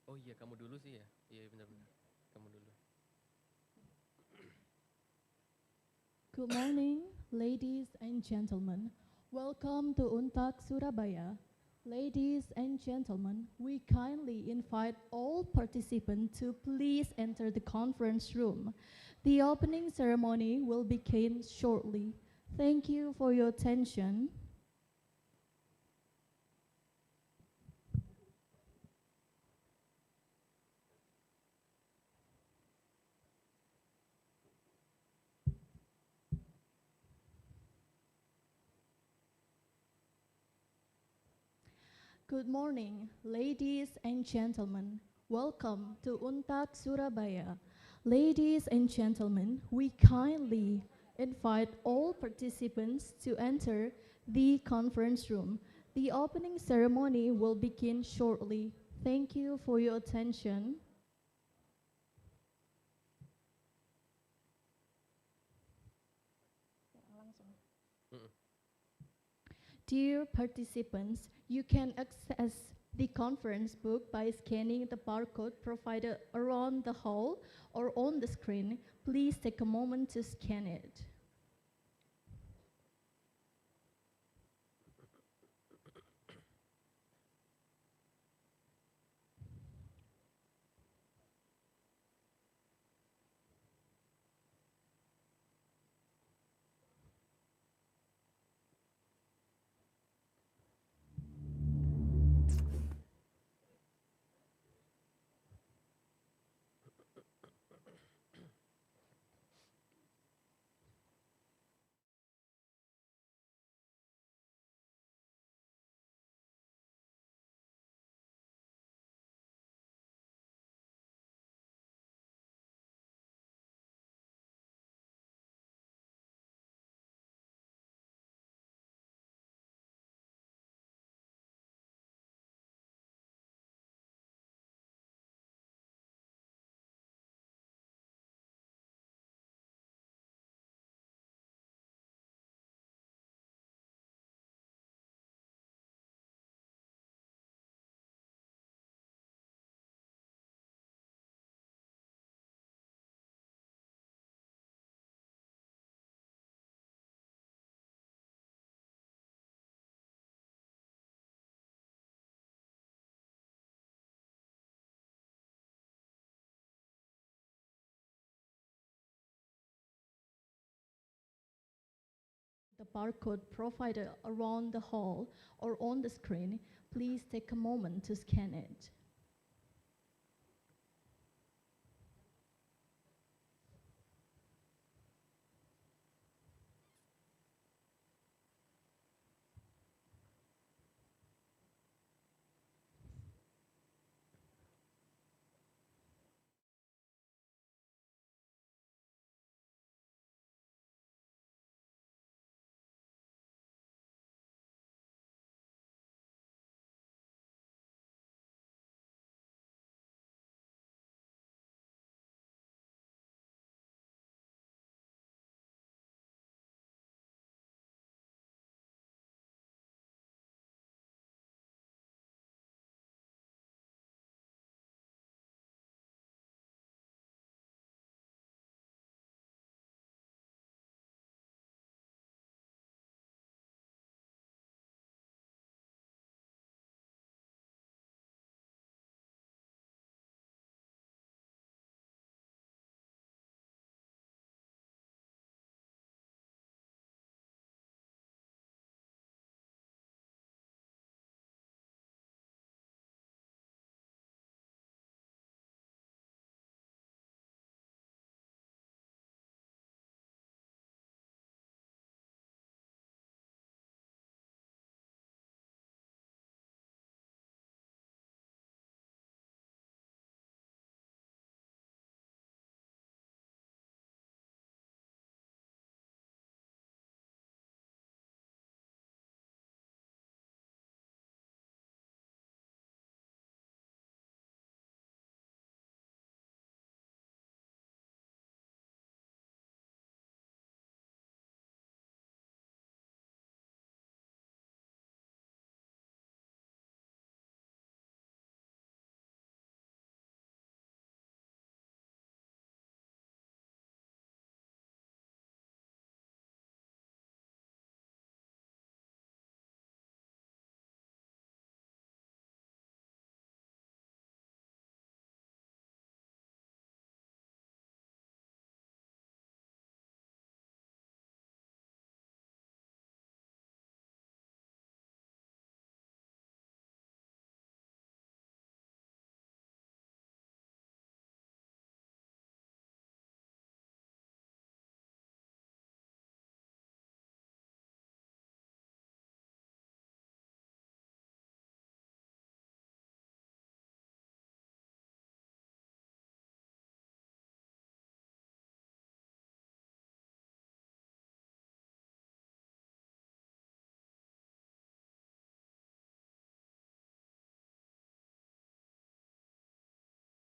Oh iya, kamu dulu sih ya. Iya benar-benar. Kamu dulu. Good morning, ladies and gentlemen. Welcome to UNTAG Surabaya. Ladies and gentlemen, we kindly invite all participants to please enter the conference room. The opening ceremony will begin shortly. Thank you for your attention. Good morning, ladies and gentlemen. Welcome to UNTAG Surabaya. Ladies and gentlemen, we kindly invite all participants to enter the conference room. The opening ceremony will begin shortly. Thank you for your attention. Dear participants, you can access the conference book by scanning the barcode provided around the hall or on the screen. Please take a moment to scan it. The barcode provided around the hall or on the screen. Please take a moment to scan it.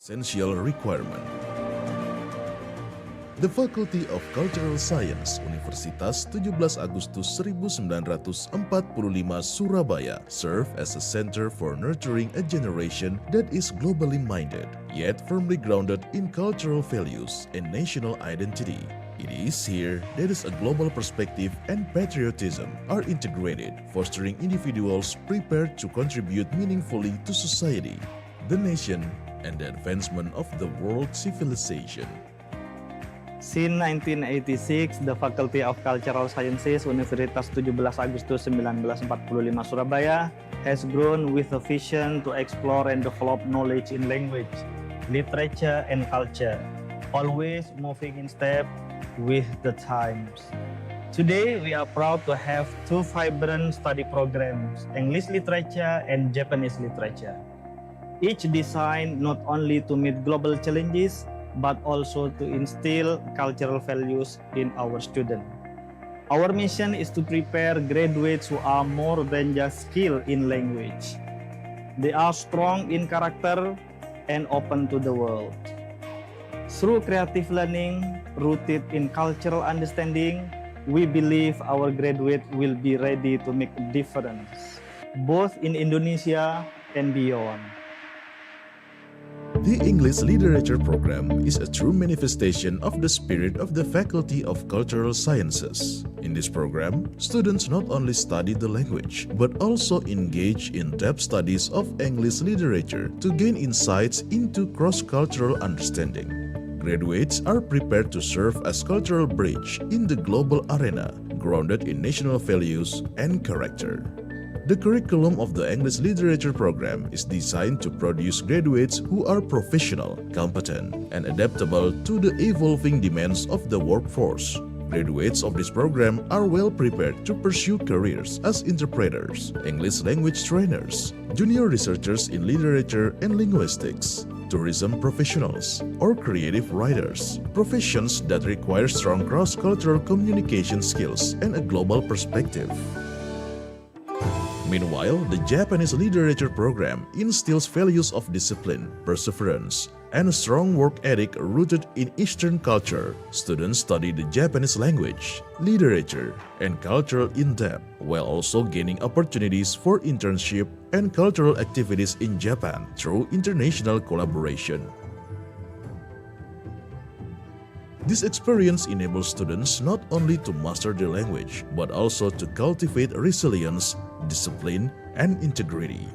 Essential requirement. The Faculty of Cultural Science, Universitas 17 Agustus 1945 Surabaya, serve as a center for nurturing a generation that is globally minded, yet firmly grounded in cultural values and national identity. It is here that a global perspective and patriotism are integrated, fostering individuals prepared to contribute meaningfully to society, the nation, and the advancement of the world civilization. Since 1986, the Faculty of Cultural Sciences, Universitas 17 Agustus 1945 Surabaya, has grown with a vision to explore and develop knowledge in language, literature, and culture, always moving in step with the times. Today, we are proud to have two vibrant study programs, English literature and Japanese literature, each designed not only to meet global challenges, but also to instill cultural values in our students. Our mission is to prepare graduates who are more than just skilled in language. They are strong in character and open to the world. Through creative learning rooted in cultural understanding, we believe our graduates will be ready to make a difference, both in Indonesia and beyond. The English Literature Program is a true manifestation of the spirit of the Faculty of Cultural Sciences. In this program, students not only study the language, but also engage in depth studies of English literature to gain insights into cross-cultural understanding. Graduates are prepared to serve as cultural bridge in the global arena, grounded in national values and character. The curriculum of the English Literature Program is designed to produce graduates who are professional, competent, and adaptable to the evolving demands of the workforce. Graduates of this program are well prepared to pursue careers as interpreters, English language trainers, junior researchers in literature and linguistics, tourism professionals, or creative writers, professions that require strong cross-cultural communication skills and a global perspective. Meanwhile, the Japanese Literature Program instills values of discipline, perseverance, and a strong work ethic rooted in Eastern culture. Students study the Japanese language, literature, and culture in depth, while also gaining opportunities for internship and cultural activities in Japan through international collaboration. This experience enables students not only to master the language, but also to cultivate resilience, discipline, and integrity.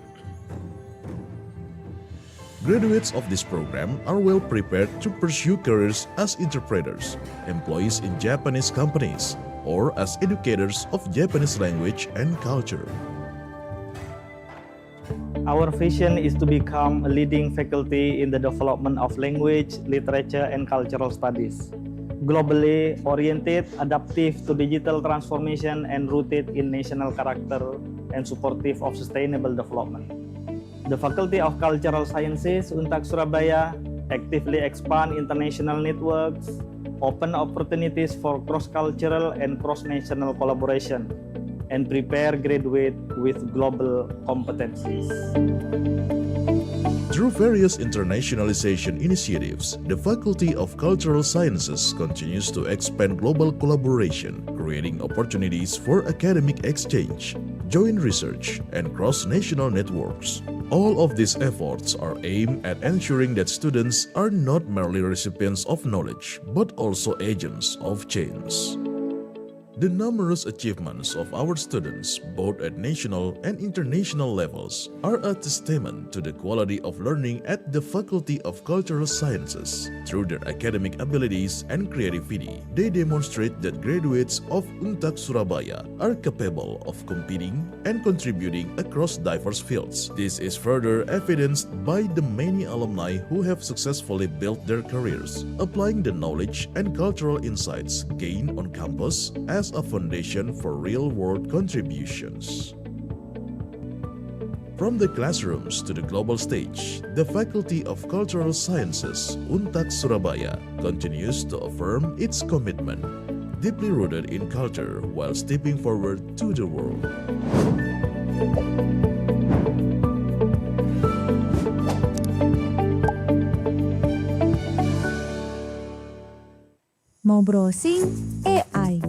Graduates of this program are well prepared to pursue careers as interpreters, employees in Japanese companies, or as educators of Japanese language and culture. Our vision is to become a leading faculty in the development of language, literature, and cultural studies. Globally oriented, adaptive to digital transformation, and rooted in national character and supportive of sustainable development. The Faculty of Cultural Sciences, UNTAG Surabaya, actively expand international networks, open opportunities for cross-cultural and cross-national collaboration, and prepare graduates with global competencies. Through various internationalization initiatives, the Faculty of Cultural Sciences continues to expand global collaboration, creating opportunities for academic exchange, joint research, and cross-national networks. All of these efforts are aimed at ensuring that students are not merely recipients of knowledge, but also agents of change. The numerous achievements of our students, both at national and international levels, are a testament to the quality of learning at the Faculty of Cultural Sciences. Through their academic abilities and creativity, they demonstrate that graduates of UNTAG Surabaya are capable of competing and contributing across diverse fields. This is further evidenced by the many alumni who have successfully built their careers, applying the knowledge and cultural insights gained on campus as a foundation for real-world contributions. From the classrooms to the global stage, the Faculty of Cultural Sciences, UNTAG Surabaya, continues to affirm its commitment, deeply rooted in culture while stepping forward to the world. Mau browsing, AI.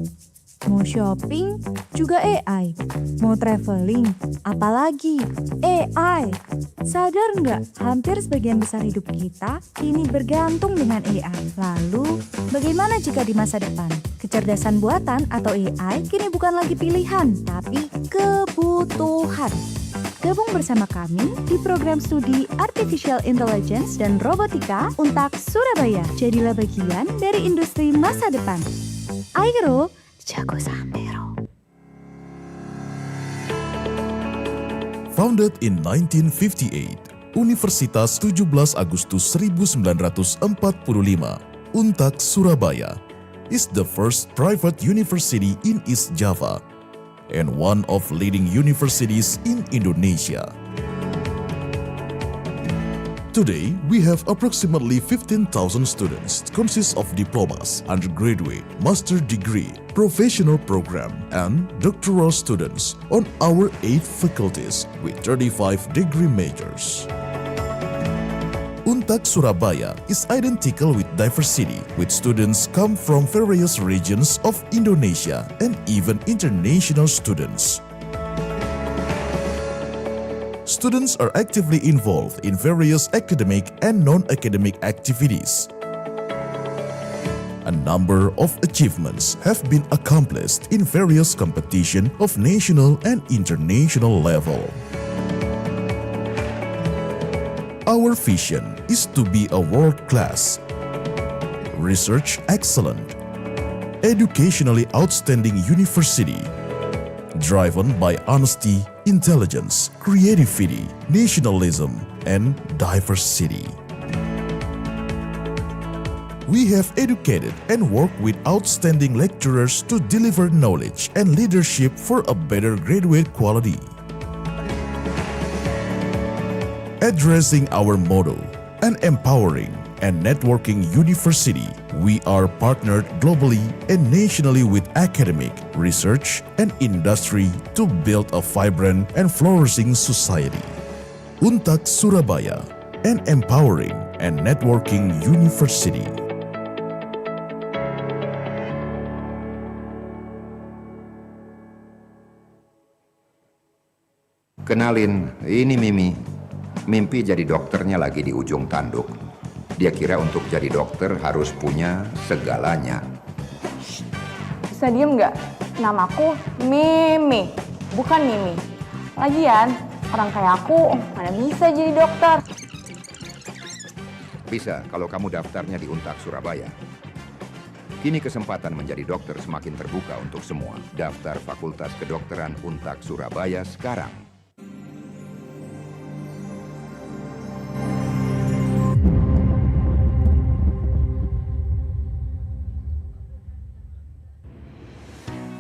Mau shopping, juga AI. Mau traveling, apalagi AI. Sadar nggak, hampir sebagian besar hidup kita kini bergantung dengan AI. Lalu, bagaimana jika di masa depan? Kecerdasan buatan atau AI kini bukan lagi pilihan, tapi kebutuhan. Gabung bersama kami di program studi Artificial Intelligence dan Robotika Untag Surabaya. Jadilah bagian dari industri masa depan. Ayo, jago samero. Founded in 1958, Universitas 17 Agustus 1945, Untag Surabaya, is the first private university in East Java and one of leading universities in Indonesia. Today, we have approximately 15,000 students, consist of diplomas, undergraduate, master degree, professional program, and doctoral students on our 8 faculties with 35 degree majors. Untag Surabaya is identical with diversity, with students come from various regions of Indonesia and even international students. Students are actively involved in various academic and non-academic activities. A number of achievements have been accomplished in various competitions of national and international level. Our vision is to be a world-class, research excellent, educationally outstanding university, driven by honesty, intelligence, creativity, nationalism, and diversity. We have educated and worked with outstanding lecturers to deliver knowledge and leadership for a better graduate quality. Addressing our motto, an empowering and networking university, we are partnered globally and nationally with academic, research, and industry to build a vibrant and flourishing society. Untag Surabaya, an empowering and networking university. Kenalin, ini Mimi. Mimpi jadi dokternya lagi di ujung tanduk. Dia kira untuk jadi dokter harus punya segalanya. Bisa diem nggak? Namaku Mimi, bukan Mimi. Lagian, orang kayak aku mana bisa jadi dokter. Bisa kalau kamu daftarnya di Untag Surabaya. Kini kesempatan menjadi dokter semakin terbuka untuk semua. Daftar Fakultas Kedokteran Untag Surabaya sekarang.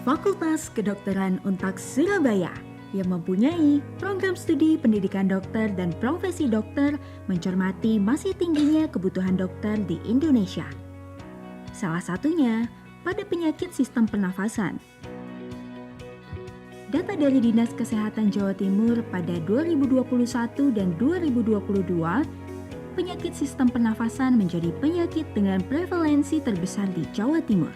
Fakultas Kedokteran Untag Surabaya yang mempunyai program studi pendidikan dokter dan profesi dokter mencermati masih tingginya kebutuhan dokter di Indonesia. Salah satunya pada penyakit sistem pernafasan. Data dari Dinas Kesehatan Jawa Timur pada 2021 dan 2022, penyakit sistem pernafasan menjadi penyakit dengan prevalensi terbesar di Jawa Timur.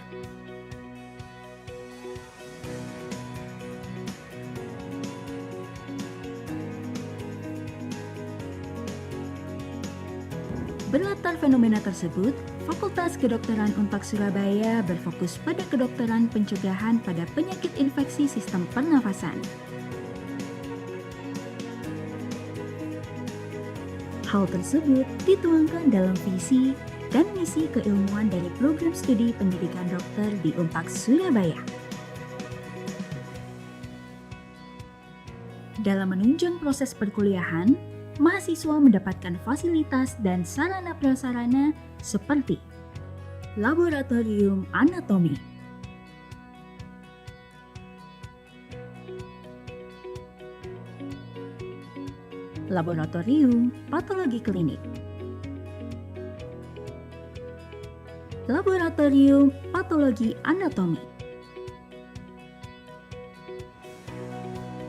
Berlatar fenomena tersebut, Fakultas Kedokteran Untag Surabaya berfokus pada kedokteran pencegahan pada penyakit infeksi sistem pernafasan. Hal tersebut dituangkan dalam visi dan misi keilmuan dari program studi pendidikan dokter di Untag Surabaya. Dalam menunjang proses perkuliahan, mahasiswa mendapatkan fasilitas dan sarana prasarana seperti laboratorium anatomi, laboratorium patologi klinik, laboratorium patologi anatomi,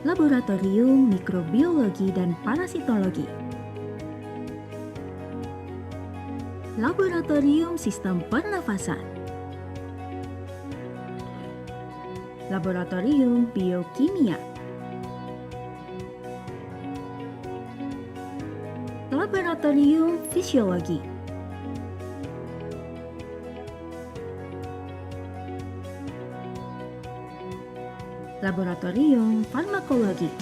laboratorium mikrobiologi dan parasitologi, laboratorium sistem pernafasan, Laboratorium Biokimia, Laboratorium Fisiologi, Laboratorium Farmakologi,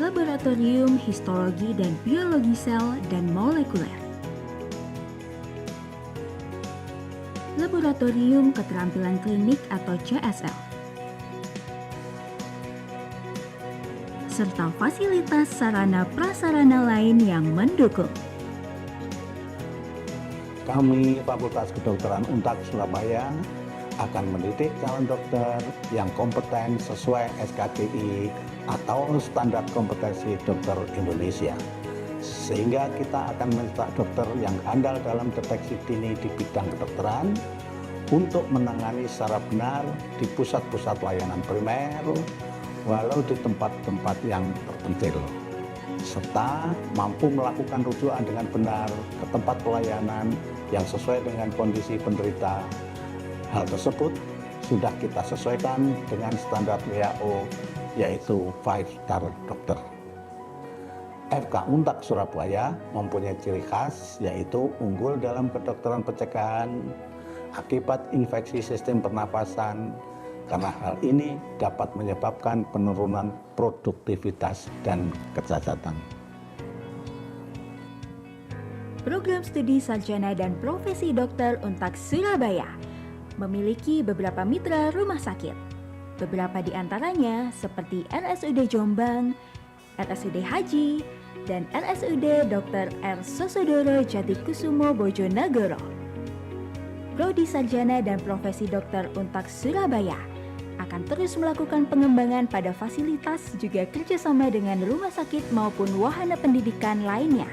Laboratorium Histologi dan Biologi Sel dan Molekuler, Laboratorium Keterampilan Klinik atau CSL, serta fasilitas sarana prasarana lain yang mendukung. Kami Fakultas Kedokteran Untak Surabaya akan mendidik calon dokter yang kompeten sesuai SKDI atau standar kompetensi dokter Indonesia. Sehingga kita akan mencetak dokter yang andal dalam deteksi dini di bidang kedokteran untuk menangani secara benar di pusat-pusat layanan primer, walau di tempat-tempat yang terpencil, serta mampu melakukan rujukan dengan benar ke tempat pelayanan yang sesuai dengan kondisi penderita. Hal tersebut sudah kita sesuaikan dengan standar WHO, yaitu 5-star dokter. FK Untak Surabaya mempunyai ciri khas, yaitu unggul dalam kedokteran pencegahan akibat infeksi sistem pernafasan, karena hal ini dapat menyebabkan penurunan produktivitas dan kecacatan. Program Studi Sarjana dan Profesi Dokter Untak Surabaya memiliki beberapa mitra rumah sakit. Beberapa di antaranya seperti RSUD Jombang, RSUD Haji, dan RSUD Dr. R. Sosodoro Jatikusumo Bojonegoro. Prodi Sarjana dan Profesi Dokter Untak Surabaya akan terus melakukan pengembangan pada fasilitas juga kerjasama dengan rumah sakit maupun wahana pendidikan lainnya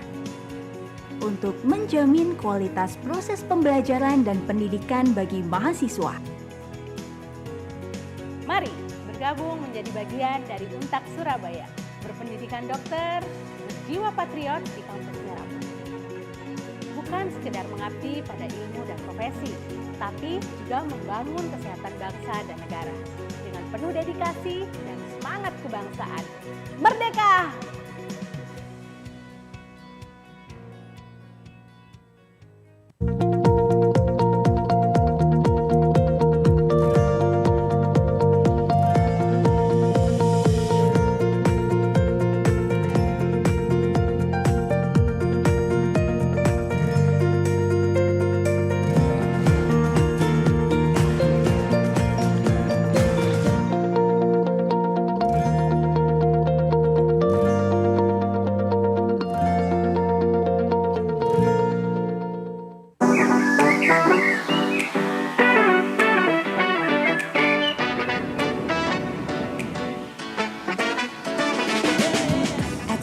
untuk menjamin kualitas proses pembelajaran dan pendidikan bagi mahasiswa. Mari bergabung menjadi bagian dari Untak Surabaya, berpendidikan dokter, berjiwa patriot di kampus Selamat. Bukan sekedar mengabdi pada ilmu dan profesi, tapi juga membangun kesehatan bangsa dan negara dengan penuh dedikasi dan semangat kebangsaan. Merdeka!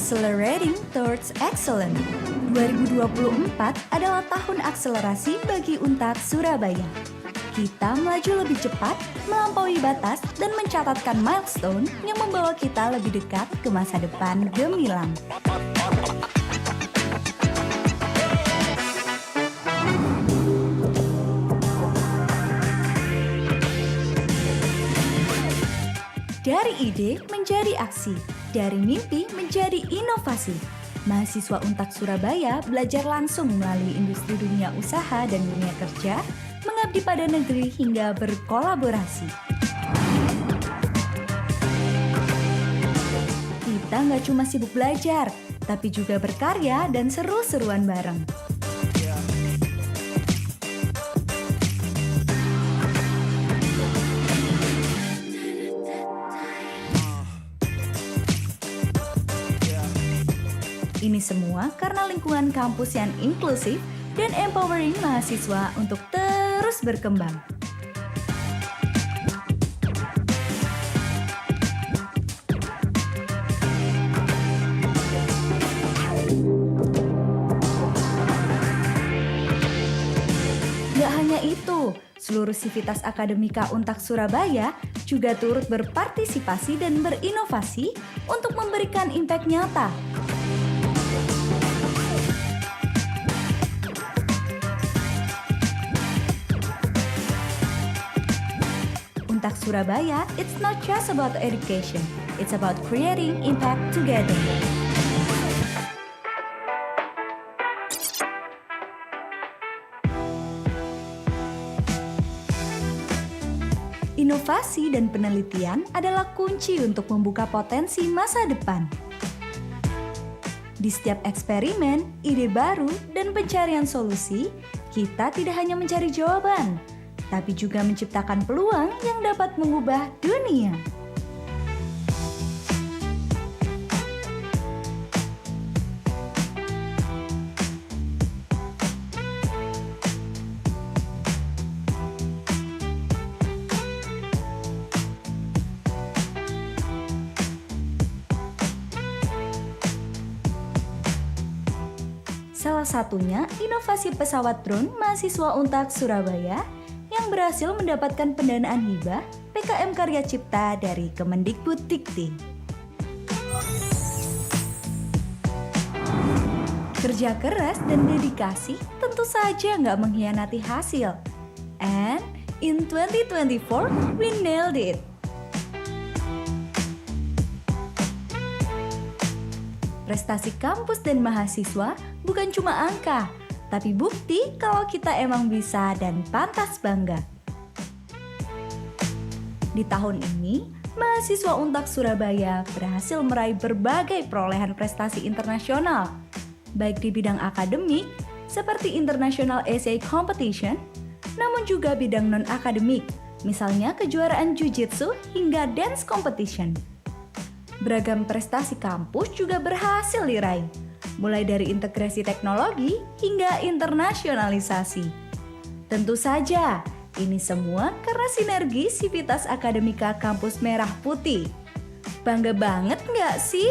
Accelerating Towards Excellence. 2024 adalah tahun akselerasi bagi Untak Surabaya. Kita melaju lebih cepat, melampaui batas, dan mencatatkan milestone yang membawa kita lebih dekat ke masa depan gemilang. Dari ide menjadi aksi, dari mimpi menjadi inovasi. Mahasiswa Untak Surabaya belajar langsung melalui industri dunia usaha dan dunia kerja, mengabdi pada negeri hingga berkolaborasi. Kita nggak cuma sibuk belajar, tapi juga berkarya dan seru-seruan bareng. Ini semua karena lingkungan kampus yang inklusif dan empowering mahasiswa untuk terus berkembang. Gak hanya itu, seluruh sivitas akademika Untak Surabaya juga turut berpartisipasi dan berinovasi untuk memberikan impact nyata. Surabaya, it's not just about education, it's about creating impact together. Inovasi dan penelitian adalah kunci untuk membuka potensi masa depan. Di setiap eksperimen, ide baru, dan pencarian solusi, kita tidak hanya mencari jawaban, tapi juga menciptakan peluang yang dapat mengubah dunia. Salah satunya inovasi pesawat drone mahasiswa Untak Surabaya yang berhasil mendapatkan pendanaan hibah PKM Karya Cipta dari Kemendikbuddikti. Kerja keras dan dedikasi tentu saja nggak mengkhianati hasil. And in 2024, we nailed it. Prestasi kampus dan mahasiswa bukan cuma angka, tapi bukti kalau kita emang bisa dan pantas bangga. Di tahun ini, mahasiswa Untak Surabaya berhasil meraih berbagai perolehan prestasi internasional, baik di bidang akademik seperti International Essay Competition, namun juga bidang non-akademik, misalnya kejuaraan Jiu-Jitsu hingga dance competition. Beragam prestasi kampus juga berhasil diraih, mulai dari integrasi teknologi hingga internasionalisasi. Tentu saja, ini semua karena sinergi Sivitas Akademika Kampus Merah Putih. Bangga banget nggak sih?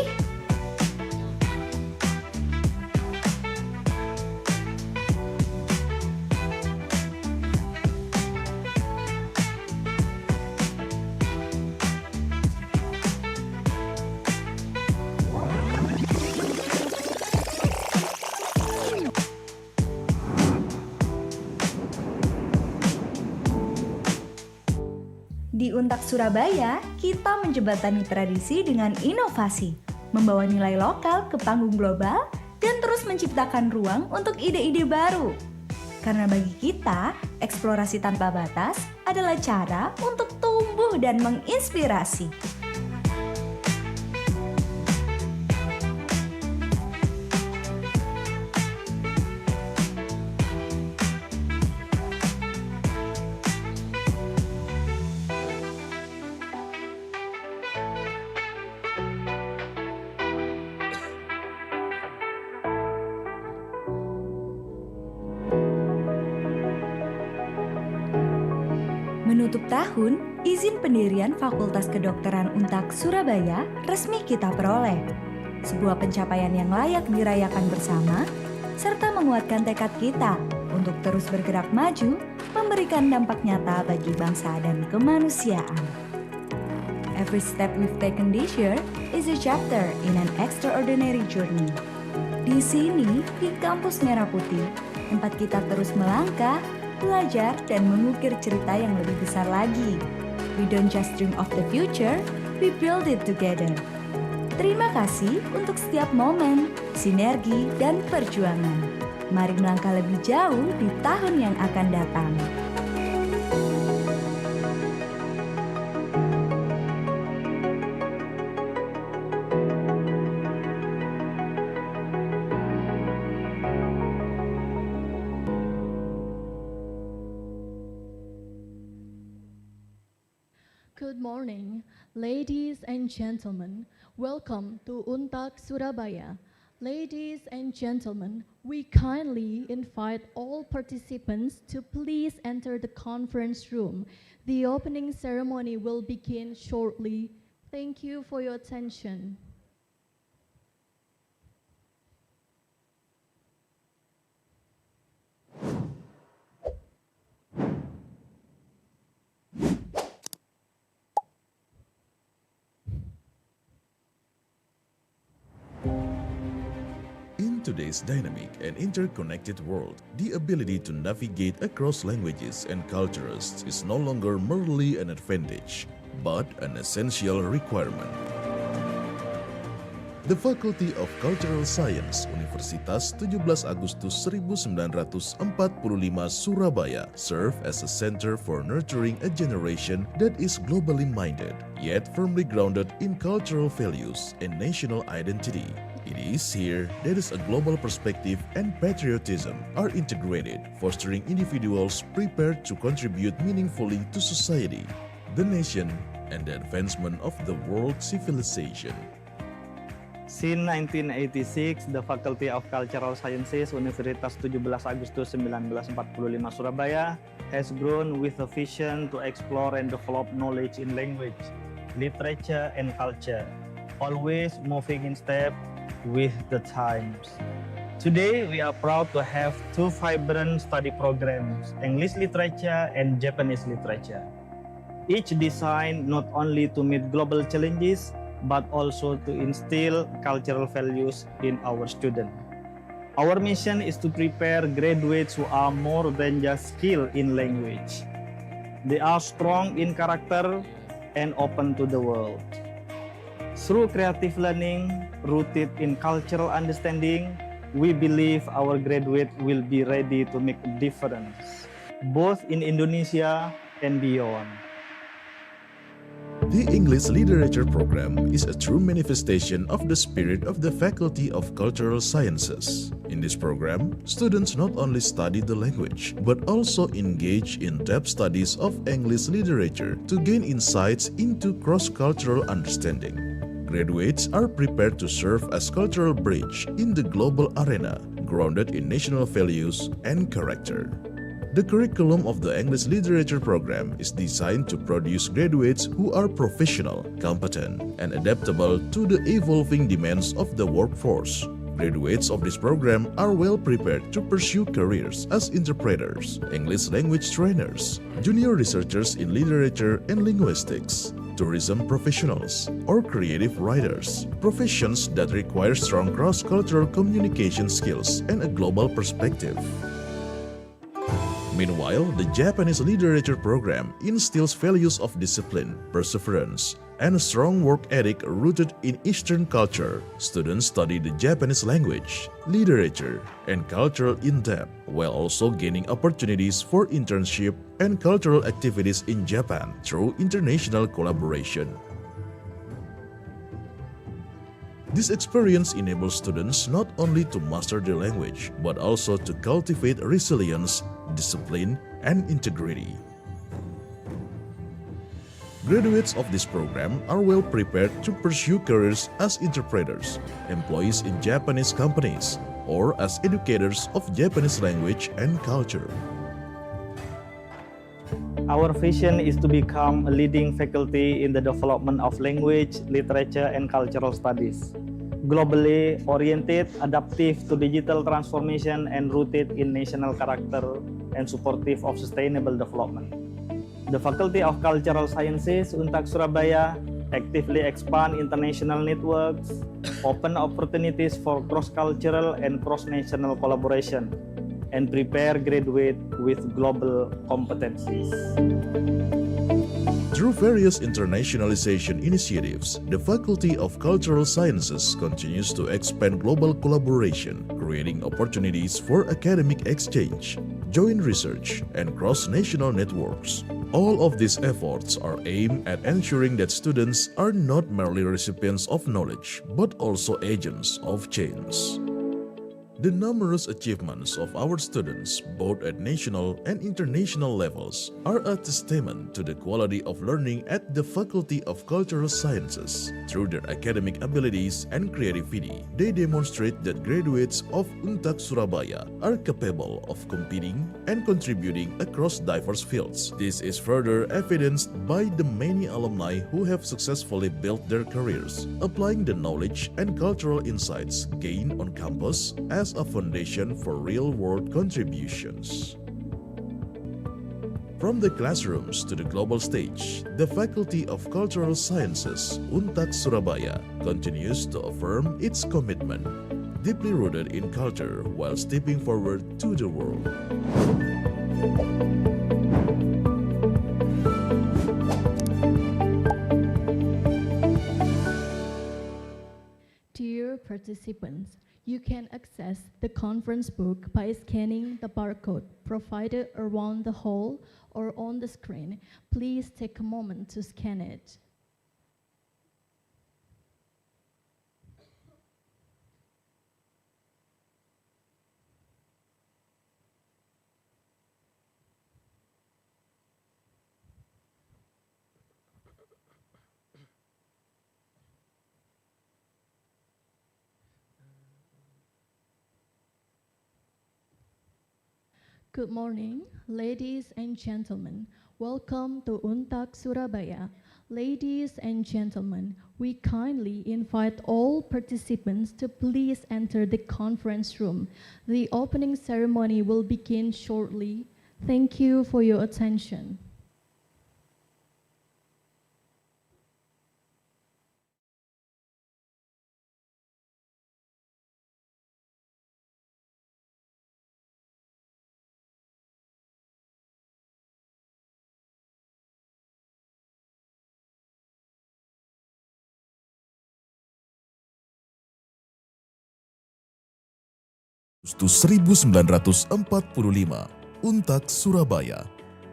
Di Untak Surabaya, kita menjembatani tradisi dengan inovasi, membawa nilai lokal ke panggung global, dan terus menciptakan ruang untuk ide-ide baru. Karena bagi kita, eksplorasi tanpa batas adalah cara untuk tumbuh dan menginspirasi. Menutup tahun, izin pendirian Fakultas Kedokteran Untak Surabaya resmi kita peroleh. Sebuah pencapaian yang layak dirayakan bersama, serta menguatkan tekad kita untuk terus bergerak maju, memberikan dampak nyata bagi bangsa dan kemanusiaan. Every step we've taken this year is a chapter in an extraordinary journey. Di sini, di Kampus Merah Putih, tempat kita terus melangkah, belajar, dan mengukir cerita yang lebih besar lagi. We don't just dream of the future, we build it together. Terima kasih untuk setiap momen, sinergi, dan perjuangan. Mari melangkah lebih jauh di tahun yang akan datang. Good morning, ladies and gentlemen. Welcome to Untak Surabaya. Ladies and gentlemen, we kindly invite all participants to please enter the conference room. The opening ceremony will begin shortly. Thank you for your attention. today's dynamic and interconnected world, the ability to navigate across languages and cultures is no longer merely an advantage, but an essential requirement. The Faculty of Cultural Science, Universitas 17 Agustus 1945 Surabaya, serve as a center for nurturing a generation that is globally minded, yet firmly grounded in cultural values and national identity. It is here that a global perspective and patriotism are integrated, fostering individuals prepared to contribute meaningfully to society, the nation, and the advancement of the world civilization. Since 1986, the Faculty of Cultural Sciences, Universitas 17 Agustus 1945 Surabaya, has grown with a vision to explore and develop knowledge in language, literature, and culture, always moving in step with the times. Today, we are proud to have two vibrant study programs, English literature and Japanese literature, each designed not only to meet global challenges, but also to instill cultural values in our students. Our mission is to prepare graduates who are more than just skilled in language. They are strong in character and open to the world. Through creative learning rooted in cultural understanding, we believe our graduates will be ready to make a difference, both in Indonesia and beyond. The English Literature Program is a true manifestation of the spirit of the Faculty of Cultural Sciences. In this program, students not only study the language, but also engage in depth studies of English literature to gain insights into cross-cultural understanding. Graduates are prepared to serve as cultural bridge in the global arena, grounded in national values and character. The curriculum of the English Literature Program is designed to produce graduates who are professional, competent, and adaptable to the evolving demands of the workforce. Graduates of this program are well prepared to pursue careers as interpreters, English language trainers, junior researchers in literature and linguistics, tourism professionals, or creative writers, professions that require strong cross-cultural communication skills and a global perspective. Meanwhile, the Japanese Literature Program instills values of discipline, perseverance, and a strong work ethic rooted in Eastern culture. Students study the Japanese language, literature, and culture in depth, while also gaining opportunities for internship and cultural activities in Japan through international collaboration. This experience enables students not only to master the language, but also to cultivate resilience, discipline, and integrity. Graduates of this program are well prepared to pursue careers as interpreters, employees in Japanese companies, or as educators of Japanese language and culture. Our vision is to become a leading faculty in the development of language, literature, and cultural studies. Globally oriented, adaptive to digital transformation, and rooted in national character and supportive of sustainable development. The Faculty of Cultural Sciences, UNTAG Surabaya, actively expand international networks, open opportunities for cross-cultural and cross-national collaboration, and prepare graduates with global competencies. Through various internationalization initiatives, the Faculty of Cultural Sciences continues to expand global collaboration, creating opportunities for academic exchange, joint research, and cross-national networks. All of these efforts are aimed at ensuring that students are not merely recipients of knowledge, but also agents of change. The numerous achievements of our students, both at national and international levels, are a testament to the quality of learning at the Faculty of Cultural Sciences. Through their academic abilities and creativity, they demonstrate that graduates of UNTAG Surabaya are capable of competing and contributing across diverse fields. This is further evidenced by the many alumni who have successfully built their careers, applying the knowledge and cultural insights gained on campus as a foundation for real-world contributions. From the classrooms to the global stage, the Faculty of Cultural Sciences, UNTAG Surabaya, continues to affirm its commitment, deeply rooted in culture while stepping forward to the world. Dear participants, you can access the conference book by scanning the barcode provided around the hall or on the screen. Please take a moment to scan it. Good morning, ladies and gentlemen. Welcome to Untag Surabaya. Ladies and gentlemen, we kindly invite all participants to please enter the conference room. The opening ceremony will begin shortly. Thank you for your attention. Agustus 1945, Untag Surabaya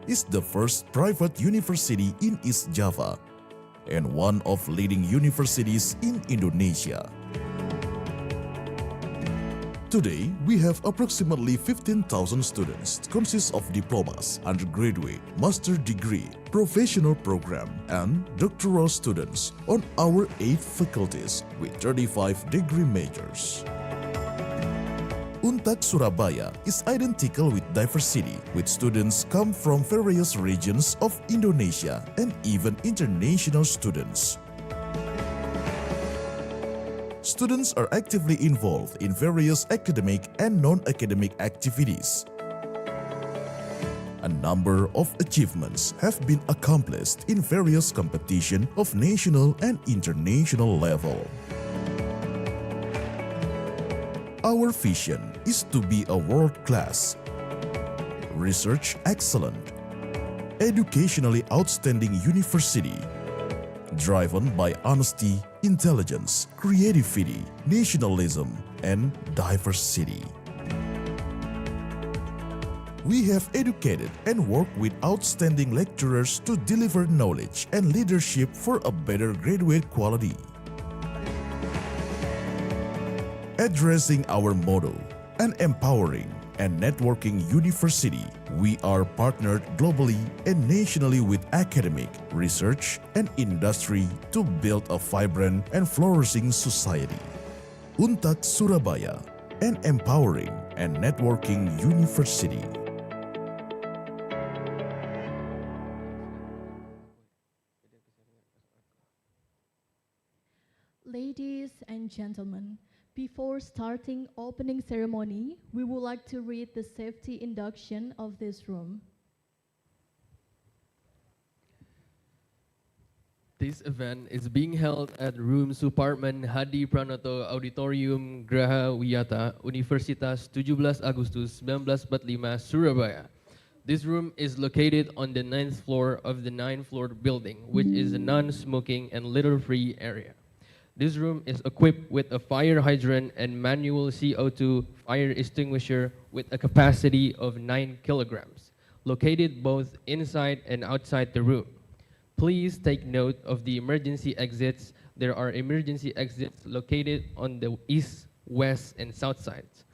is the first private university in East Java and one of leading universities in Indonesia. Today, we have approximately 15,000 students, consist of diplomas, undergraduate, master degree, professional program, and doctoral students on our 8 faculties with 35 degree majors. Untag Surabaya is identical with diversity, with students come from various regions of Indonesia and even international students. Students are actively involved in various academic and non-academic activities. A number of achievements have been accomplished in various competitions of national and international level. Our vision is to be a world-class, research excellent, educationally outstanding university, driven by honesty, intelligence, creativity, nationalism, and diversity. We have educated and worked with outstanding lecturers to deliver knowledge and leadership for a better graduate quality. Addressing our motto, an empowering and networking university, we are partnered globally and nationally with academic, research, and industry to build a vibrant and flourishing society. Untag Surabaya, an empowering and networking university. Ladies and gentlemen, before starting opening ceremony, we would like to read the safety induction of this room. This event is being held at Room Suparman Hadi Pranoto Auditorium Graha Wiyata, Universitas 17 Agustus 1945, Surabaya. This room is located on the 9th floor of the 9th-floor building, which is a non-smoking and litter-free area. This room is equipped with a fire hydrant and manual CO2 fire extinguisher with a capacity of 9 kilograms, located both inside and outside the room. Please take note of the emergency exits. There are emergency exits located on the east, west, and south sides.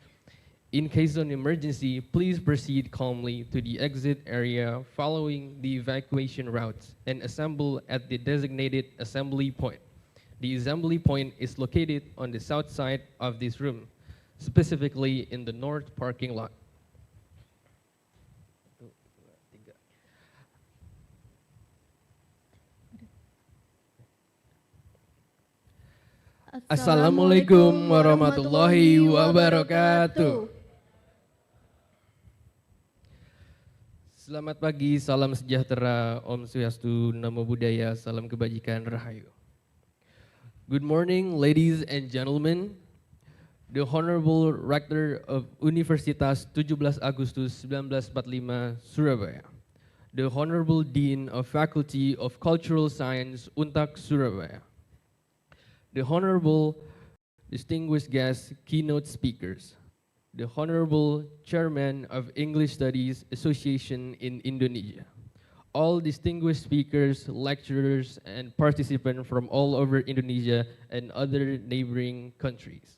In case of an emergency, please proceed calmly to the exit area following the evacuation routes and assemble at the designated assembly point. The assembly point is located on the south side of this room, specifically in the north parking lot. Assalamualaikum warahmatullahi wabarakatuh. Selamat pagi, salam sejahtera, Om Swastiastu, Namo Buddhaya, salam kebajikan, Rahayu. Good morning, ladies and gentlemen. the Honorable Rector of Universitas 17 Agustus 1945 Surabaya, the Honorable Dean of Faculty of Cultural Science Untag Surabaya, the Honorable distinguished guests, keynote speakers, the Honorable Chairman of English Studies Association in Indonesia, all distinguished speakers, lecturers, and participants from all over Indonesia and other neighboring countries.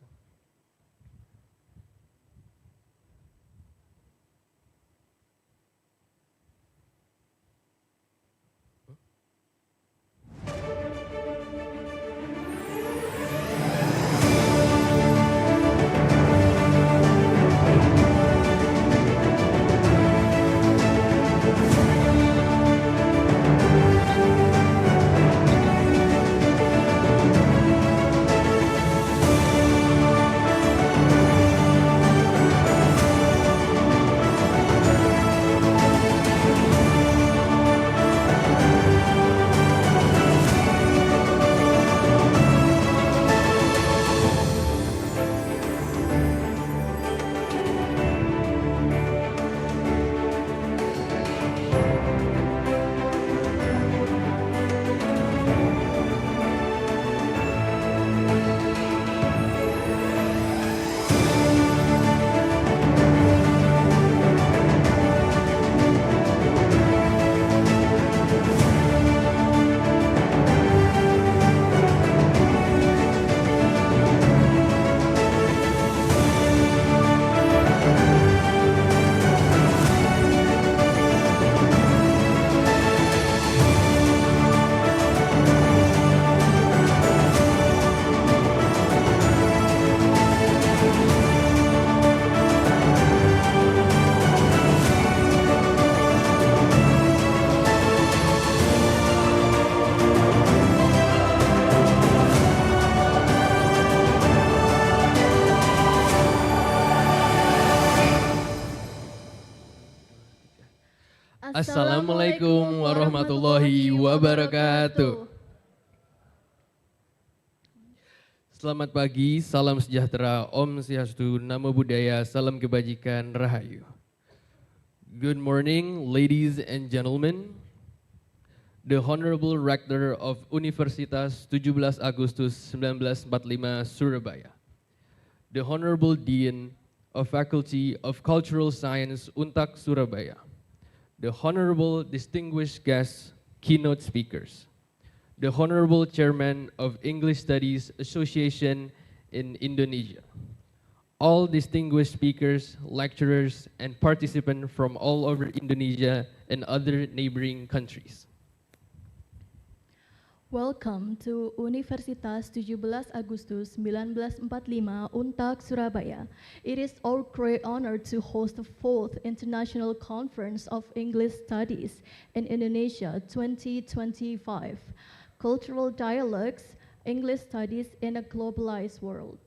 Assalamualaikum warahmatullahi wabarakatuh. Selamat pagi, salam sejahtera, Om Swastiastu, Namo Buddhaya, salam kebajikan, Rahayu. Good morning, ladies and gentlemen. The Honorable Rector of Universitas 17 Agustus 1945 Surabaya. The Honorable Dean of Faculty of Cultural Science Untag Surabaya. The Honorable distinguished guests, keynote speakers, the Honorable Chairman of English Studies Association in Indonesia, all distinguished speakers, lecturers, and participants from all over Indonesia and other neighboring countries. Welcome to Universitas 17 Agustus 1945 Untag Surabaya. It is our great honor to host the 4th International Conference of English Studies in Indonesia 2025, Cultural Dialogues, English Studies in a Globalized World.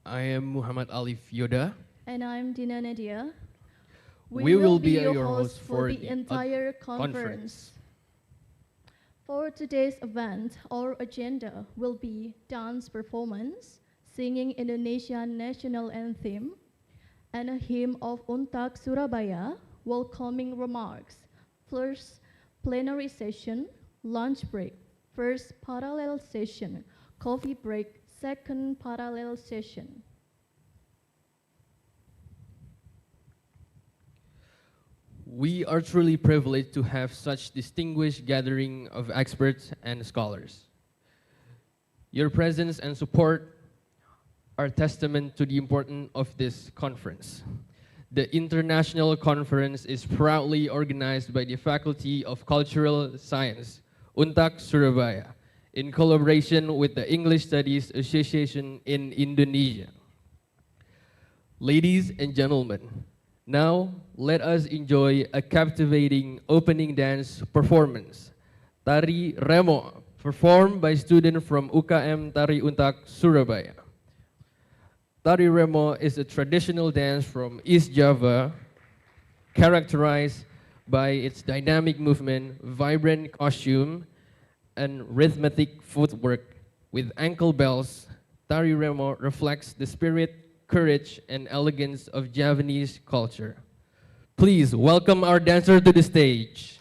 I am Muhammad Alif Yoda. And I'm Dina Nadia. We will be your host for the entire conference. For today's event, our agenda will be dance performance, singing Indonesian national anthem, and a hymn of Untag Surabaya, welcoming remarks, first plenary session, lunch break, first parallel session, coffee break, second parallel session. We are truly privileged to have such distinguished gathering of experts and scholars. Your presence and support are testament to the importance of this conference. The international conference is proudly organized by the Faculty of Cultural Science, Untag Surabaya, in collaboration with the English Studies Association in Indonesia. Ladies and gentlemen, now, let us enjoy a captivating opening dance performance, Tari Remo, performed by students from UKM Tari Untag Surabaya. Tari Remo is a traditional dance from East Java, characterized by its dynamic movement, vibrant costume, and rhythmic footwork. With ankle bells, Tari Remo reflects the spirit, courage, and elegance of Javanese culture. Please welcome our dancer to the stage.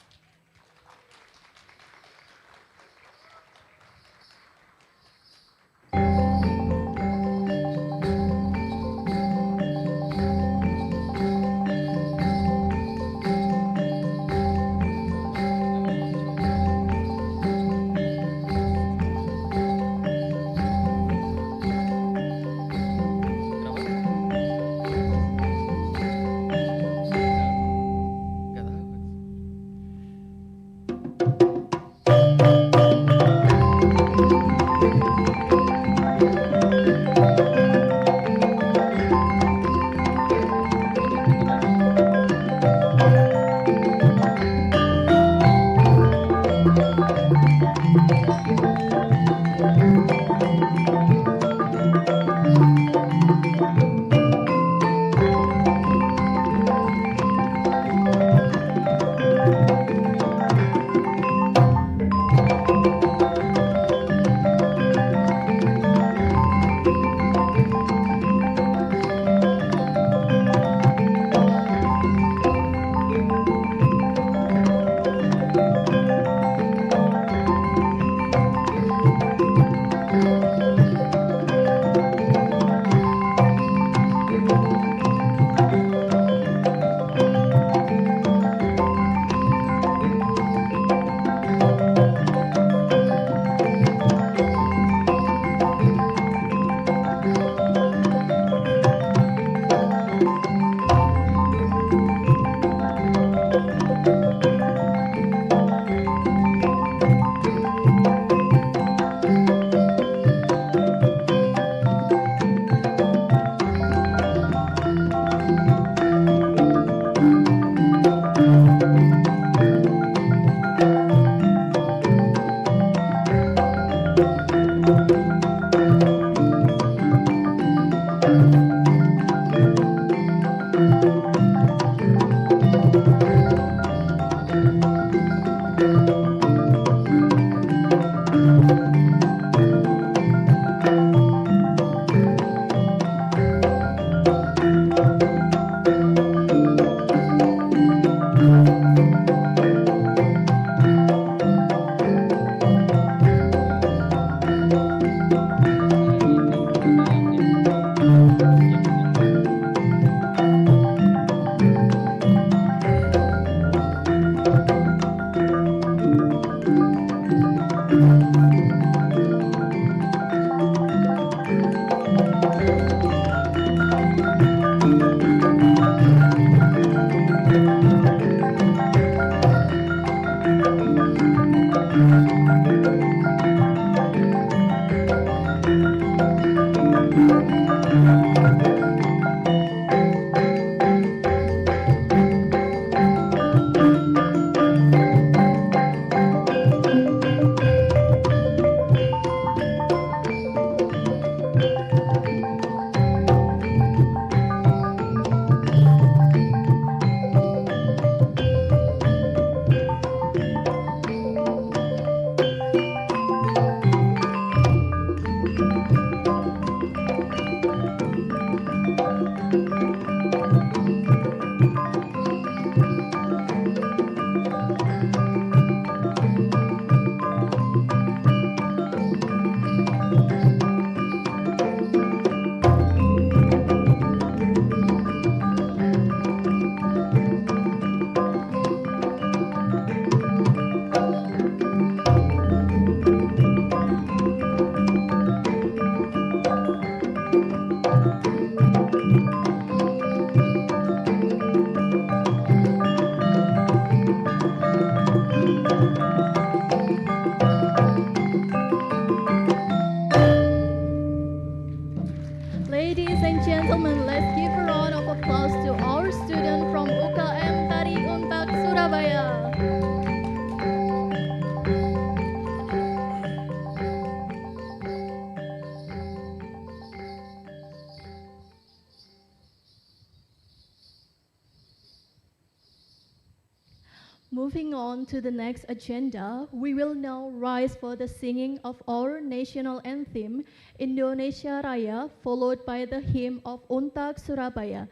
on to the next agenda, we will now rise for the singing of our national anthem, Indonesia Raya, followed by the hymn of Untag Surabaya.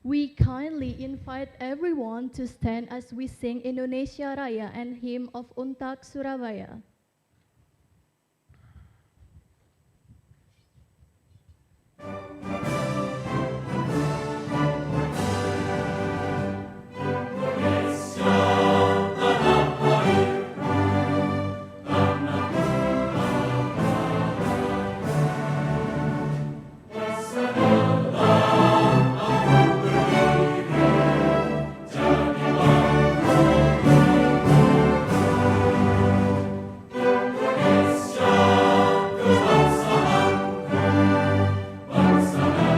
We kindly invite everyone to stand as we sing Indonesia Raya and hymn of Untag Surabaya. Bersama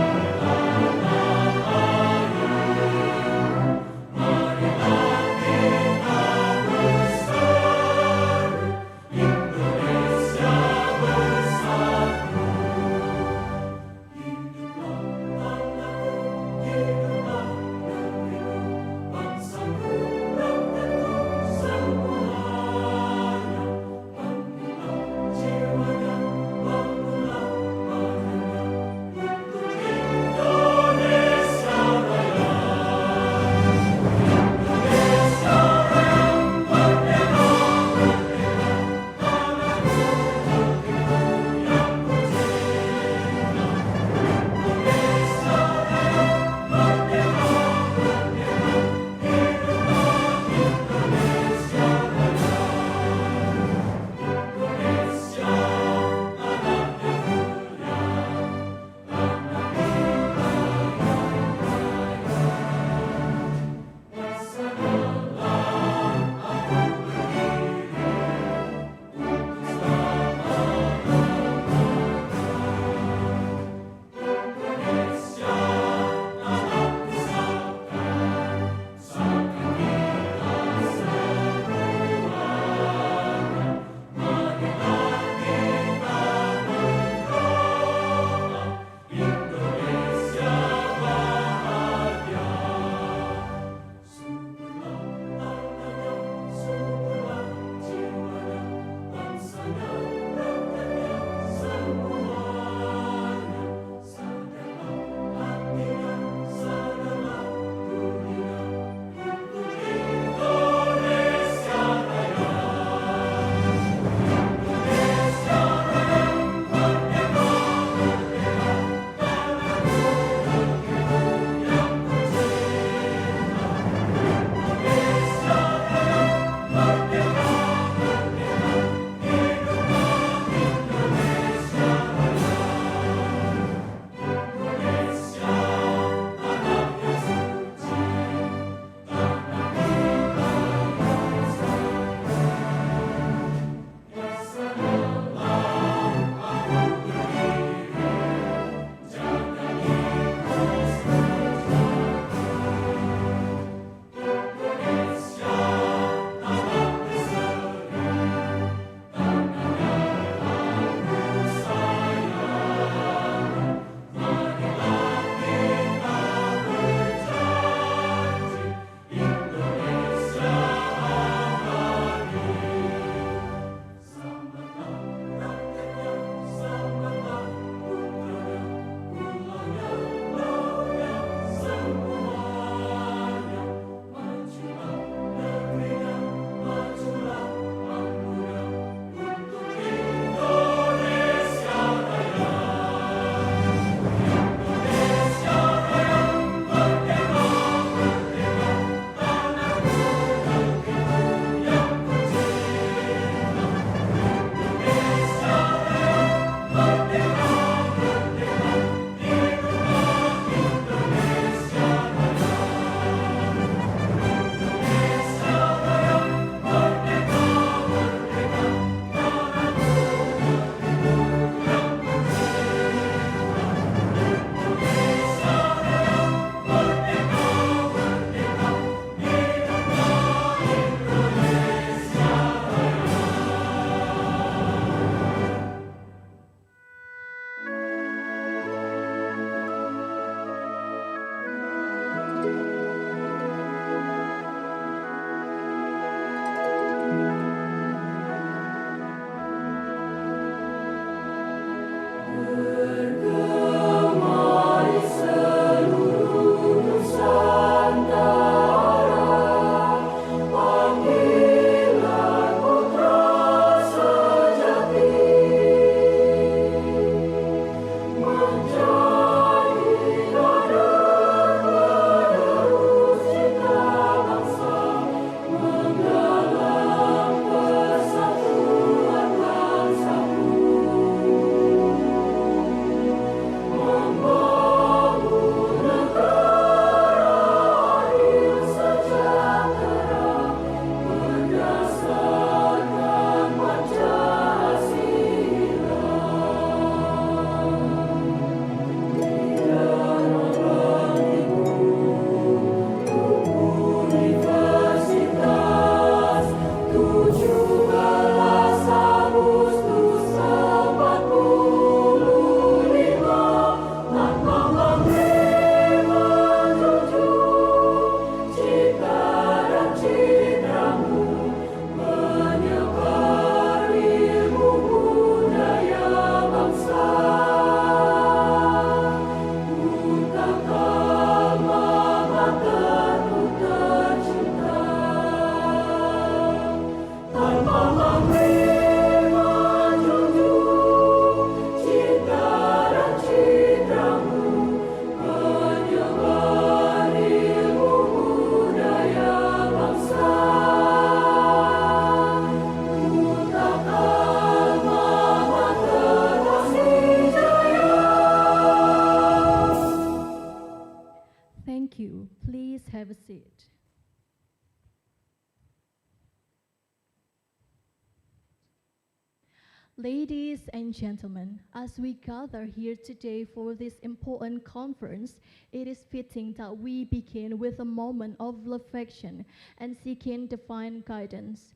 Ladies and gentlemen, as we gather here today for this important conference, it is fitting that we begin with a moment of reflection and seeking divine guidance.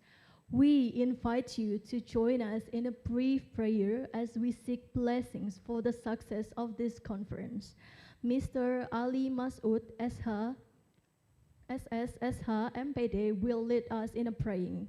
We invite you to join us in a brief prayer as we seek blessings for the success of this conference. Mr. Ali Masud SSSH MPD will lead us in a praying.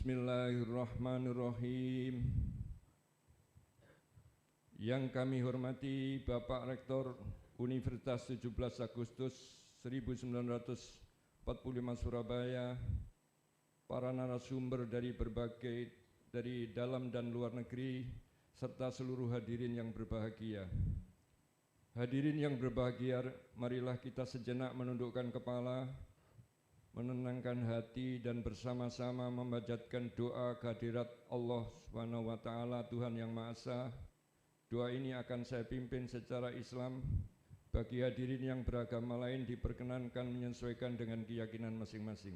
Bismillahirrahmanirrahim. Yang kami hormati Bapak Rektor Universitas 17 Agustus 1945 Surabaya, para narasumber dari dalam dan luar negeri, serta seluruh hadirin yang berbahagia. Hadirin yang berbahagia, marilah kita sejenak menundukkan kepala, menenangkan hati dan bersama-sama memanjatkan doa kehadirat Allah Subhanahu wa taala, Tuhan yang Maha Esa. Doa ini akan saya pimpin secara Islam. Bagi hadirin yang beragama lain diperkenankan menyesuaikan dengan keyakinan masing-masing.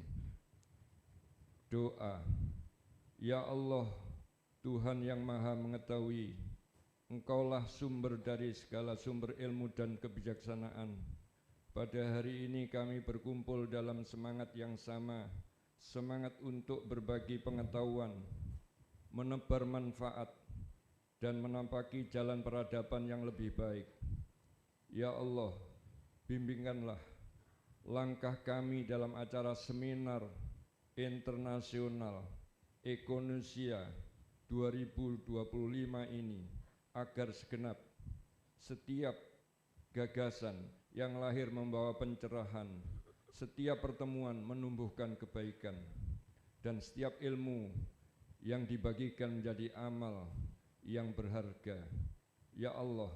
Doa. Ya Allah, Tuhan yang Maha mengetahui, Engkaulah sumber dari segala sumber ilmu dan kebijaksanaan. Pada hari ini kami berkumpul dalam semangat yang sama, semangat untuk berbagi pengetahuan, menebar manfaat, dan menampaki jalan peradaban yang lebih baik. Ya Allah, bimbingkanlah langkah kami dalam acara seminar internasional ICONESIA 2025 ini, agar segenap setiap gagasan yang lahir membawa pencerahan, setiap pertemuan menumbuhkan kebaikan, dan setiap ilmu yang dibagikan menjadi amal yang berharga. Ya Allah,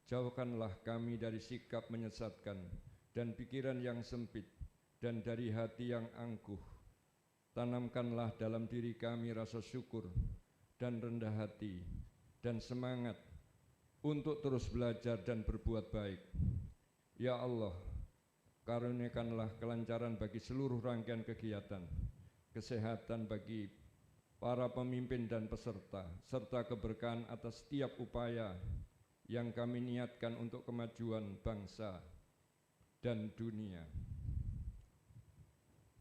jauhkanlah kami dari sikap menyesatkan dan pikiran yang sempit dan dari hati yang angkuh. Tanamkanlah dalam diri kami rasa syukur dan rendah hati dan semangat untuk terus belajar dan berbuat baik. Ya Allah, karuniakanlah kelancaran bagi seluruh rangkaian kegiatan, kesehatan bagi para pemimpin dan peserta, serta keberkahan atas setiap upaya yang kami niatkan untuk kemajuan bangsa dan dunia.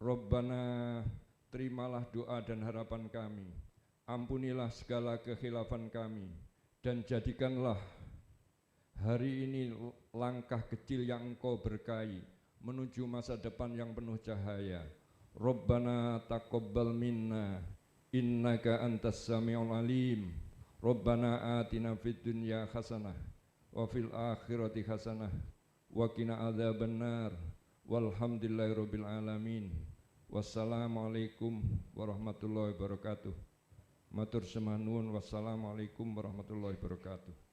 Rabbana, terimalah doa dan harapan kami, ampunilah segala kekhilafan kami, dan jadikanlah hari ini langkah kecil yang Engkau berkahi menuju masa depan yang penuh cahaya. Rabbana taqabbal minna innaka antas samiul alim. Rabbana atina fid dunya hasanah wa fil akhirati hasanah wa qina adzabannar. Walhamdulillahirabbil alamin. Wassalamualaikum warahmatullahi wabarakatuh. Matur sembah nuwun. Wassalamualaikum warahmatullahi wabarakatuh.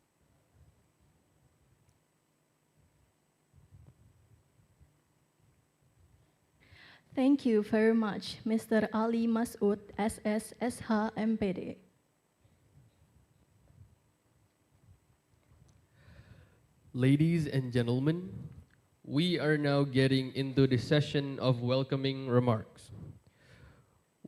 Thank you very much, Mr. Ali Masud, SSSH MPD. Ladies and gentlemen, we are now getting into the session of welcoming remarks.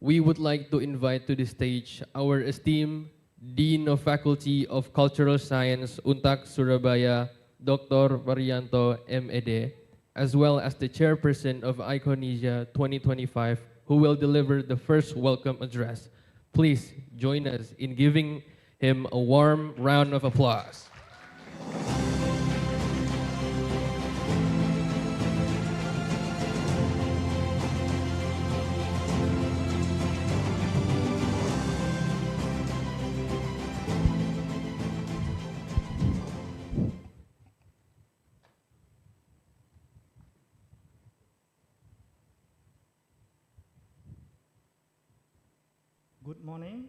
We would like to invite to the stage our esteemed Dean of Faculty of Cultural Science, UNTAG Surabaya, Dr. Waryanto MED, as well as the chairperson of ICONESIA 2025, who will deliver the first welcome address. Please join us in giving him a warm round of applause. Good morning,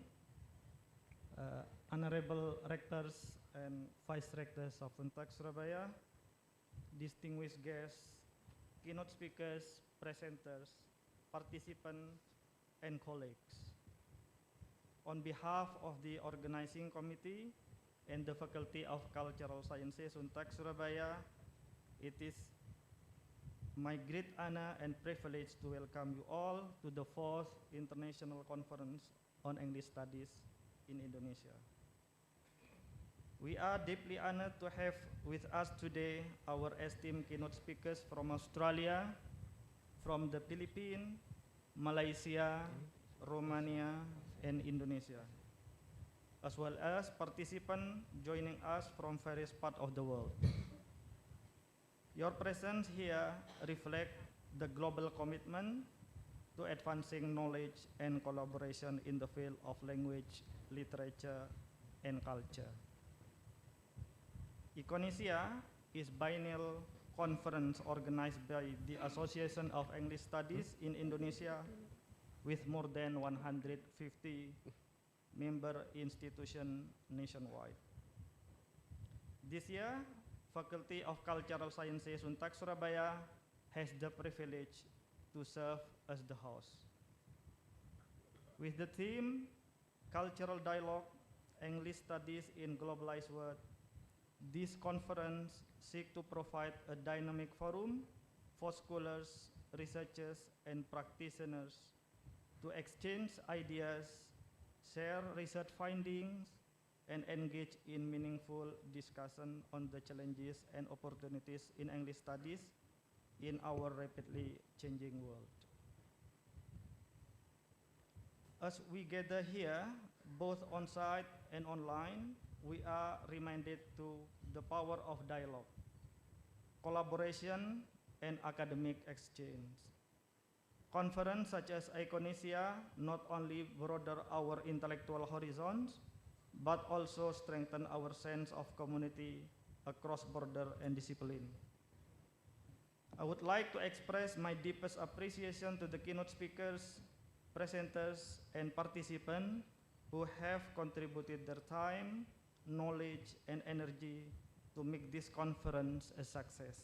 honorable rectors and vice rectors of Untak Surabaya, distinguished guests, keynote speakers, presenters, participants, and colleagues. On behalf of the organizing committee and the Faculty of Cultural Sciences Untak Surabaya, it is my great honor and privilege to welcome you all to the 4th International Conference on English Studies in Indonesia. We are deeply honored to have with us today our esteemed keynote speakers from Australia, from the Philippines, Malaysia, Romania, and Indonesia, as well as participants joining us from various parts of the world. Your presence here reflects the global commitment to advancing knowledge and collaboration in the field of language, literature, and culture. ICONESIA is biennial conference organized by the Association of English Studies in Indonesia with more than 150 member institutions nationwide. This year, Faculty of Cultural Sciences Untak Surabaya has the privilege to serve as the host. With the theme, Cultural Dialogue, English Studies in Globalized World, this conference seeks to provide a dynamic forum for scholars, researchers, and practitioners to exchange ideas, share research findings, and engage in meaningful discussion on the challenges and opportunities in English studies in our rapidly changing world. As we gather here, both on-site and online, we are reminded to the power of dialogue, collaboration, and academic exchange. Conferences such as ICONESIA not only broaden our intellectual horizons, but also strengthen our sense of community across border and discipline. I would like to express my deepest appreciation to the keynote speakers, presenters, and participants who have contributed their time, knowledge, and energy to make this conference a success.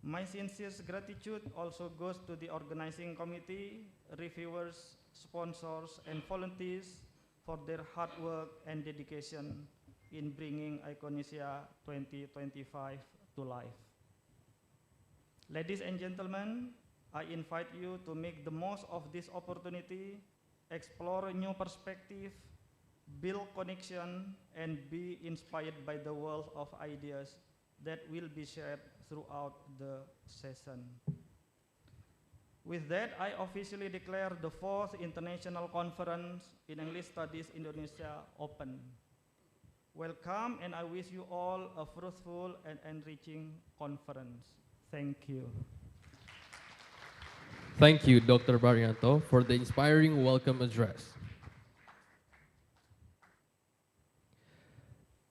My sincere gratitude also goes to the organizing committee, reviewers, sponsors, and volunteers for their hard work and dedication in bringing ICONESIA 2025 to life. Ladies and gentlemen, I invite you to make the most of this opportunity, explore a new perspective, build connection, and be inspired by the wealth of ideas that will be shared throughout the session. With that, I officially declare the 4th International Conference in English Studies Indonesia open. Welcome, and I wish you all a fruitful and enriching conference. Thank you. Thank you, Dr. Barrianto, for the inspiring welcome address.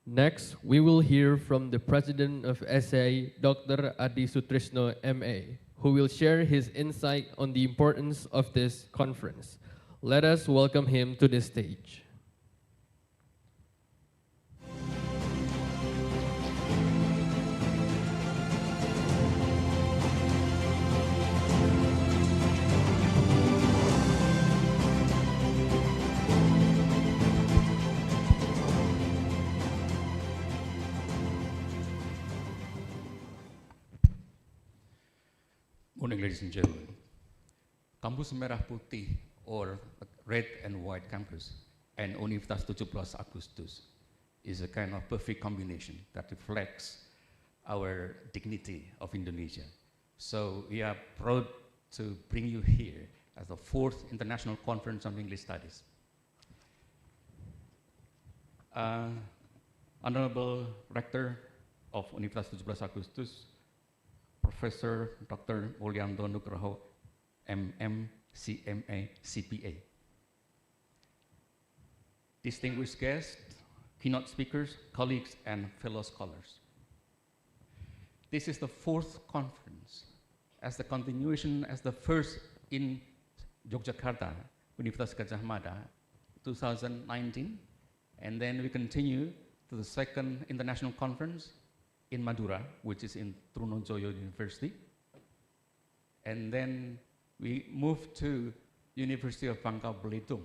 Next, we will hear from the President of SA, Dr. Adi Sutrisno, MA, who will share his insight on the importance of this conference. Let us welcome him to the stage. Morning, ladies and gentlemen. Kampus Merah Putih, or Red and White Campus, and Universitas 17 Agustus is a kind of perfect combination that reflects our dignity of Indonesia. So we are proud to bring you here as the 4th International Conference on English Studies. Honorable Rector of Universitas 17 Agustus, Professor Dr. Mulyanto Nugroho, MM, CMA, CPA. Distinguished guests, keynote speakers, colleagues, and fellow scholars. This is the 4th conference as the continuation as the first in Yogyakarta, Universitas Gadjah Mada, 2019, and then we continue to the second international conference in Madura, which is in Trunojoyo University. And then we moved to University of Bangka Belitung.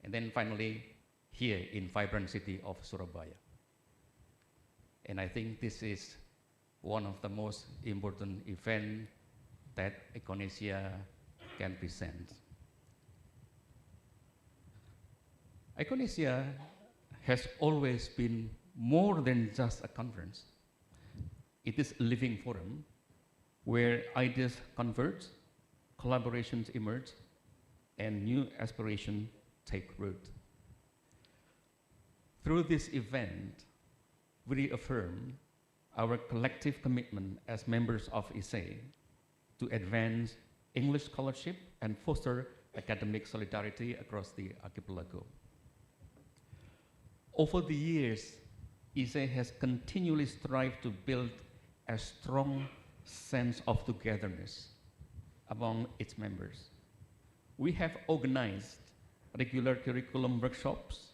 And then finally, here in vibrant city of Surabaya. And I think this is one of the most important events that ICONESIA can present. ICONESIA has always been more than just a conference. It is a living forum where ideas converge, collaborations emerge, and new aspirations take root. Through this event, we reaffirm our collective commitment as members of ISE to advance English scholarship and foster academic solidarity across the archipelago. Over the years, ISE has continually strived to build a strong sense of togetherness among its members. We have organized regular curriculum workshops,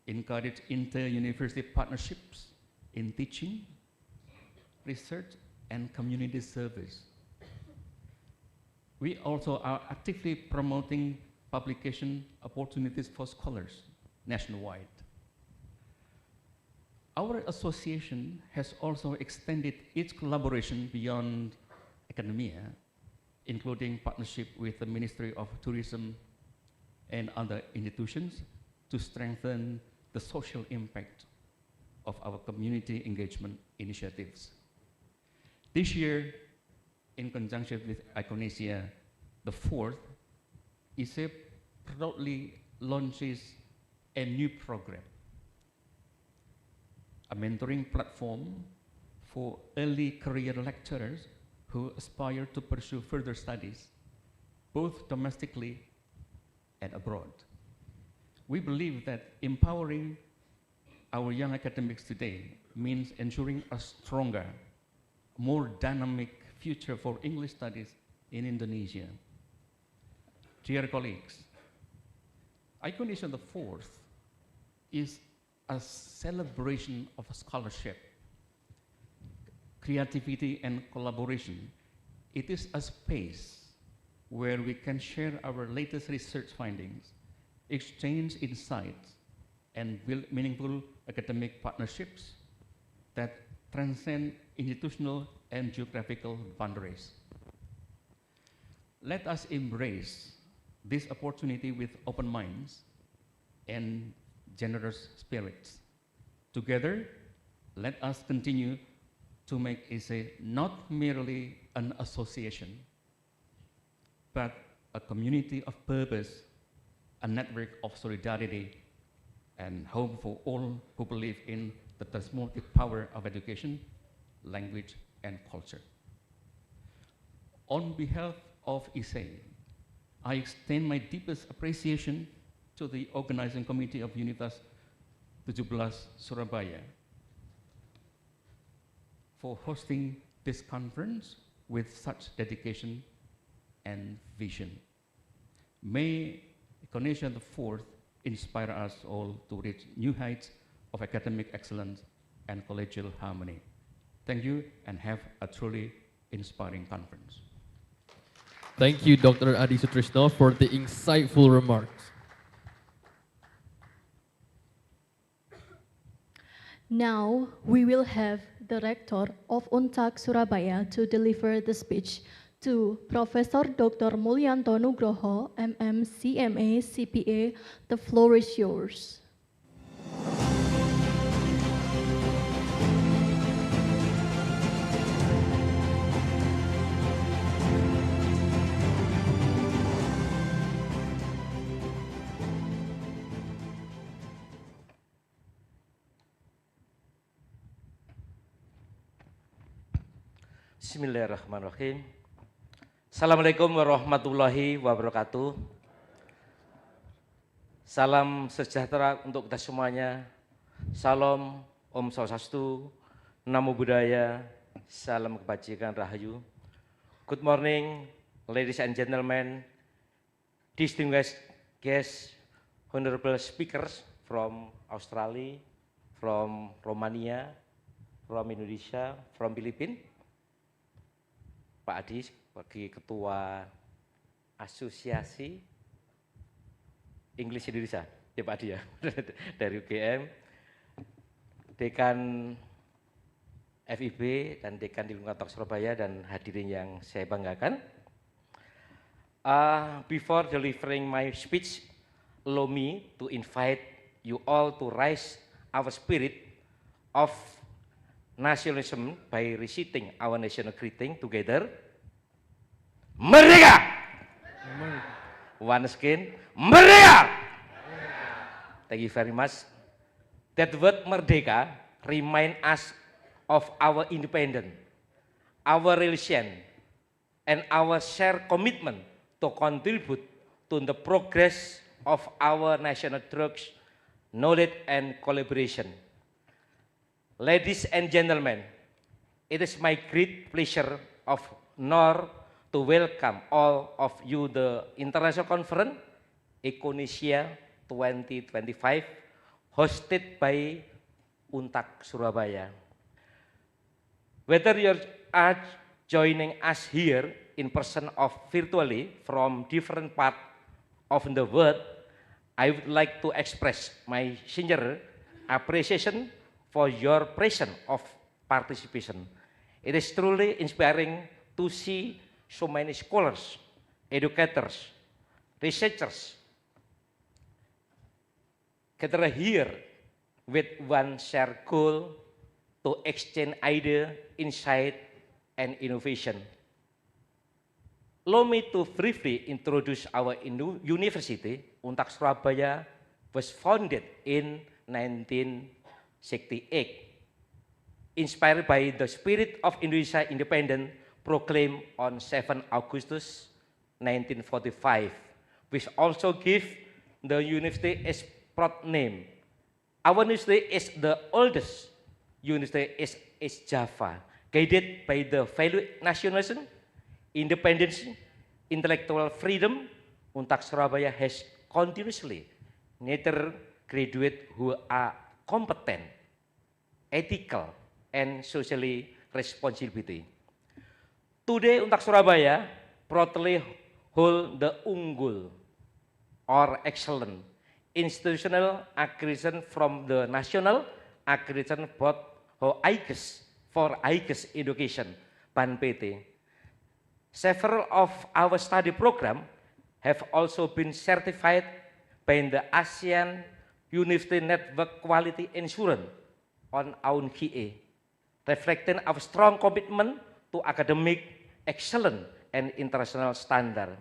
encouraged inter-university partnerships in teaching, research, and community service. We also are actively promoting publication opportunities for scholars nationwide. Our association has also extended its collaboration beyond academia, including partnership with the Ministry of Tourism and other institutions to strengthen the social impact of our community engagement initiatives. This year, in conjunction with ICONESIA, the fourth, ISE proudly launches a new program, a mentoring platform for early career lecturers who aspire to pursue further studies, both domestically and abroad. We believe that empowering our young academics today means ensuring a stronger, more dynamic future for English studies in Indonesia. Dear colleagues, ICONESIA the fourth is a celebration of scholarship, creativity, and collaboration. It is a space where we can share our latest research findings, exchange insights, and build meaningful academic partnerships that transcend institutional and geographical boundaries. Let us embrace this opportunity with open minds and generous spirits. Together, let us continue to make ISE not merely an association, but a community of purpose, a network of solidarity, and hope for all who believe in the transformative power of education, language, and culture. On behalf of ISE, I extend my deepest appreciation to the organizing committee of Universitas 17 Surabaya for hosting this conference with such dedication and vision. May ICONESIA the fourth inspire us all to reach new heights of academic excellence and collegial harmony. Thank you, and have a truly inspiring conference. Thank you, Dr. Adi Sutrisno, for the insightful remarks. Now, we will have the Rector of UNTAG Surabaya to deliver the speech to Professor Dr. Mulyanto Nugroho, MM, CMA, CPA. The floor is yours. Bismillahirrahmanirrahim. Assalamualaikum warahmatullahi wabarakatuh. Salam sejahtera untuk kita semuanya. Salam, Om Swastiastu, Namo Buddhaya, salam kebajikan rahayu. Good morning, ladies and gentlemen, distinguished guests, honorable speakers from Australia, from Romania, from Indonesia, from Filipina, Pak Adi sebagai Ketua Asosiasi English Indonesia, ya Pak Adi ya, dari UGM, Dekan FIB dan Dekan di Unduh Surabaya dan hadirin yang saya banggakan. Before delivering my speech, allow me to invite you all to raise our spirit of nationalism by reciting our national greeting together. Merdeka! Once again, Merdeka! Thank you very much. That word Merdeka remind us of our independence, our relation, and our shared commitment to contribute to the progress of our national drugs, knowledge and collaboration. Ladies and gentlemen, it is my great pleasure of honor to welcome all of you the International Conference ICONESIA 2025 hosted by Untag Surabaya. Whether you are joining us here in person or virtually from different parts of the world, I would like to express my sincere appreciation for your presence of participation. It is truly inspiring to see so many scholars, educators, researchers gather here with one shared goal to exchange ideas, insight, and innovation. Allow me to briefly introduce our university. Untag Surabaya was founded in 1968, inspired by the spirit of Indonesia independence proclaimed on 7 Agustus 1945, which also gave the university its proud name. Our university is the oldest university in East Java, guided by the value nationalism, independence, intellectual freedom. Untag Surabaya has continuously nurtured graduates who are competent, ethical, and socially responsibility. Today, Untag Surabaya proudly hold the unggul or excellent institutional accreditation from the National Accreditation Board for ICOS Education, BAN-PT. Several of our study program have also been certified by the ASEAN University Network Quality Assurance on UNHIE, reflecting our strong commitment to academic excellence and international standard.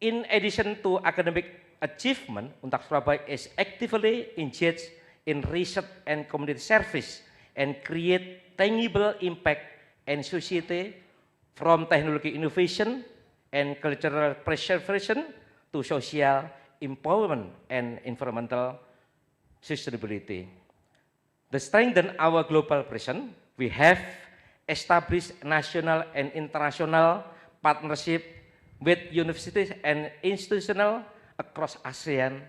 In addition to academic achievement, Untag Surabaya is actively engaged in research and community service and create tangible impact in society from technology innovation and cultural preservation to social empowerment and environmental sustainability. To strengthen our global presence, we have established national and international partnership with universities and institutions across ASEAN,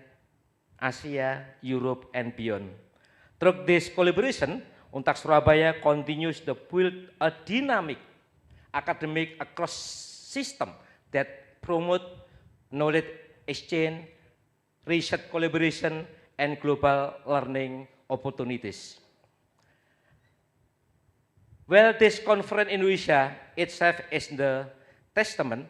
Asia, Europe, and beyond. Through this collaboration, Untag Surabaya continues to build a dynamic academic ecosystem that promote knowledge exchange, research collaboration, and global learning opportunities. Well, this conference in Indonesia itself is the testament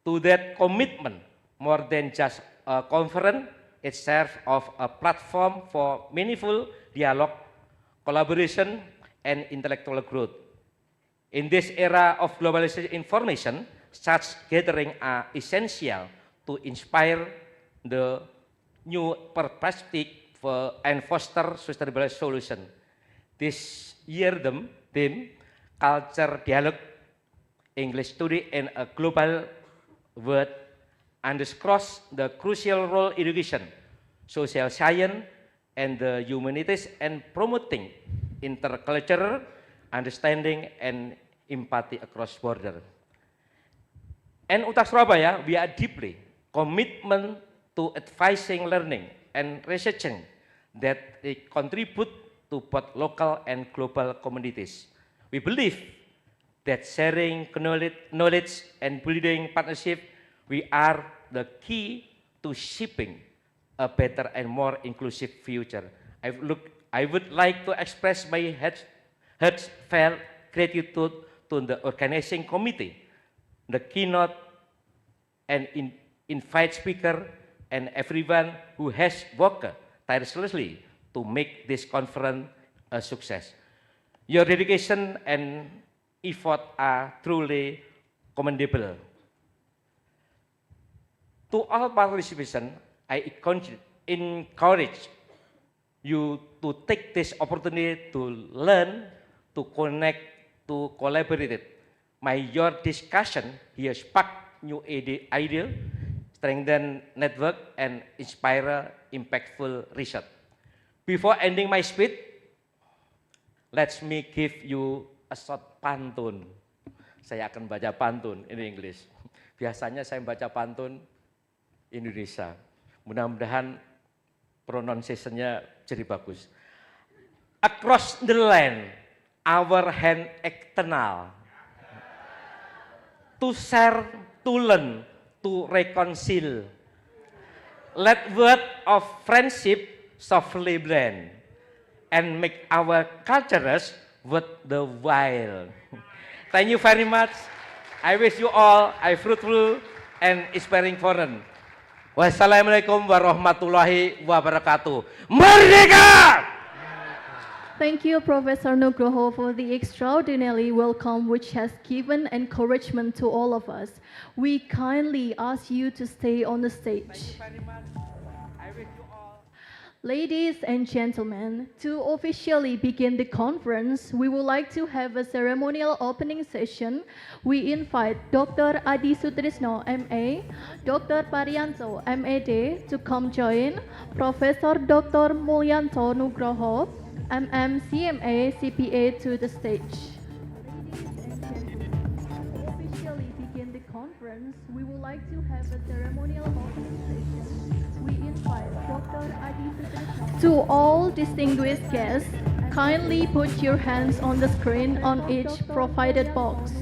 to that commitment. More than just a conference, it serves as a platform for meaningful dialogue, collaboration, and intellectual growth. In this era of globalization information, such gatherings are essential to inspire the new perspective and foster sustainable solution. This year theme, Culture Dialogue, English Study in a Global World, underscores the crucial role education, social science, and the humanities in promoting intercultural understanding and empathy across borders. And Untag Surabaya, we are deeply commitment to advising, learning, and researching that they contribute to both local and global communities. We believe that sharing knowledge and building partnership, we are the key to shaping a better and more inclusive future. I would like to express my heartfelt gratitude to the organizing committee, the keynote and invite speaker, and everyone who has worked tirelessly to make this conference a success. Your dedication and effort are truly commendable. To all participants, I encourage you to take this opportunity to learn, to connect, to collaborate. Your discussion here spark new idea, strengthen network, and inspire impactful research. Before ending my speech, let me give you a short pantun. Saya akan baca pantun in English. Biasanya saya baca pantun Indonesia. Mudah-mudahan pronunciation-nya jadi bagus. Across the land, our hand eternal. To share, to learn, to reconcile. Let word of friendship softly blend and make our cultures worth the while. Thank you very much. I wish you all a fruitful and inspiring forum. Wassalamualaikum warahmatullahi wabarakatuh. Merdeka! Thank you, Professor Nugroho, for the extraordinary welcome which has given encouragement to all of us. We kindly ask you to stay on the stage. Thank you very much. I wish you all. Ladies and gentlemen, to officially begin the conference, we would like to have a ceremonial opening session. We invite Dr. Adi Sutrisno, MA, Dr. Parianto, MAD, to come join, Professor Dr. Mulyanto Nugroho, MM, CMA, CPA, to the stage. Ladies and gentlemen, to officially begin the conference, we would like to have a ceremonial opening session. We invite Dr. Adi Sutrisno. To all distinguished guests, kindly put your hands on the screen on each provided box.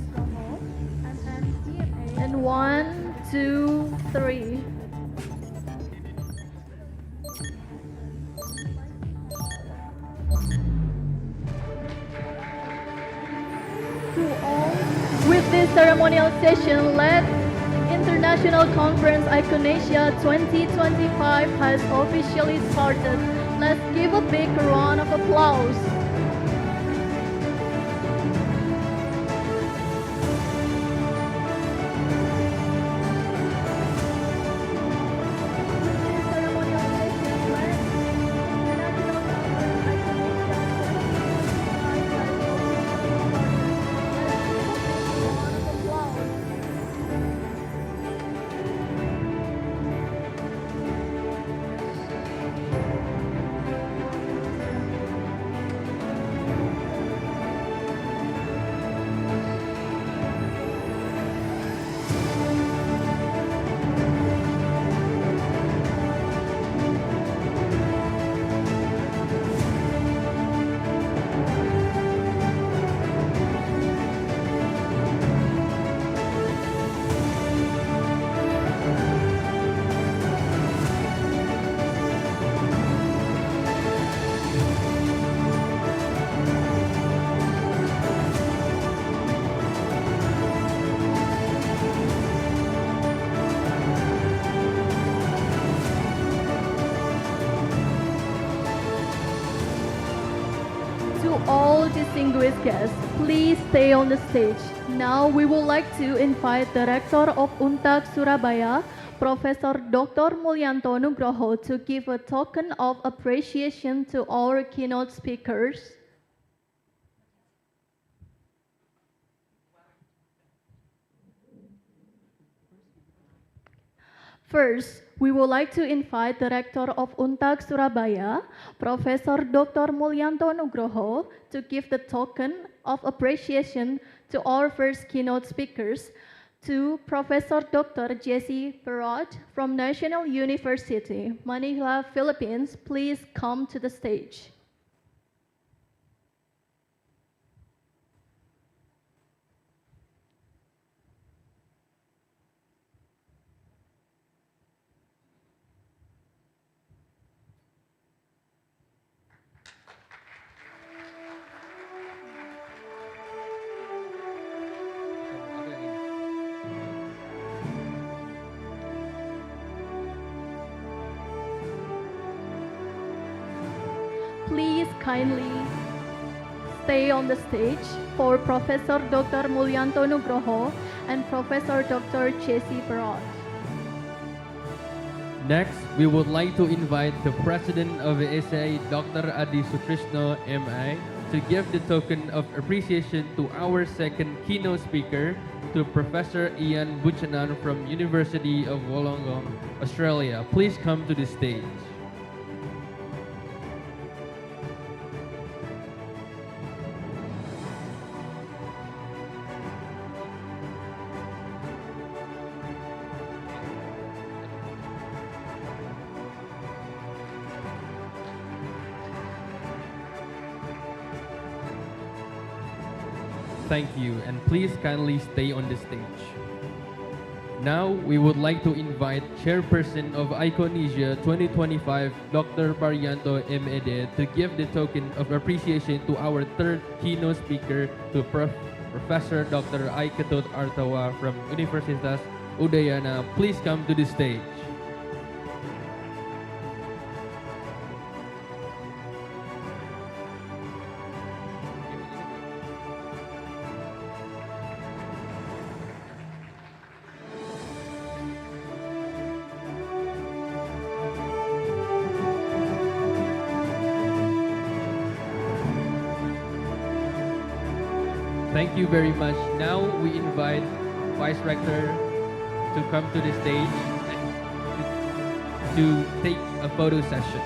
And 1, 2, 3. To all, with this ceremonial session, let International Conference ICONESIA 2025 has officially started. Let's give a big round of applause. All distinguished guests, please stay on the stage. Now we would like to invite the Rector of UNTAG Surabaya, Professor Dr. Mulyanto Nugroho, to give a token of appreciation to our keynote speakers. First, we would like to invite the Rector of UNTAG Surabaya, Professor Dr. Mulyanto Nugroho, to give the token of appreciation to our first keynote speakers. To Professor Dr. Jesse Perot from National University, Manila, Philippines, please come to the stage. Please kindly stay on the stage for Professor Dr. Mulyanto Nugroho and Professor Dr. Jesse Perot. Next, we would like to invite the President of the SA, Dr. Adi Sutrisno, MI, to give the token of appreciation to our second keynote speaker, to Professor Ian Buchanan from University of Wollongong, Australia. Please come to the stage. Thank you, and please kindly stay on the stage. Now, we would like to invite Chairperson of ICONESIA 2025, Dr. Barrianto M.Ed., to give the token of appreciation to our third keynote speaker, to Professor Dr. Aikatot Artawa from Universitas Udayana. Please come to the stage. Thank you very much. Now we invite Vice Rector to come to the stage to take a photo session.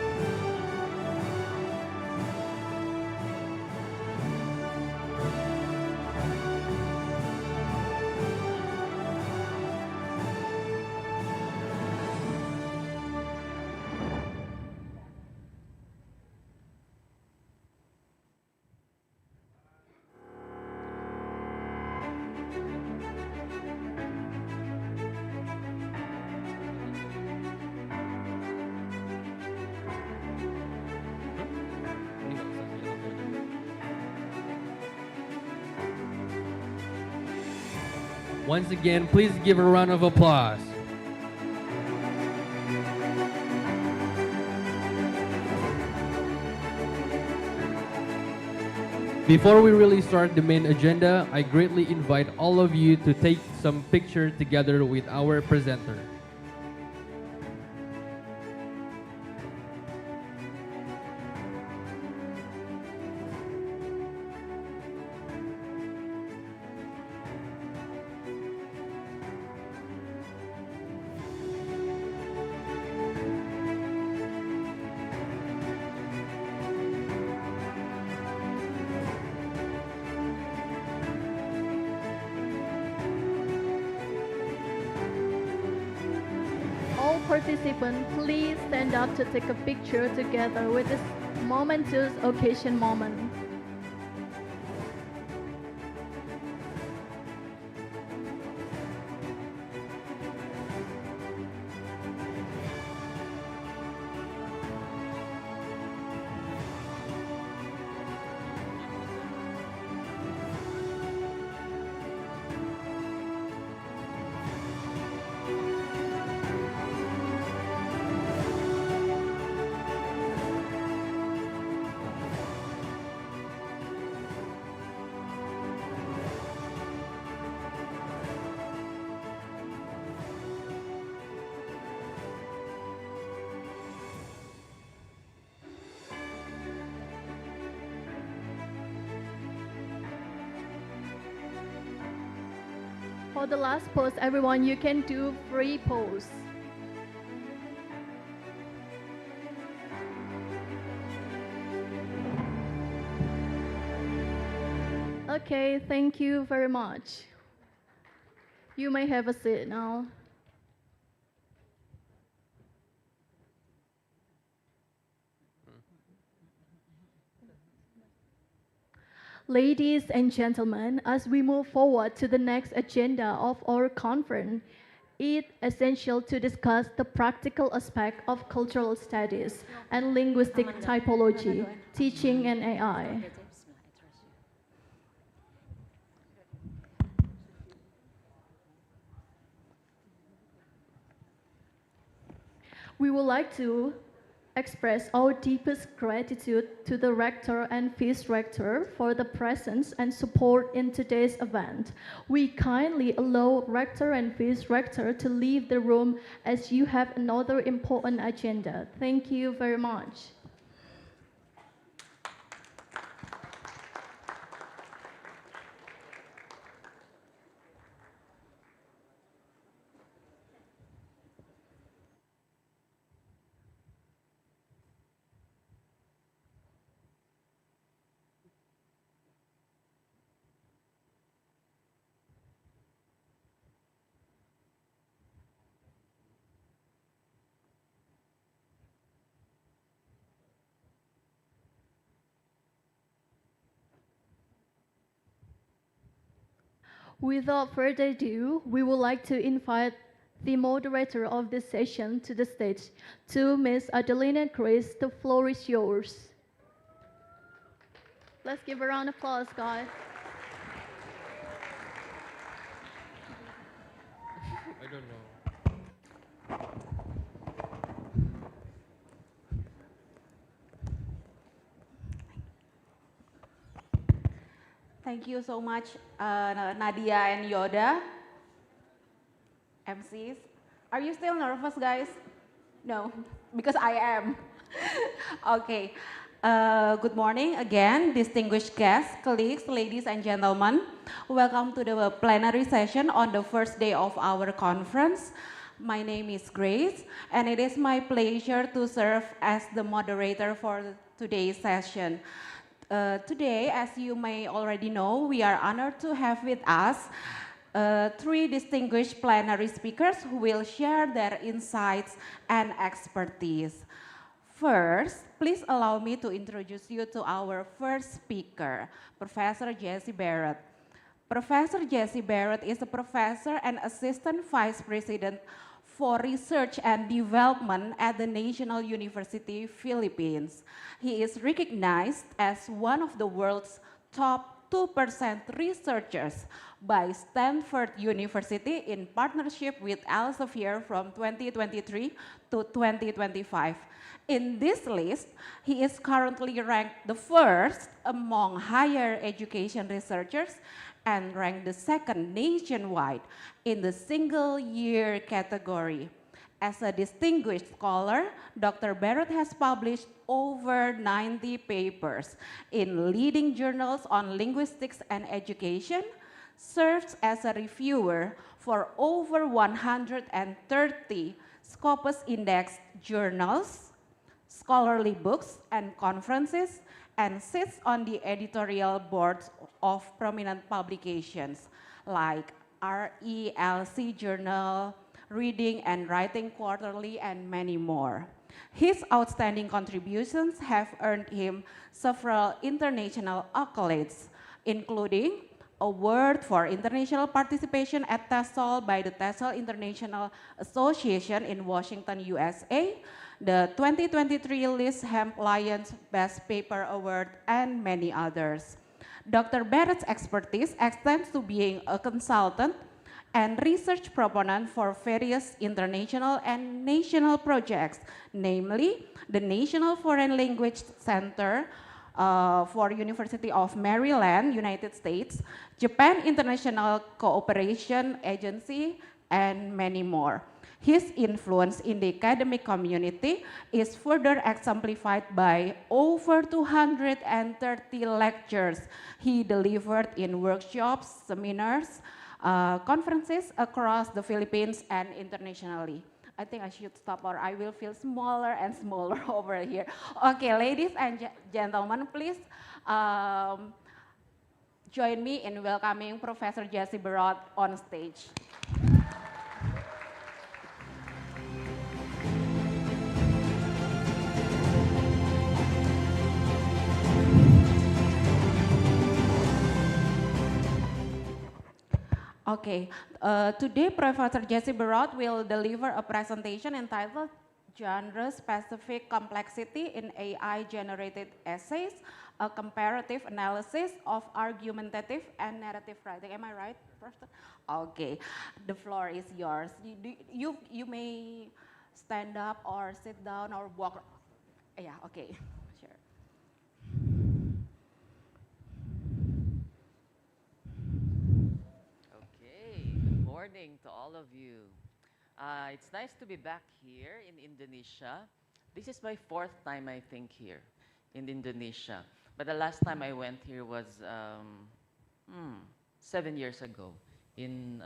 Once again, please give a round of applause. Before we really start the main agenda, I greatly invite all of you to take some picture together with our presenter. Participants, please stand up to take a picture together with this momentous occasion moment. For the last pose, everyone, you can do free pose. Okay, thank you very much. You may have a seat now. Ladies and gentlemen, as we move forward to the next agenda of our conference, it's essential to discuss the practical aspect of cultural studies and linguistic typology, teaching and AI. We would like to express our deepest gratitude to the Rector and Vice Rector for the presence and support in today's event. We kindly allow Rector and Vice Rector to leave the room as you have another important agenda. Thank you very much. Without further ado, we would like to invite the moderator of this session to the stage. To Ms. Adelina Grace, the floor is yours. Let's give a round of applause, guys. I don't know. Thank you so much, Nadia and Yoda, MCs. Are you still nervous, guys? No, because I am. Okay. Good morning again, distinguished guests, colleagues, ladies and gentlemen. Welcome to the plenary session on the first day of our conference. My name is Grace, and it is my pleasure to serve as the moderator for today's session. Today, as you may already know, we are honored to have with us three distinguished plenary speakers who will share their insights and expertise. First, please allow me to introduce you to our first speaker, Professor Jessie Barrett. Professor Jessie Barrett is a professor and assistant vice president for research and development at the National University, Philippines. He is recognized as one of the world's top 2% researchers by Stanford University in partnership with Elsevier from 2023 to 2025. In this list, he is currently ranked the first among higher education researchers and ranked the second nationwide in the single year category. As a distinguished scholar, Dr. Barrett has published over 90 papers in leading journals on linguistics and education, serves as a reviewer for over 130 Scopus Index journals, scholarly books and conferences, and sits on the editorial boards of prominent publications like RELC Journal, Reading and Writing Quarterly, and many more. His outstanding contributions have earned him several international accolades, including Award for International Participation at TESOL by the TESOL International Association in Washington, USA, the 2023 Liz Hemp Lions Best Paper Award, and many others. Dr. Barrett's expertise extends to being a consultant and research proponent for various international and national projects, namely the National Foreign Language Center for University of Maryland, United States, Japan International Cooperation Agency, and many more. His influence in the academic community is further exemplified by over 230 lectures he delivered in workshops, seminars, conferences across the Philippines and internationally. I think I should stop or I will feel smaller and smaller over here. Okay, ladies and gentlemen, please join me in welcoming Professor Jessie Barrett on stage. Okay, today Professor Jesse Barot will deliver a presentation entitled Genre-Specific Complexity in AI-Generated Essays, a comparative analysis of argumentative and narrative writing. Am I right, Professor? Okay, the floor is yours. You may stand up or sit down or walk. Yeah, okay, sure. Okay, good morning to all of you. It's nice to be back here in Indonesia. This is my fourth time, I think, here in Indonesia. But the last time I went here was 7 years ago in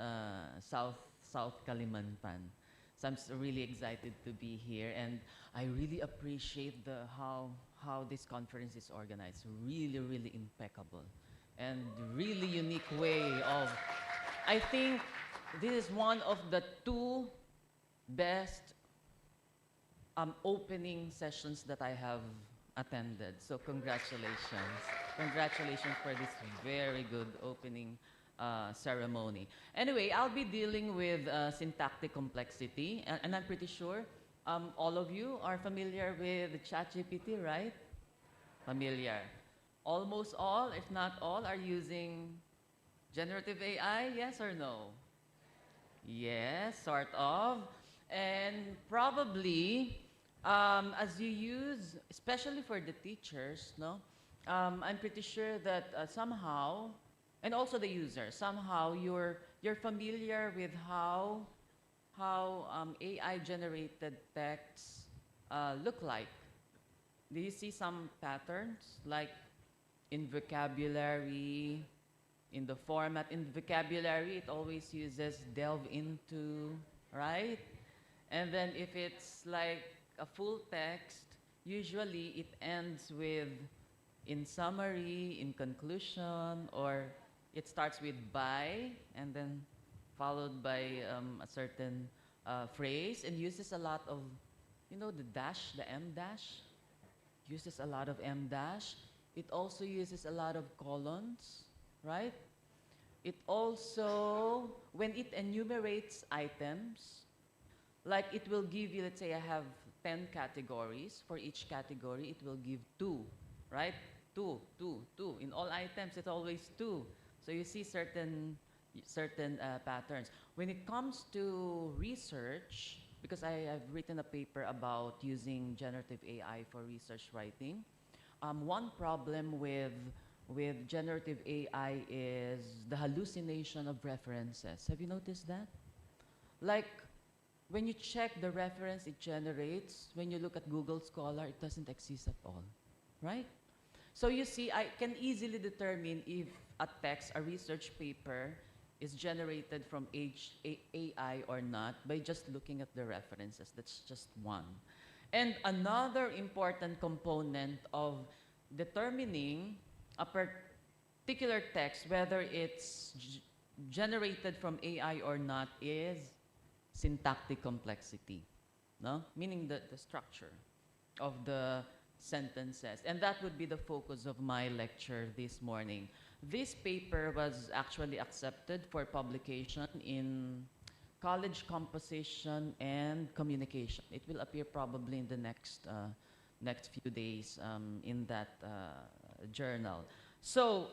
South Kalimantan. So I'm really excited to be here, and I really appreciate how this conference is organized. Really, really impeccable, and really unique way of. I think this is one of the two best opening sessions that I have attended. So congratulations. Congratulations for this very good opening ceremony. Anyway, I'll be dealing with syntactic complexity, and I'm pretty sure all of you are familiar with ChatGPT, right? Familiar. Almost all, if not all, are using generative AI, yes or no? Yes, sort of. And probably, as you use, especially for the teachers, no? I'm pretty sure that somehow, and also the user, somehow you're familiar with how AI-generated texts look like. Do you see some patterns, like in vocabulary, in the format? In vocabulary, it always uses delve into, right? And then if it's like a full text, usually it ends with in summary, in conclusion, or it starts with by, and then followed by a certain phrase, and uses a lot of, the dash, the M dash, uses a lot of M dash. It also uses a lot of colons, right? It also, when it enumerates items, like it will give you, let's say I have 10 categories. For each category, it will give 2, right? 2, 2, 2. In all items, it's always 2. So you see certain patterns. When it comes to research, because I have written a paper about using generative AI for research writing, one problem with generative AI is the hallucination of references. Have you noticed that? Like, when you check the reference it generates, when you look at Google Scholar, it doesn't exist at all, right? So you see, I can easily determine if a text, a research paper, is generated from AI or not by just looking at the references. That's just one. And another important component of determining a particular text, whether it's generated from AI or not, is syntactic complexity, no? Meaning the structure of the sentences. And that would be the focus of my lecture this morning. This paper was actually accepted for publication in College Composition and Communication. It will appear probably in the next few days in that journal. So,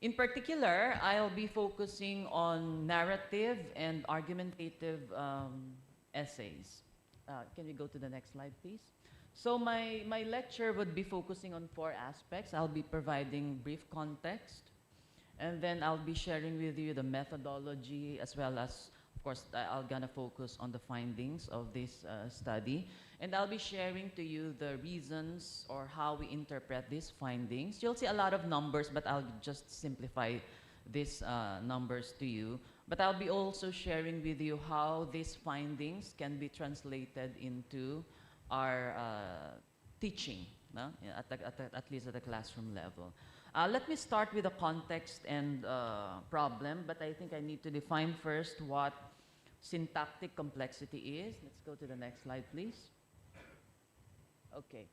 in particular, I'll be focusing on narrative and argumentative essays. Can we go to the next slide, please? So my lecture would be focusing on 4 aspects. I'll be providing brief context, and then I'll be sharing with you the methodology, as well as, of course, I'm gonna focus on the findings of this study. And I'll be sharing to you the reasons or how we interpret these findings. You'll see a lot of numbers, but I'll just simplify these numbers to you. But I'll be also sharing with you how these findings can be translated into our teaching, no? At least at the classroom level. Let me start with the context and problem, but I think I need to define first what syntactic complexity is. Let's go to the next slide, please. Okay.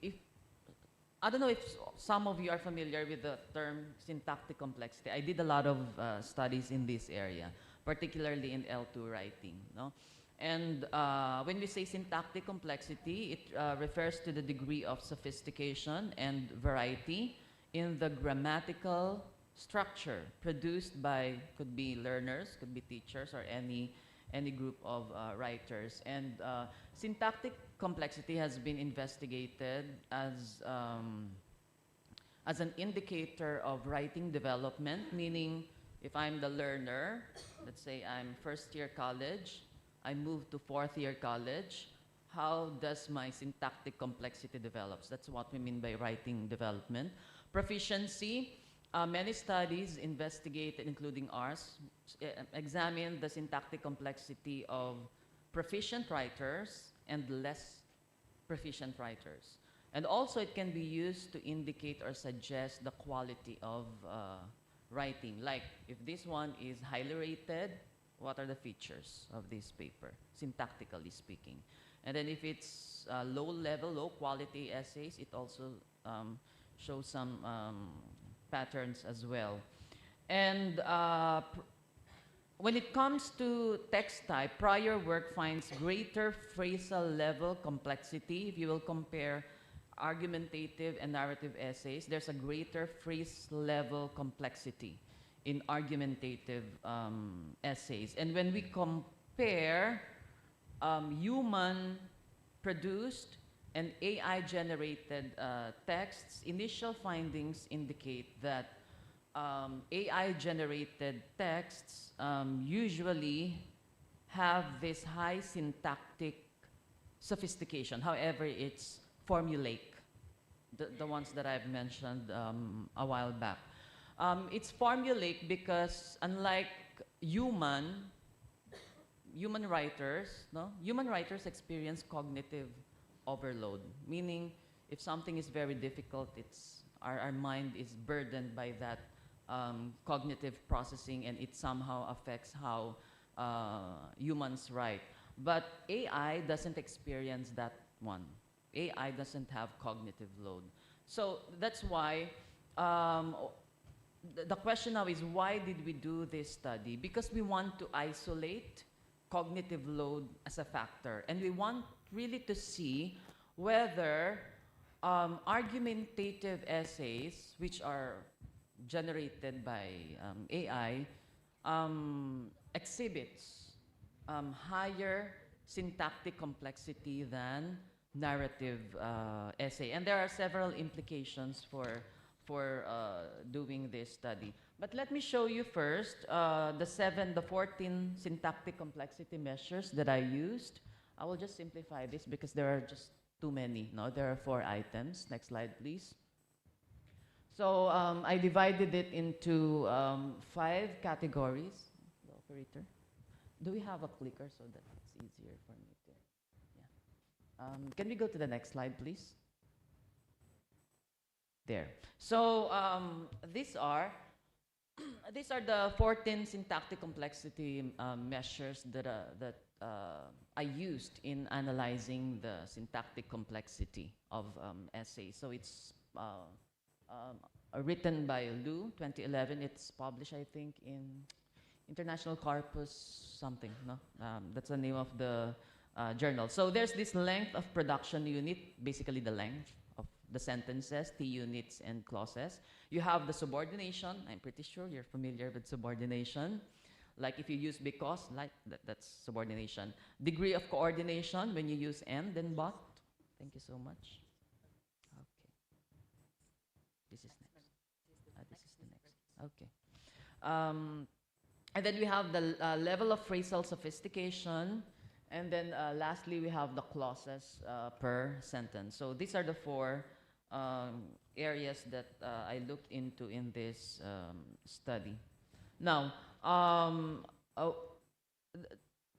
If I don't know if some of you are familiar with the term syntactic complexity. I did a lot of studies in this area, particularly in L2 writing. No? And when we say syntactic complexity, it refers to the degree of sophistication and variety in the grammatical structure produced by, could be learners, could be teachers, or any group of writers. And syntactic complexity has been investigated as an indicator of writing development, meaning if I'm the learner, let's say I'm first year college, I move to fourth year college, how does my syntactic complexity develops? That's what we mean by writing development. Proficiency, many studies investigated, including ours, examine the syntactic complexity of proficient writers and less proficient writers. And also it can be used to indicate or suggest the quality of writing. Like if this one is highly rated, what are the features of this paper, syntactically speaking? And then if it's low level, low quality essays, it also shows some patterns as well. And when it comes to text type, prior work finds greater phrasal level complexity. If you will compare argumentative and narrative essays, there's a greater phrase level complexity in argumentative essays. And when we compare human produced and AI generated texts, initial findings indicate that AI generated texts usually have this high syntactic sophistication. However, it's formulaic, the ones that I've mentioned a while back. It's formulaic because unlike human writers, human writers experience cognitive overload, meaning if something is very difficult, our mind is burdened by that cognitive processing, and it somehow affects how humans write. But AI doesn't experience that one. AI doesn't have cognitive load. So that's why the question now is, why did we do this study? Because we want to isolate cognitive load as a factor, and we want really to see whether argumentative essays, which are generated by AI, exhibits higher syntactic complexity than narrative essay. And there are several implications for doing this study. But let me show you first the 14 syntactic complexity measures that I used. I will just simplify this because there are just too many. No, there are 4 items. Next slide, please. So I divided it into 5 categories. The operator, do we have a clicker so that it's easier for me to? Yeah. Can we go to the next slide, please? There. So these are the 14 syntactic complexity measures that I used in analyzing the syntactic complexity of essays. So it's written by Liu, 2011. It's published, I think, in International Corpus something. No, that's the name of the journal. So there's this length of production unit, basically the length of the sentences, T units and clauses. You have the subordination. I'm pretty sure you're familiar with subordination. Like if you use because, like that's subordination. Degree of coordination when you use and and but. Thank you so much. Okay. This is next. This is the next. Okay. And then we have the level of phrasal sophistication. And then lastly, we have the clauses per sentence. So these are the 4 areas that I looked into in this study. Now,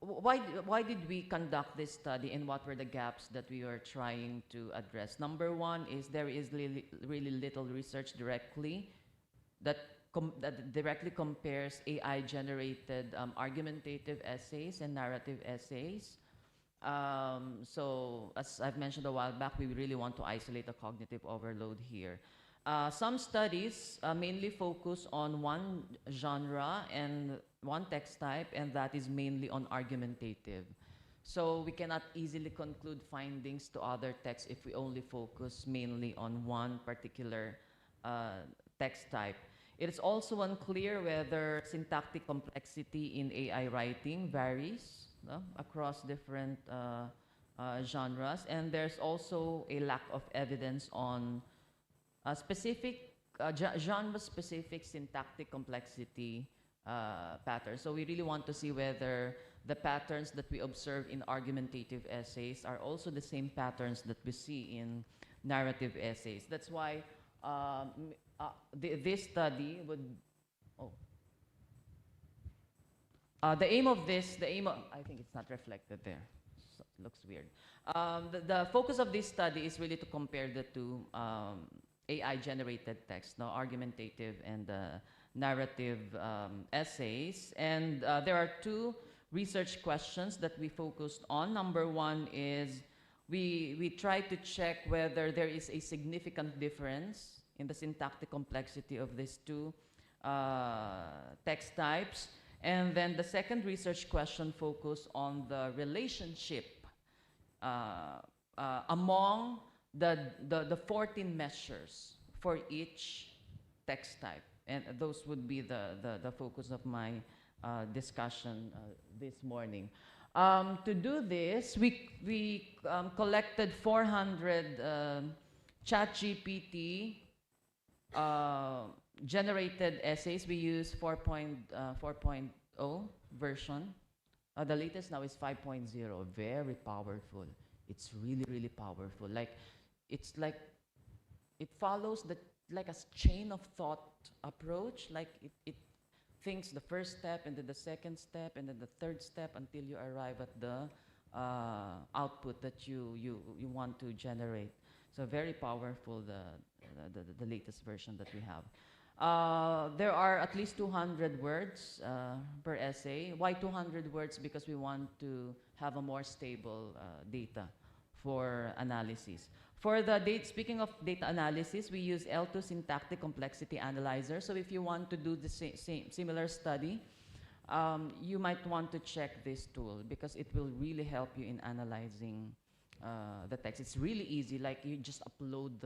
why did we conduct this study, and what were the gaps that we were trying to address? Number 1 is there is really little research directly that directly compares AI-generated argumentative essays and narrative essays. So as I've mentioned a while back, we really want to isolate the cognitive overload here. Some studies mainly focus on one genre and one text type, and that is mainly on argumentative. So we cannot easily conclude findings to other texts if we only focus mainly on one particular text type. It is also unclear whether syntactic complexity in AI writing varies across different genres, and there's also a lack of evidence on specific genre-specific syntactic complexity patterns. So we really want to see whether the patterns that we observe in argumentative essays are also the same patterns that we see in narrative essays. That's why this study would, the aim of this, I think it's not reflected there. So it looks weird. The focus of this study is really to compare the two AI-generated text, argumentative and narrative essays. And there are two research questions that we focused on. Number one is we try to check whether there is a significant difference in the syntactic complexity of these two text types. And then the second research question focused on the relationship among the 14 measures for each text type. And those would be the focus of my discussion this morning. To do this, we collected 400 ChatGPT generated essays. We use 4.0 version. The latest now is 5.0. Very powerful. It's really, really powerful. It follows like a chain of thought approach. Like it thinks the first step, and then the second step, and then the third step until you arrive at the output that you want to generate. So very powerful, the latest version that we have. There are at least 200 words per essay. Why 200 words? Because we want to have a more stable data for analysis. For the speaking of data analysis, we use L2 Syntactic Complexity Analyzer. So if you want to do the similar study, you might want to check this tool because it will really help you in analyzing the text. It's really easy. Like you just upload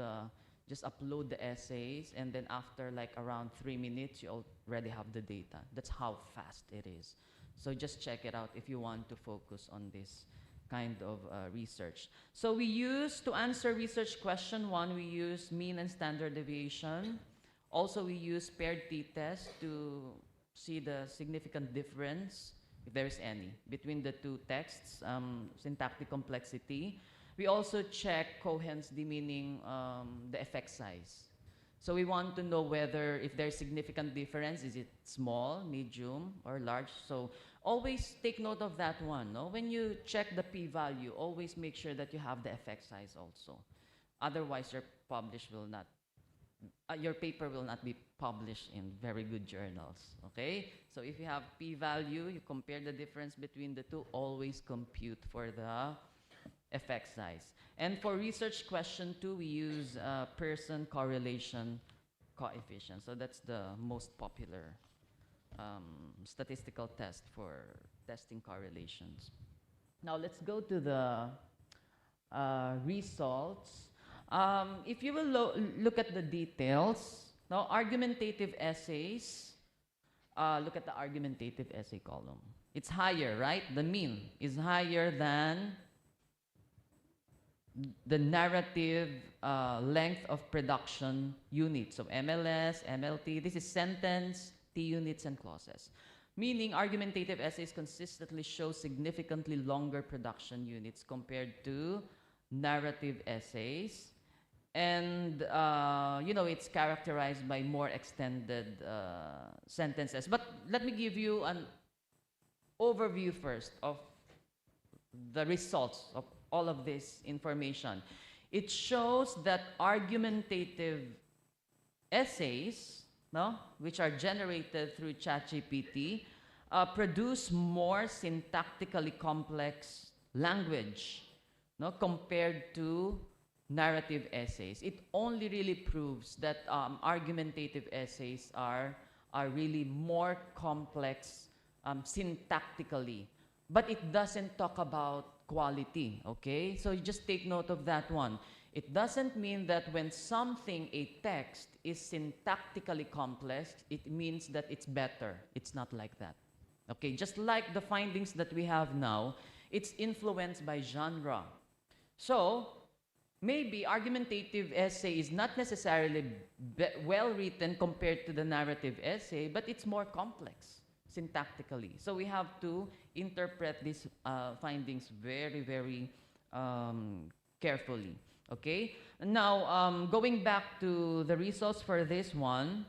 the essays, and then after like around 3 minutes, you already have the data. That's how fast it is. So just check it out if you want to focus on this kind of research. So we use, to answer research question 1, we use mean and standard deviation. Also, we use paired t-test to see the significant difference, if there is any, between the two texts, syntactic complexity. We also check Cohen's demeaning the effect size. So we want to know whether if there's significant difference, is it small, medium, or large? So always take note of that one. No? When you check the p-value, always make sure that you have the effect size also. Otherwise, your paper will not be published in very good journals. Okay? So if you have p-value, you compare the difference between the two, always compute for the effect size. And for research question 2, we use Pearson correlation coefficient. So that's the most popular statistical test for testing correlations. Now let's go to the results. If you will look at the details, now argumentative essays, look at the argumentative essay column. It's higher, right? The mean is higher than the narrative length of production units. So MLS, MLT, this is sentence, T units, and clauses. Meaning argumentative essays consistently show significantly longer production units compared to narrative essays. And, it's characterized by more extended sentences. But let me give you an overview first of the results of all of this information. It shows that argumentative essays, which are generated through ChatGPT, produce more syntactically complex language, no, compared to narrative essays. It only really proves that argumentative essays are really more complex syntactically. But it doesn't talk about quality, okay? So you just take note of that one. It doesn't mean that when something, a text, is syntactically complex, it means that it's better. It's not like that. Okay, just like the findings that we have now, it's influenced by genre. So, maybe argumentative essay is not necessarily well written compared to the narrative essay, but it's more complex syntactically. So we have to interpret these findings very, very carefully. Okay? Now, going back to the results for this one,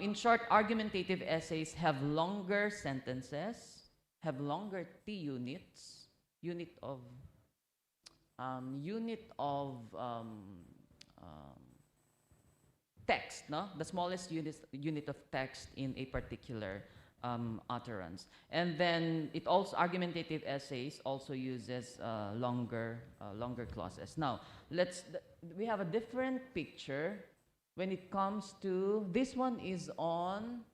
in short, argumentative essays have longer sentences, have longer T units, unit of text, no? The smallest unit of text in a particular utterance. And then it also, argumentative essays also uses longer clauses. Now, we have a different picture when it comes to, this one is on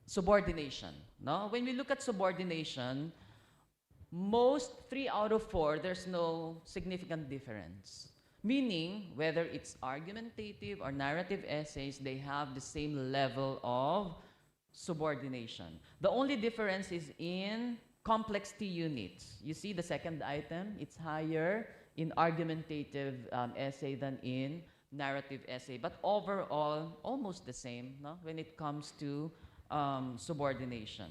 subordination, no? When we look at subordination, most 3 out of 4, there's no significant difference. Meaning, whether it's argumentative or narrative essays, they have the same level of subordination. The only difference is in complex T units. You see the second item, it's higher in argumentative essay than in narrative essay. But overall, almost the same, no? When it comes to subordination.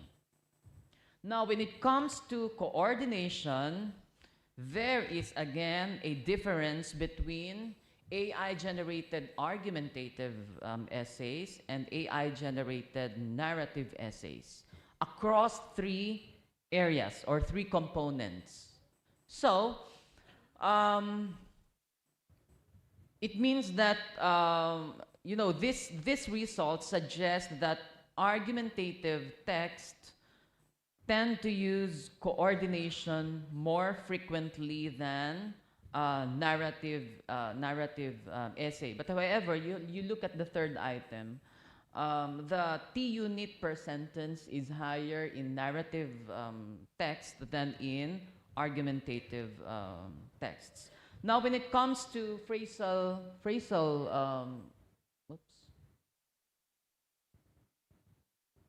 Now, when it comes to coordination, there is again a difference between AI-generated argumentative essays and AI-generated narrative essays across 3 areas or 3 components. So, it means that you know, this result suggests that argumentative text tend to use coordination more frequently than narrative essay. But however, you look at the third item, the T unit per sentence is higher in narrative text than in argumentative texts. Now, when it comes to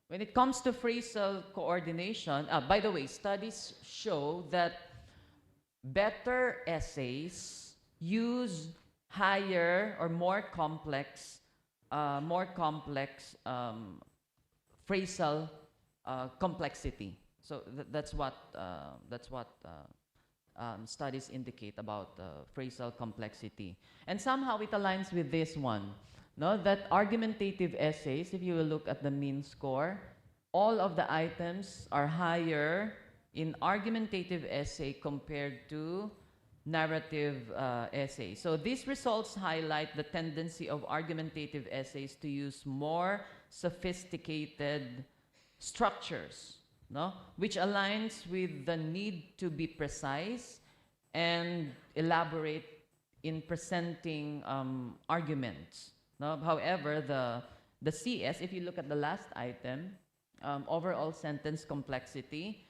when it comes to phrasal coordination, by the way, studies show that better essays use higher or more complex phrasal complexity. So that's what studies indicate about phrasal complexity. And somehow it aligns with this one. No, that argumentative essays, if you will look at the mean score, all of the items are higher in argumentative essay compared to narrative essay. So these results highlight the tendency of argumentative essays to use more sophisticated structures, no? Which aligns with the need to be precise and elaborate in presenting arguments. No? However, the CS, if you look at the last item, overall sentence complexity,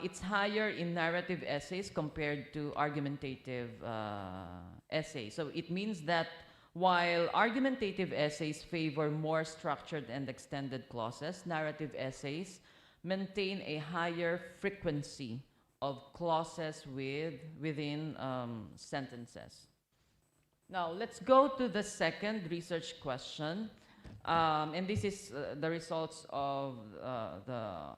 it's higher in narrative essays compared to argumentative essays. So it means that while argumentative essays favor more structured and extended clauses, narrative essays maintain a higher frequency of clauses within sentences. Now, let's go to the second research question. And this is the results of the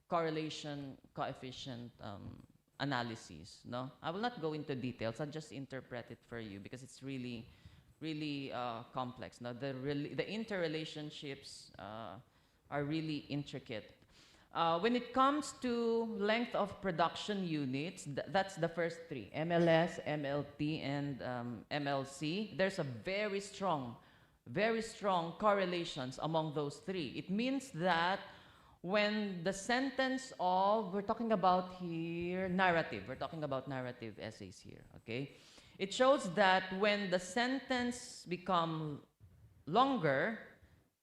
correlation coefficient analysis. No? I will not go into details. I'll just interpret it for you because it's really, really complex. Now, the interrelationships are really intricate. When it comes to length of production units, that's the first 3, MLS, MLT, and MLC. There's a very strong correlations among those 3. It means that when the sentence of, we're talking about here narrative, we're talking about narrative essays here, okay? It shows that when the sentence become longer,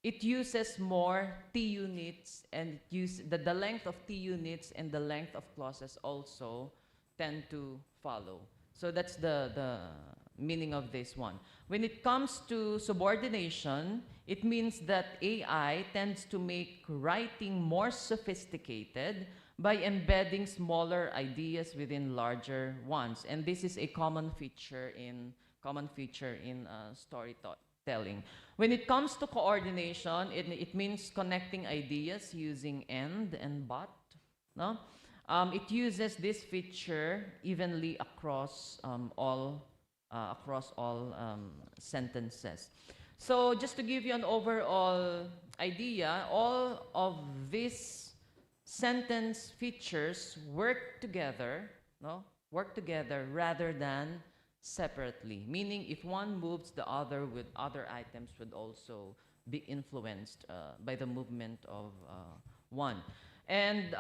it uses more T units, and the length of T units and the length of clauses also tend to follow. So that's the meaning of this one. When it comes to subordination, it means that AI tends to make writing more sophisticated by embedding smaller ideas within larger ones. And this is a common feature in storytelling. When it comes to coordination, it means connecting ideas using and but. No? It uses this feature evenly across all sentences. So just to give you an overall idea, all of these sentence features work together, no? Work together rather than separately, meaning if one moves, the other with other items would also be influenced by the movement of one. And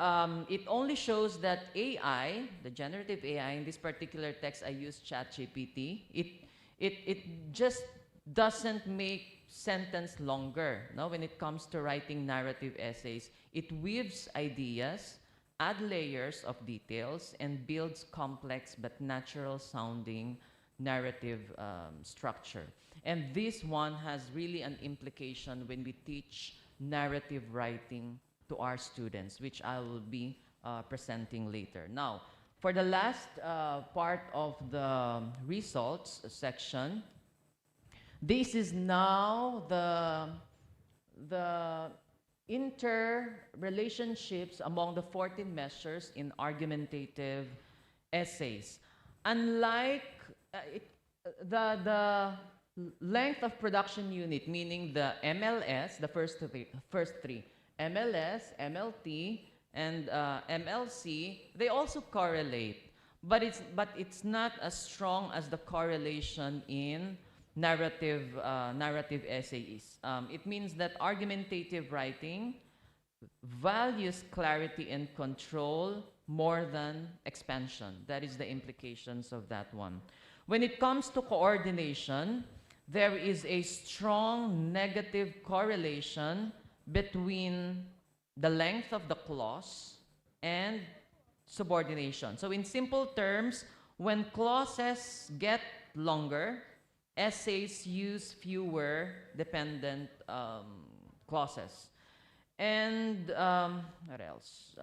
it only shows that AI, the generative AI, in this particular text I used ChatGPT, it just doesn't make sentence longer. No? When it comes to writing narrative essays, it weaves ideas, add layers of details, and builds complex but natural sounding narrative structure. And this one has really an implication when we teach narrative writing to our students, which I will be presenting later. Now, for the last part of the results section, this is now the interrelationships among the 14 measures in argumentative essays. Unlike the length of production unit, meaning the MLS, the first three, MLS, MLT, and MLC, they also correlate, but it's not as strong as the correlation in narrative essays. It means that argumentative writing values clarity and control more than expansion. That is the implications of that one. When it comes to coordination, there is a strong negative correlation between the length of the clause and subordination. So in simple terms, when clauses get longer, essays use fewer dependent clauses. And what else?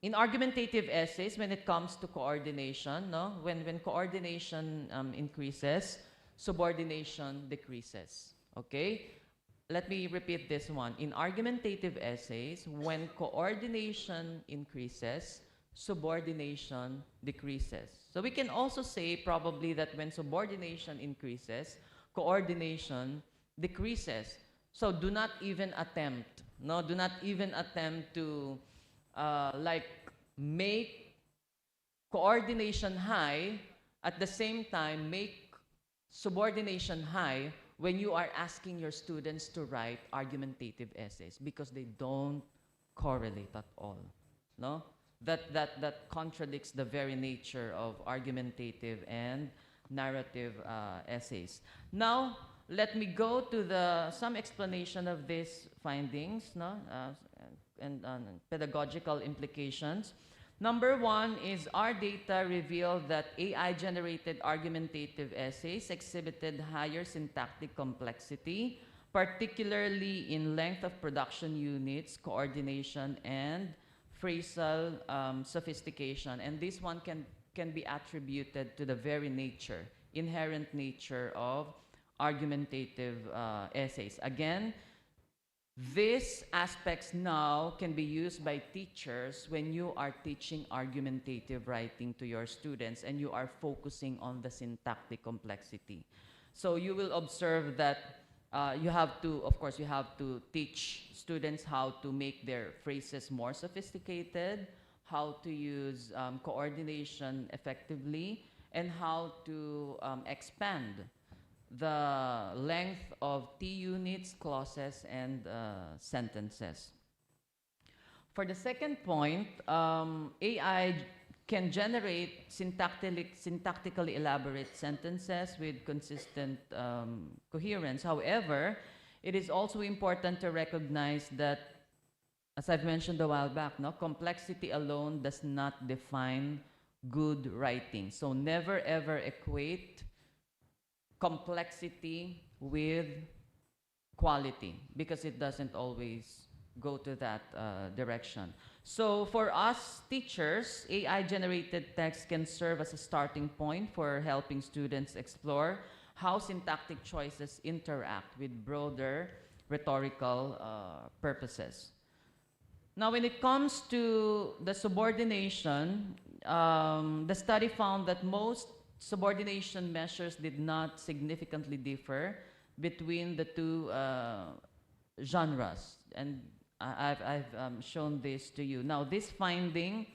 In argumentative essays, when it comes to coordination, no? When coordination increases, subordination decreases. Okay? Let me repeat this one. In argumentative essays, when coordination increases, subordination decreases. So we can also say probably that when subordination increases, coordination decreases. So do not even attempt, no? Do not even attempt to like make coordination high, at the same time make subordination high when you are asking your students to write argumentative essays, because they don't correlate at all. No? That contradicts the very nature of argumentative and narrative essays. Now, let me go to some explanation of these findings, no? And pedagogical implications. Number one is our data revealed that AI-generated argumentative essays exhibited higher syntactic complexity, particularly in length of production units, coordination, and phrasal sophistication. And this one can be attributed to the very nature, inherent nature of argumentative essays. Again, these aspects now can be used by teachers when you are teaching argumentative writing to your students and you are focusing on the syntactic complexity. So you will observe that you have to teach students how to make their phrases more sophisticated, how to use coordination effectively, and how to expand the length of T units, clauses, and sentences. For the second point, AI can generate syntactically elaborate sentences with consistent coherence. However, it is also important to recognize that, as I've mentioned a while back, no, complexity alone does not define good writing. So never ever equate complexity with quality, because it doesn't always go to that direction. So for us teachers, AI-generated text can serve as a starting point for helping students explore how syntactic choices interact with broader rhetorical purposes. Now, when it comes to the subordination, the study found that most subordination measures did not significantly differ between the two genres. And I've shown this to you. Now, this finding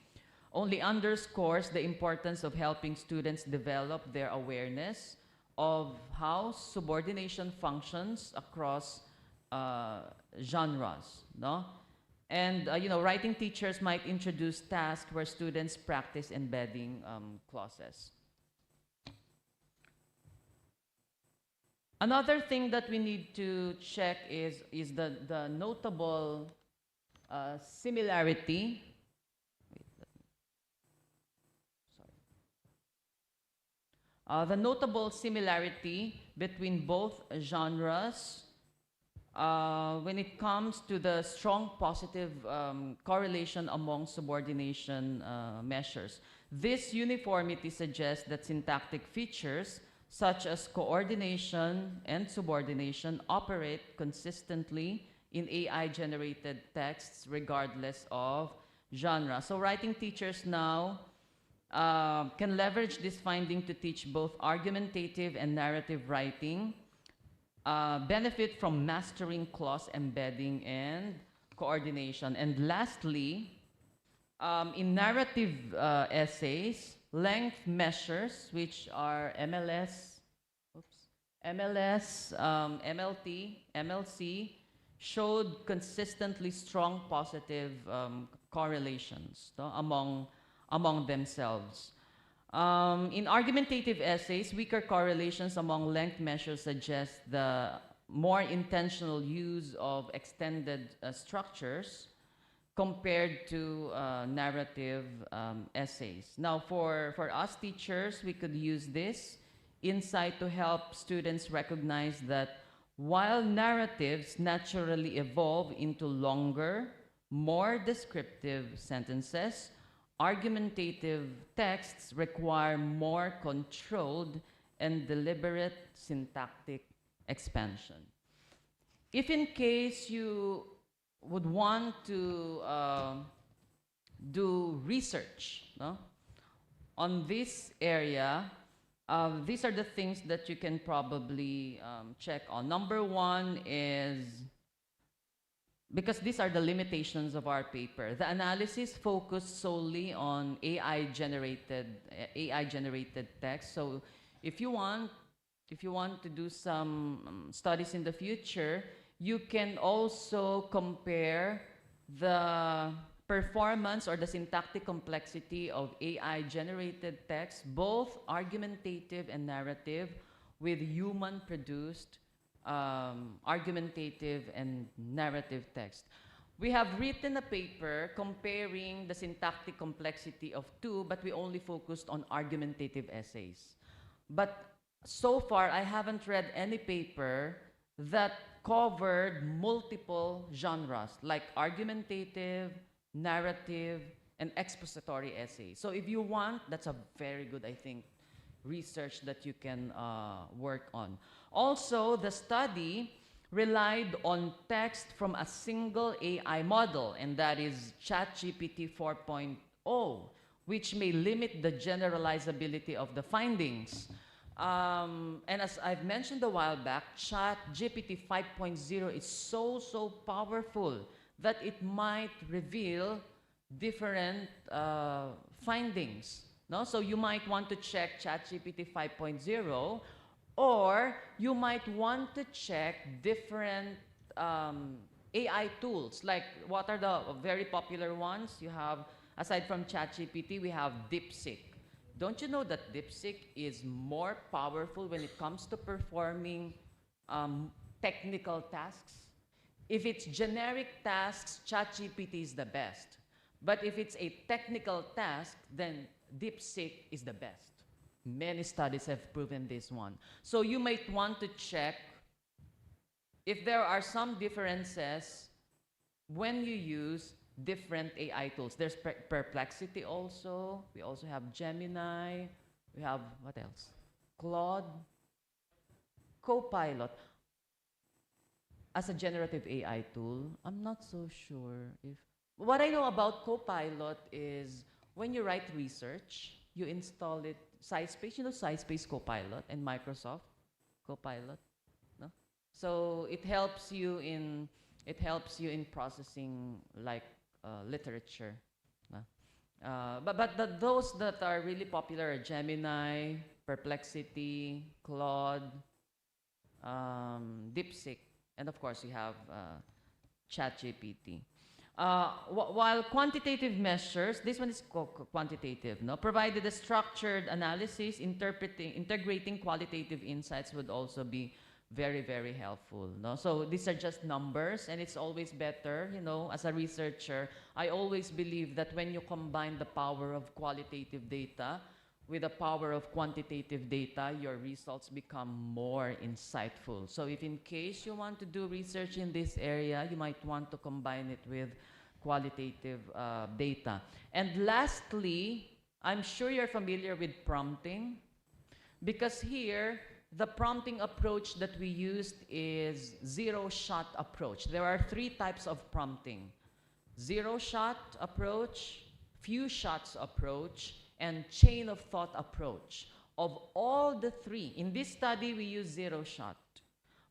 only underscores the importance of helping students develop their awareness of how subordination functions across genres, no? And, you know, writing teachers might introduce tasks where students practice embedding clauses. Another thing that we need to check is the notable similarity. The notable similarity between both genres when it comes to the strong positive correlation among subordination measures. This uniformity suggests that syntactic features such as coordination and subordination operate consistently in AI-generated texts regardless of genre. So writing teachers now can leverage this finding to teach both argumentative and narrative writing, benefit from mastering clause embedding and coordination. And lastly, in narrative essays, length measures, which are MLS, MLT, MLC, showed consistently strong positive correlations, no, among themselves. In argumentative essays, weaker correlations among length measures suggest the more intentional use of extended structures compared to narrative essays. Now, for us teachers, we could use this insight to help students recognize that while narratives naturally evolve into longer, more descriptive sentences, argumentative texts require more controlled and deliberate syntactic expansion. If in case you would want to do research, no, on this area, these are the things that you can probably check on. Number one is, because these are the limitations of our paper, the analysis focused solely on AI-generated text. So if you want to do some studies in the future, you can also compare the performance or the syntactic complexity of AI-generated text, both argumentative and narrative, with human-produced argumentative and narrative text. We have written a paper comparing the syntactic complexity of two, but we only focused on argumentative essays. But so far, I haven't read any paper that covered multiple genres, like argumentative, narrative, and expository essays. So if you want, that's a very good, I think, research that you can work on. Also, the study relied on text from a single AI model, and that is ChatGPT 4.0, which may limit the generalizability of the findings. And as I've mentioned a while back, ChatGPT 5.0 is so powerful that it might reveal different findings. No? So you might want to check ChatGPT 5.0, or you might want to check different AI tools. Like, what are the very popular ones? You have, aside from ChatGPT, we have DeepSeek. Don't you know that DeepSeek is more powerful when it comes to performing technical tasks? If it's generic tasks, ChatGPT is the best. But if it's a technical task, then DeepSeek is the best. Many studies have proven this one. So you might want to check if there are some differences when you use different AI tools. There's Perplexity also. We also have Gemini. We have, what else? Claude. Copilot. As a generative AI tool, I'm not so sure if... What I know about Copilot is when you write research, you install it, SciSpace, you know SciSpace Copilot and Microsoft Copilot, no? So it helps you in processing like literature. But those that are really popular are Gemini, Perplexity, Claude, DeepSeek, and of course you have ChatGPT. While quantitative measures, this one is quantitative, no? Provided a structured analysis, integrating qualitative insights would also be very, very helpful, no? So these are just numbers, and it's always better, you know, as a researcher, I always believe that when you combine the power of qualitative data with the power of quantitative data, your results become more insightful. So if in case you want to do research in this area, you might want to combine it with qualitative data. And lastly, I'm sure you're familiar with prompting, because here, the prompting approach that we used is zero-shot approach. There are 3 types of prompting: zero-shot approach, few shots approach, and chain of thought approach. Of all the 3, in this study we use zero shot,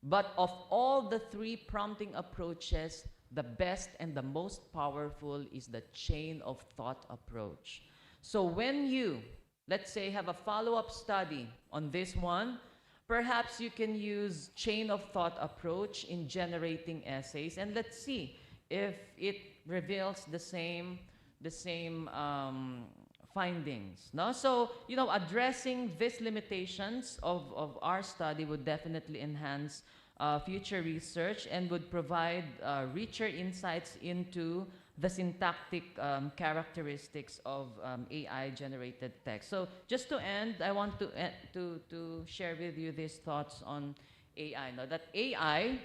but of all the 3 prompting approaches, the best and the most powerful is the chain of thought approach. So when you, let's say, have a follow-up study on this one, perhaps you can use chain of thought approach in generating essays, and let's see if it reveals the same findings, no? So, you know, addressing these limitations of our study would definitely enhance future research and would provide richer insights into the syntactic characteristics of AI-generated text. So, just to end, I want to share with you these thoughts on AI. Now, that AI,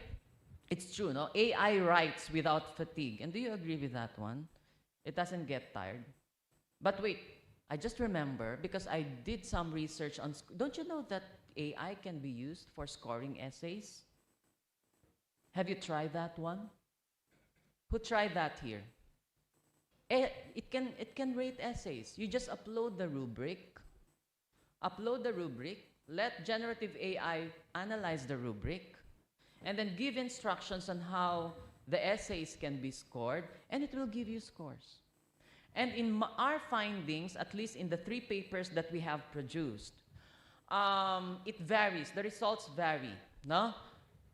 it's true, no? AI writes without fatigue. And do you agree with that one? It doesn't get tired. But wait, I just remember, because I did some research on, don't you know that AI can be used for scoring essays? Have you tried that one? Who tried that here? It can rate essays. You just upload the rubric, let generative AI analyze the rubric, and then give instructions on how the essays can be scored, and it will give you scores. And in our findings, at least in the 3 papers that we have produced, it varies. The results vary, no?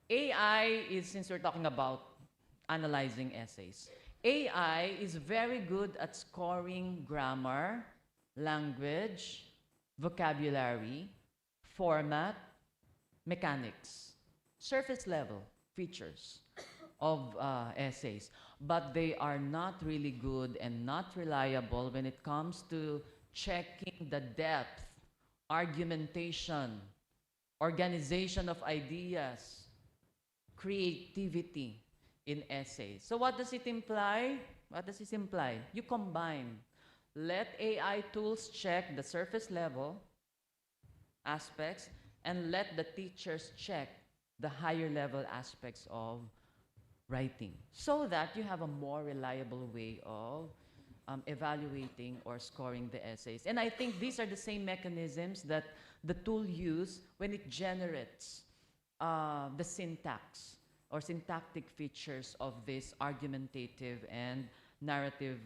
AI is, since we're talking about analyzing essays, AI is very good at scoring grammar, language, vocabulary, format, mechanics, surface level features of essays. But they are not really good and not reliable when it comes to checking the depth, argumentation, organization of ideas, creativity in essays. So what does it imply? What does this imply? You combine. Let AI tools check the surface level aspects and let the teachers check the higher level aspects of writing, so that you have a more reliable way of evaluating or scoring the essays. And I think these are the same mechanisms that the tool uses when it generates the syntax or syntactic features of this argumentative and narrative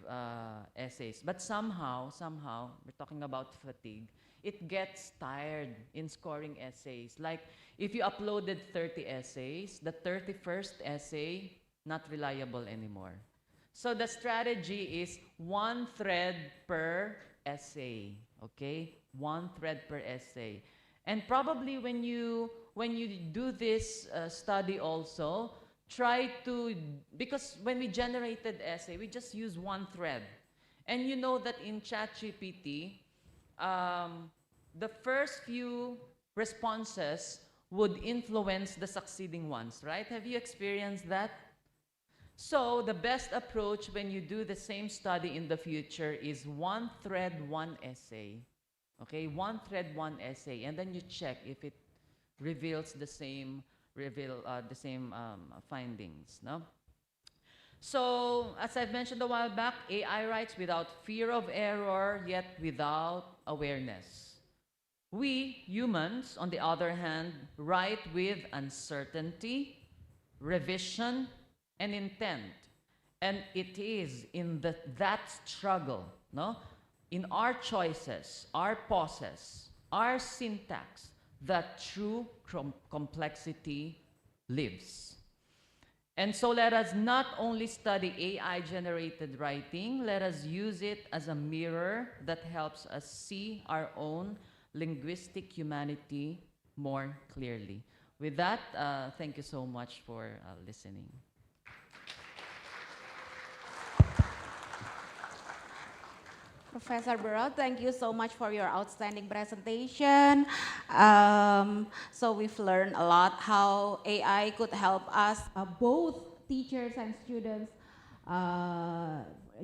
essays. But somehow, we're talking about fatigue, it gets tired in scoring essays. Like, if you uploaded 30 essays, the 31st essay, not reliable anymore. So the strategy is one thread per essay, okay? One thread per essay. And probably when you do this study also, try to, because when we generated essay, we just use one thread. And you know that in ChatGPT, the first few responses would influence the succeeding ones, right? Have you experienced that? So the best approach when you do the same study in the future is one thread, one essay. Okay, one thread, one essay, and then you check if it reveals the same findings. No. So as I've mentioned a while back, AI writes without fear of error, yet without awareness. We humans, on the other hand, write with uncertainty, revision, and intent. And it is in that struggle, no, in our choices, our pauses, our syntax, that true complexity lives. And so let us not only study AI-generated writing, let us use it as a mirror that helps us see our own linguistic humanity more clearly. With that, thank you so much for listening. Professor Burrow, thank you so much for your outstanding presentation. So we've learned a lot how AI could help us, both teachers and students,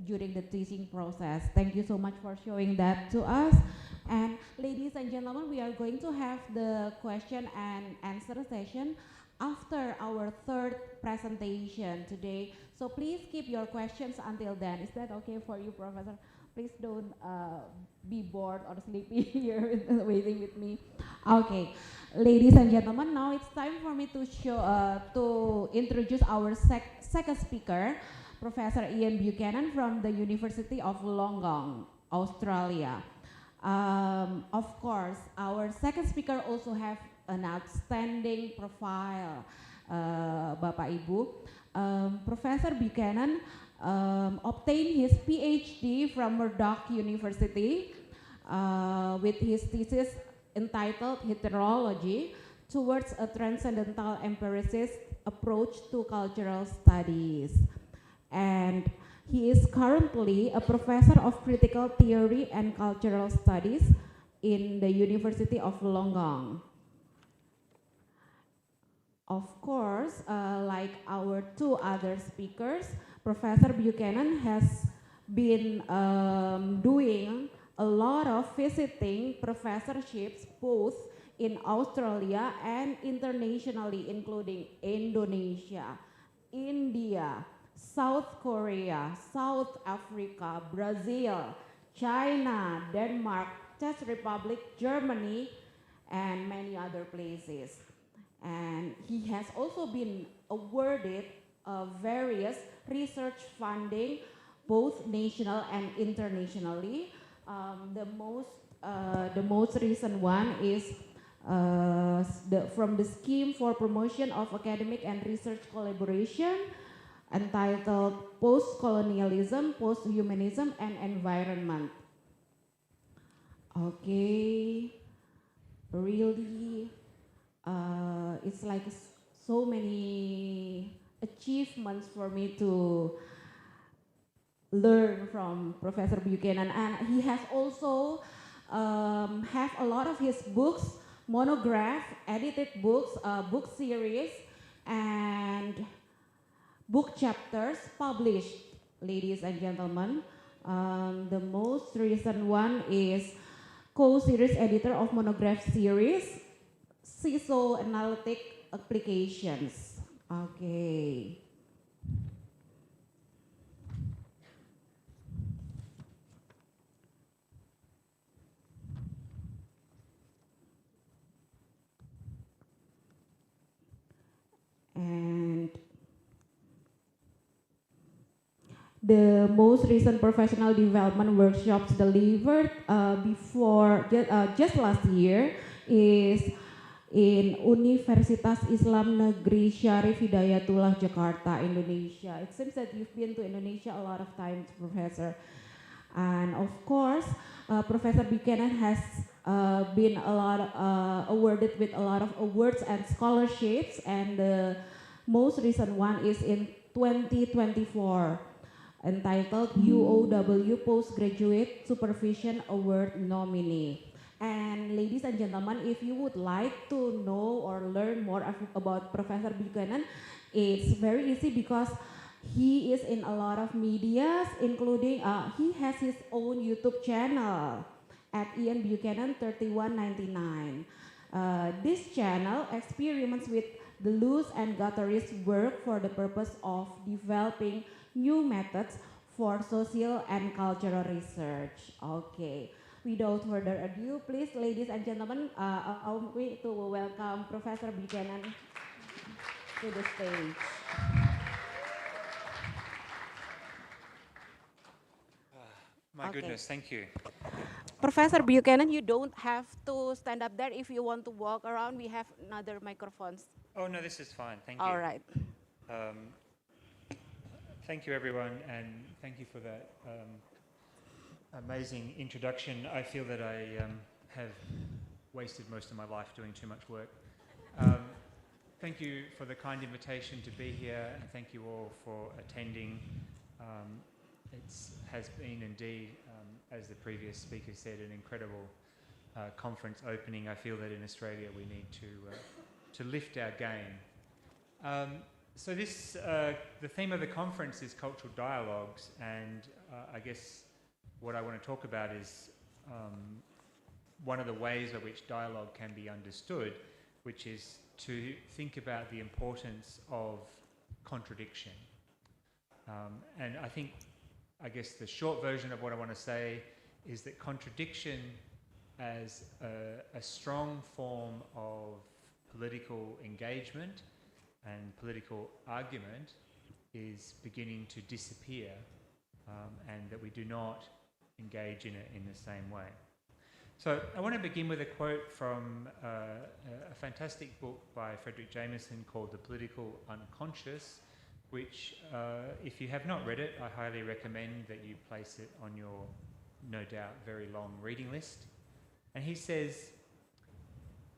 during the teaching process. Thank you so much for showing that to us. And ladies and gentlemen, we are going to have the question and answer session after our third presentation today. So please keep your questions until then. Is that okay for you, Professor? Please don't be bored or sleepy here waiting with me. Okay, ladies and gentlemen, now it's time for me to introduce our second speaker, Professor Ian Buchanan from the University of Wollongong, Australia. Of course, our second speaker also have an outstanding profile, Bapak Ibu. Professor Buchanan obtained his PhD from Murdoch University with his thesis entitled Heterology Towards a Transcendental Empiricist Approach to Cultural Studies. And he is currently a professor of critical theory and cultural studies in the University of Wollongong. Of course, like our two other speakers, Professor Buchanan has been doing a lot of visiting professorships both in Australia and internationally, including Indonesia, India, South Korea, South Africa, Brazil, China, Denmark, Czech Republic, Germany, and many other places. And he has also been awarded various research funding, both national and internationally. The most recent one is from the Scheme for Promotion of Academic and Research Collaboration, entitled Post-Colonialism, Post-Humanism, and Environment. Okay, really, it's like so many achievements for me to learn from Professor Buchanan, and he has also have a lot of his books, monograph, edited books, book series, and book chapters published, ladies and gentlemen. The most recent one is co-series editor of monograph series, Psychoanalytic Applications. Okay. And the most recent professional development workshops delivered before just last year is in Universitas Islam Negeri Syarif Hidayatullah, Jakarta, Indonesia. It seems that you've been to Indonesia a lot of times, Professor. And of course, Professor Buchanan has been awarded with a lot of awards and scholarships, and the most recent one is in 2024, entitled UOW Postgraduate Supervision Award nominee. And ladies and gentlemen, if you would like to know or learn more about Professor Buchanan, it's very easy because he is in a lot of medias, including he has his own YouTube channel at Ian Buchanan 3199. This channel experiments with the loose and gutteries work for the purpose of developing new methods for social and cultural research. Okay. Without further ado, please, ladies and gentlemen, allow me to welcome Professor Buchanan to the stage. My goodness, thank you. Professor Buchanan, you don't have to stand up there. If you want to walk around, we have another microphones. Oh, no, this is fine. Thank you. All right. Thank you, everyone, and thank you for that amazing introduction. I feel that I have wasted most of my life doing too much work. Thank you for the kind invitation to be here, and thank you all for attending. It has been indeed, as the previous speaker said, an incredible conference opening. I feel that in Australia we need to lift our game. So this, the theme of the conference is cultural dialogues, and I guess what I want to talk about is one of the ways in which dialogue can be understood, which is to think about the importance of contradiction. And I guess the short version of what I want to say is that contradiction as a strong form of political engagement and political argument is beginning to disappear, and that we do not engage in it in the same way. So I want to begin with a quote from a fantastic book by Frederick Jameson called The Political Unconscious, which if you have not read it, I highly recommend that you place it on your, no doubt, very long reading list. And he says,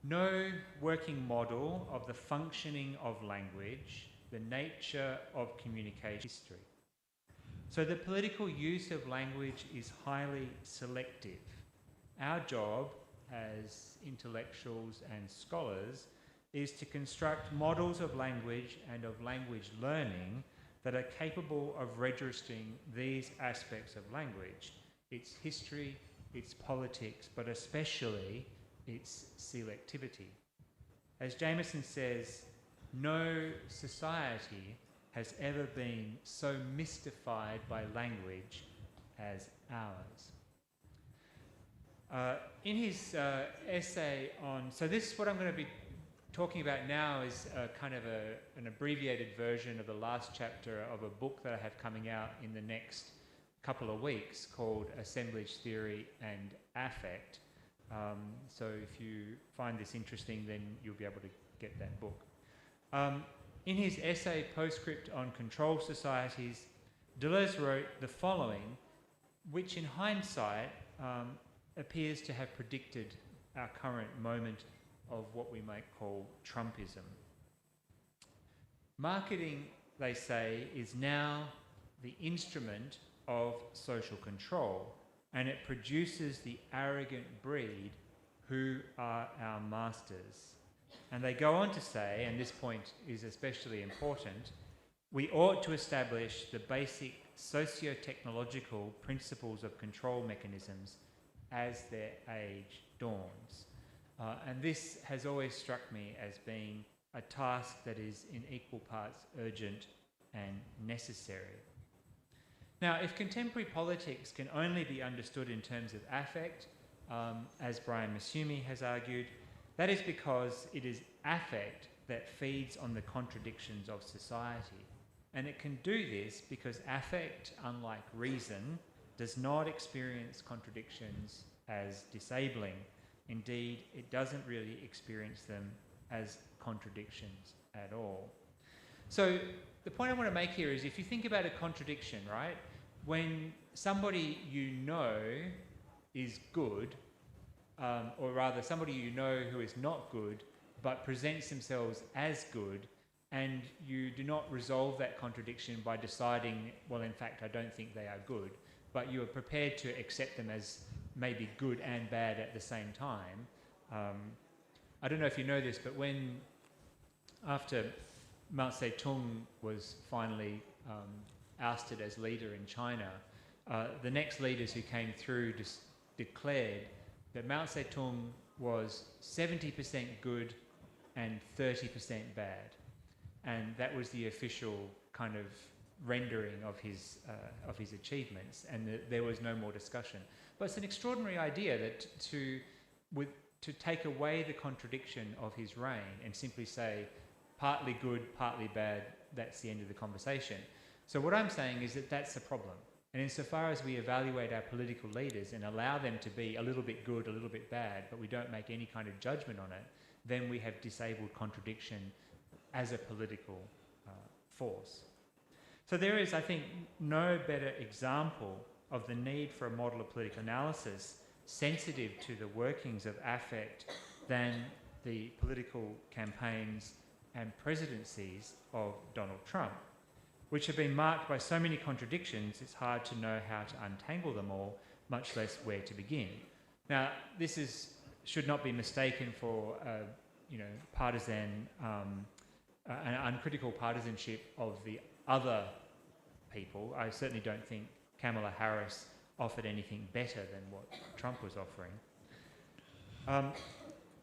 "No working model of the functioning of language, the nature of communication history. So the political use of language is highly selective. Our job as intellectuals and scholars is to construct models of language and of language learning that are capable of registering these aspects of language, its history, its politics, but especially its selectivity. As Jameson says, no society has ever been so mystified by language as ours." In his essay on, so this, what I'm going to be talking about now is kind of an abbreviated version of the last chapter of a book that I have coming out in the next couple of weeks called Assemblage Theory and Affect. So if you find this interesting, then you'll be able to get that book. In his essay Postscript on Control Societies, Deleuze wrote the following, which in hindsight appears to have predicted our current moment of what we might call Trumpism. "Marketing," they say, "is now the instrument of social control, and it produces the arrogant breed who are our masters." And they go on to say, and this point is especially important, "We ought to establish the basic socio-technological principles of control mechanisms as their age dawns." And this has always struck me as being a task that is in equal parts urgent and necessary. Now, if contemporary politics can only be understood in terms of affect, as Brian Masumi has argued, that is because it is affect that feeds on the contradictions of society. And it can do this because affect, unlike reason, does not experience contradictions as disabling. Indeed, it doesn't really experience them as contradictions at all. So the point I want to make here is, if you think about a contradiction, right? When somebody you know is good, or rather somebody you know who is not good, but presents themselves as good, and you do not resolve that contradiction by deciding, well, in fact, I don't think they are good, but you are prepared to accept them as maybe good and bad at the same time. I don't know if you know this, but after Mao Zedong was finally ousted as leader in China, the next leaders who came through declared that Mao Zedong was 70% good and 30% bad. And that was the official kind of rendering of his achievements, and there was no more discussion. But it's an extraordinary idea that to take away the contradiction of his reign and simply say, partly good, partly bad, that's the end of the conversation. So what I'm saying is that that's a problem. And insofar as we evaluate our political leaders and allow them to be a little bit good, a little bit bad, but we don't make any kind of judgment on it, then we have disabled contradiction as a political force. So there is, I think, no better example of the need for a model of political analysis sensitive to the workings of affect than the political campaigns and presidencies of Donald Trump, which have been marked by so many contradictions, it's hard to know how to untangle them all, much less where to begin. Now, this should not be mistaken for partisan, an uncritical partisanship of the other people. I certainly don't think Kamala Harris offered anything better than what Trump was offering.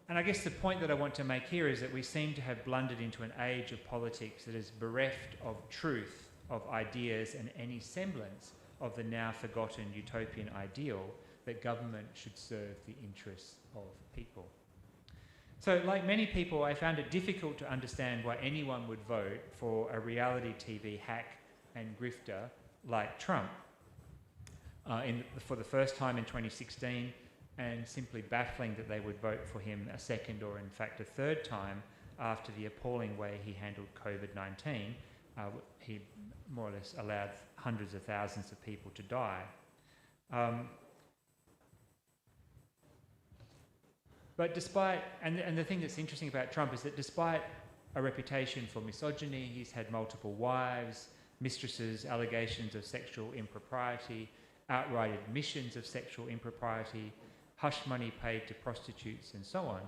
And I guess the point that I want to make here is that we seem to have blundered into an age of politics that is bereft of truth, of ideas, and any semblance of the now forgotten utopian ideal that government should serve the interests of people. So, like many people, I found it difficult to understand why anyone would vote for a reality TV hack and grifter like Trump for the first time in 2016, and simply baffling that they would vote for him a second or in fact a third time after the appalling way he handled COVID-19. He more or less allowed hundreds of thousands of people to die. But despite, and the thing that's interesting about Trump is that despite a reputation for misogyny, he's had multiple wives, mistresses, allegations of sexual impropriety, outright admissions of sexual impropriety, hush money paid to prostitutes, and so on,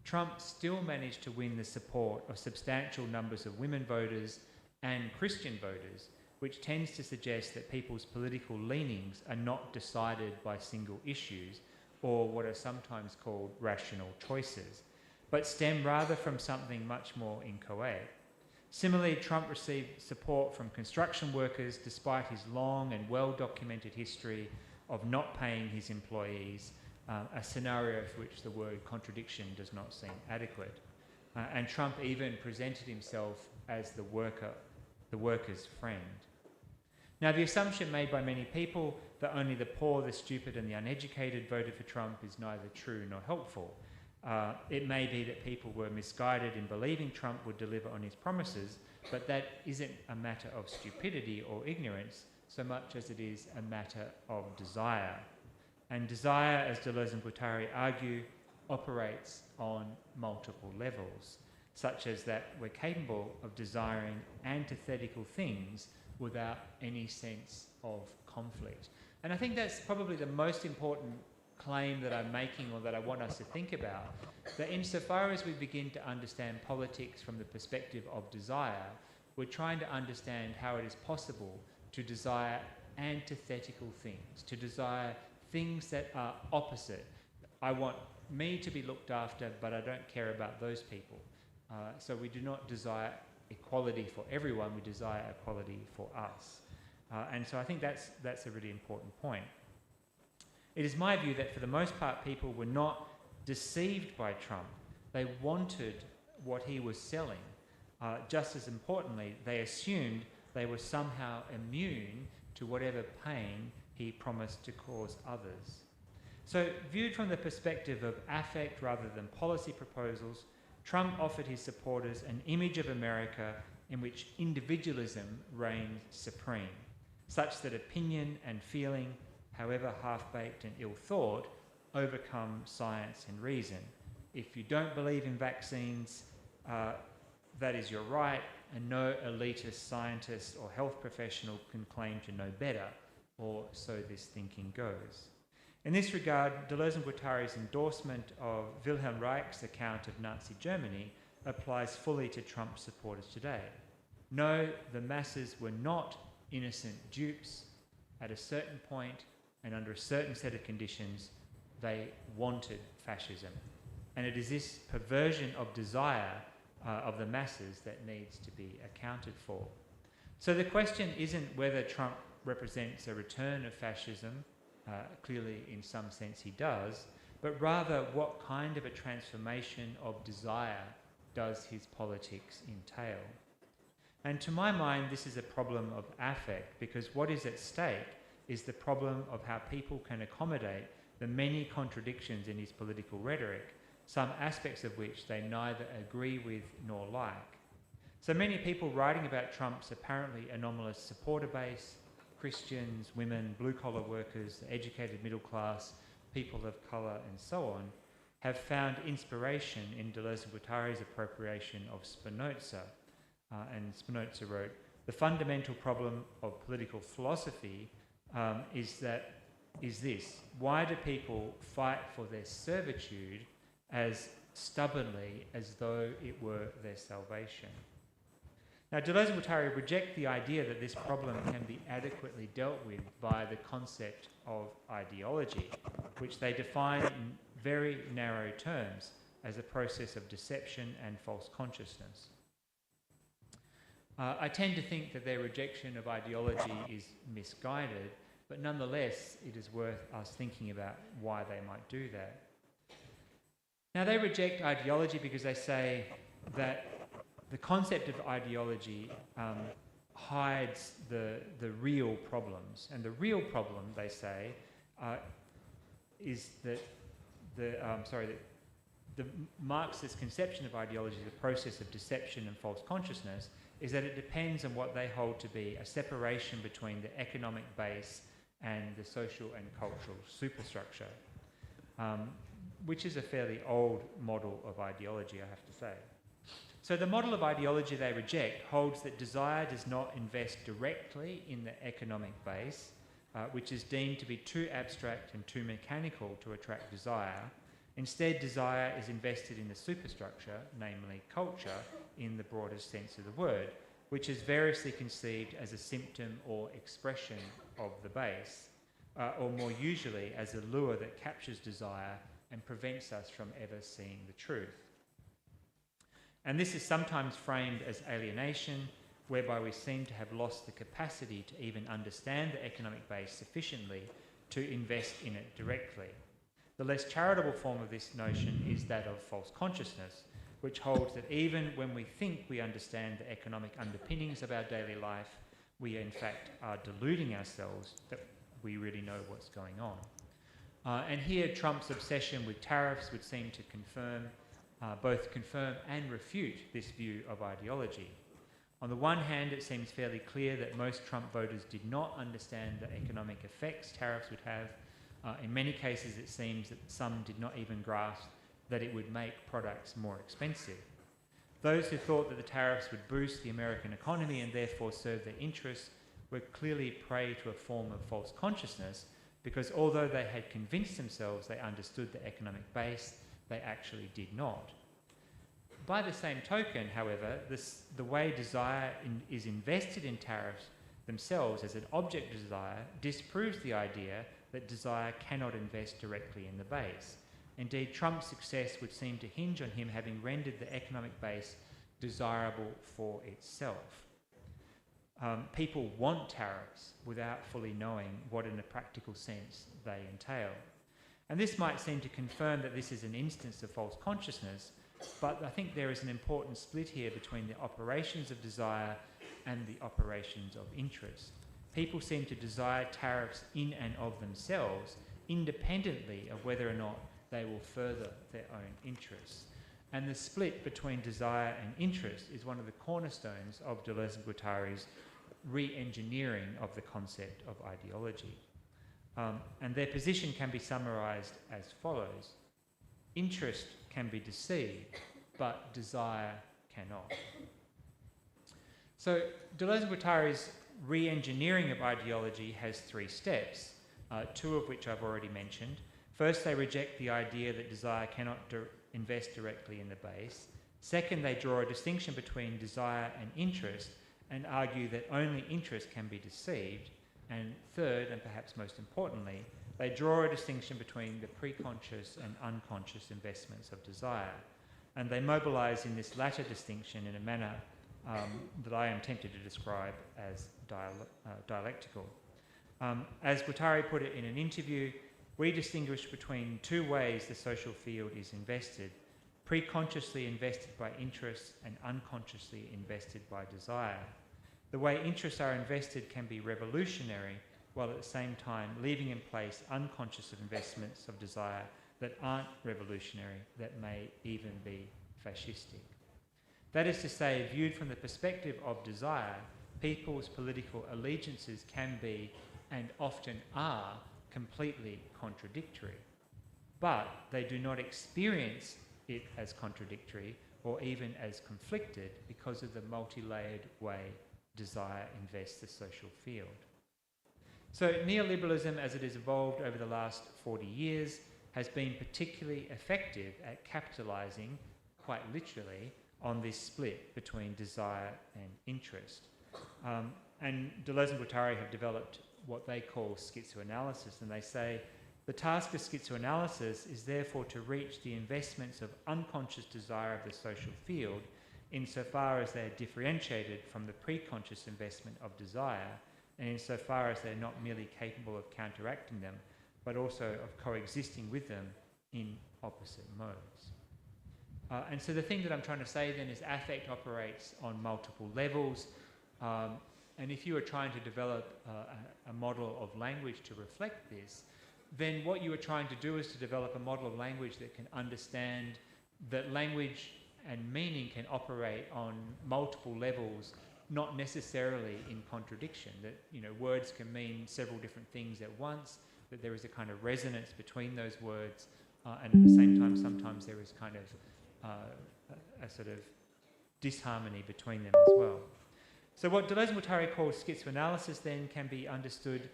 Trump still managed to win the support of substantial numbers of women voters and Christian voters, which tends to suggest that people's political leanings are not decided by single issues or what are sometimes called rational choices, but stem rather from something much more inchoate. Similarly, Trump received support from construction workers despite his long and well-documented history of not paying his employees, a scenario for which the word contradiction does not seem adequate. And Trump even presented himself as the worker's friend. Now, the assumption made by many people that only the poor, the stupid, and the uneducated voted for Trump is neither true nor helpful. It may be that people were misguided in believing Trump would deliver on his promises, but that isn't a matter of stupidity or ignorance so much as it is a matter of desire. And desire, as Deleuze and Guattari argue, operates on multiple levels, such as that we're capable of desiring antithetical things without any sense of conflict. And I think that's probably the most important claim that I'm making, or that I want us to think about, that insofar as we begin to understand politics from the perspective of desire, we're trying to understand how it is possible to desire antithetical things, to desire things that are opposite. I want me to be looked after, but I don't care about those people. So we do not desire equality for everyone, we desire equality for us. And so I think that's a really important point. It is my view that for the most part people were not deceived by Trump. They wanted what he was selling. Just as importantly, they assumed they were somehow immune to whatever pain he promised to cause others. So viewed from the perspective of affect rather than policy proposals, Trump offered his supporters an image of America in which individualism reigned supreme, such that opinion and feeling, however half-baked and ill-thought, overcome science and reason. If you don't believe in vaccines, that is your right, and no elitist scientist or health professional can claim to know better, or so this thinking goes. In this regard, Deleuze and Guattari's endorsement of Wilhelm Reich's account of Nazi Germany applies fully to Trump supporters today. No, the masses were not innocent dupes. At a certain point and under a certain set of conditions, they wanted fascism. And it is this perversion of desire of the masses that needs to be accounted for. So the question isn't whether Trump represents a return of fascism, clearly in some sense he does, but rather what kind of a transformation of desire does his politics entail. And to my mind, this is a problem of affect, because what is at stake is the problem of how people can accommodate the many contradictions in his political rhetoric, some aspects of which they neither agree with nor like. So many people writing about Trump's apparently anomalous supporter base, Christians, women, blue-collar workers, the educated middle class, people of colour, and so on, have found inspiration in Deleuze and Guattari's appropriation of Spinoza. And Spinoza wrote, "The fundamental problem of political philosophy is this: why do people fight for their servitude as stubbornly as though it were their salvation?" Now, Deleuze and Guattari reject the idea that this problem can be adequately dealt with by the concept of ideology, which they define in very narrow terms as a process of deception and false consciousness. I tend to think that their rejection of ideology is misguided, but nonetheless, it is worth us thinking about why they might do that. Now, they reject ideology because they say that the concept of ideology hides the real problems. And the real problem, they say, is that the Marxist conception of ideology as a process of deception and false consciousness is that it depends on what they hold to be a separation between the economic base and the social and cultural superstructure, which is a fairly old model of ideology, I have to say. So the model of ideology they reject holds that desire does not invest directly in the economic base, which is deemed to be too abstract and too mechanical to attract desire. Instead, desire is invested in the superstructure, namely culture, in the broadest sense of the word, which is variously conceived as a symptom or expression of the base, or more usually as a lure that captures desire and prevents us from ever seeing the truth. And this is sometimes framed as alienation, whereby we seem to have lost the capacity to even understand the economic base sufficiently to invest in it directly. The less charitable form of this notion is that of false consciousness, which holds that even when we think we understand the economic underpinnings of our daily life, we in fact are deluding ourselves that we really know what's going on. And here Trump's obsession with tariffs would seem to both confirm and refute this view of ideology. On the one hand, it seems fairly clear that most Trump voters did not understand the economic effects tariffs would have. In many cases, it seems that some did not even grasp that it would make products more expensive. Those who thought that the tariffs would boost the American economy and therefore serve their interests were clearly prey to a form of false consciousness, because although they had convinced themselves they understood the economic base, they actually did not. By the same token, however, the way desire is invested in tariffs themselves as an object of desire disproves the idea that desire cannot invest directly in the base. Indeed, Trump's success would seem to hinge on him having rendered the economic base desirable for itself. People want tariffs without fully knowing what in a practical sense they entail. And this might seem to confirm that this is an instance of false consciousness, but I think there is an important split here between the operations of desire and the operations of interest. People seem to desire tariffs in and of themselves, independently of whether or not they will further their own interests. And the split between desire and interest is one of the cornerstones of Deleuze and Guattari's re-engineering of the concept of ideology. And their position can be summarized as follows. Interest can be deceived, but desire cannot. So Deleuze and Guattari's re-engineering of ideology has three steps, two of which I've already mentioned. First, they reject the idea that desire cannot invest directly in the base. Second, they draw a distinction between desire and interest and argue that only interest can be deceived. And third, and perhaps most importantly, they draw a distinction between the preconscious and unconscious investments of desire. And they mobilize in this latter distinction in a manner that I am tempted to describe as dialectical. As Guattari put it in an interview, we distinguish between two ways the social field is invested: preconsciously invested by interests and unconsciously invested by desire. The way interests are invested can be revolutionary, while at the same time leaving in place unconscious investments of desire that aren't revolutionary, that may even be fascistic. That is to say, viewed from the perspective of desire, people's political allegiances can be, and often are, completely contradictory. But they do not experience it as contradictory or even as conflicted because of the multi-layered way desire invests the social field. So neoliberalism, as it has evolved over the last 40 years, has been particularly effective at capitalizing, quite literally, on this split between desire and interest. And Deleuze and Guattari have developed what they call schizoanalysis, and they say the task of schizoanalysis is therefore to reach the investments of unconscious desire of the social field insofar as they are differentiated from the preconscious investment of desire, and insofar as they're not merely capable of counteracting them, but also of coexisting with them in opposite modes. And so the thing that I'm trying to say then is affect operates on multiple levels, and if you are trying to develop a model of language to reflect this, then what you are trying to do is to develop a model of language that can understand that language and meaning can operate on multiple levels, not necessarily in contradiction, that words can mean several different things at once, that there is a kind of resonance between those words, and at the same time sometimes there is kind of a sort of disharmony between them as well. So what Deleuze and Guattari calls schizoanalysis then can be understood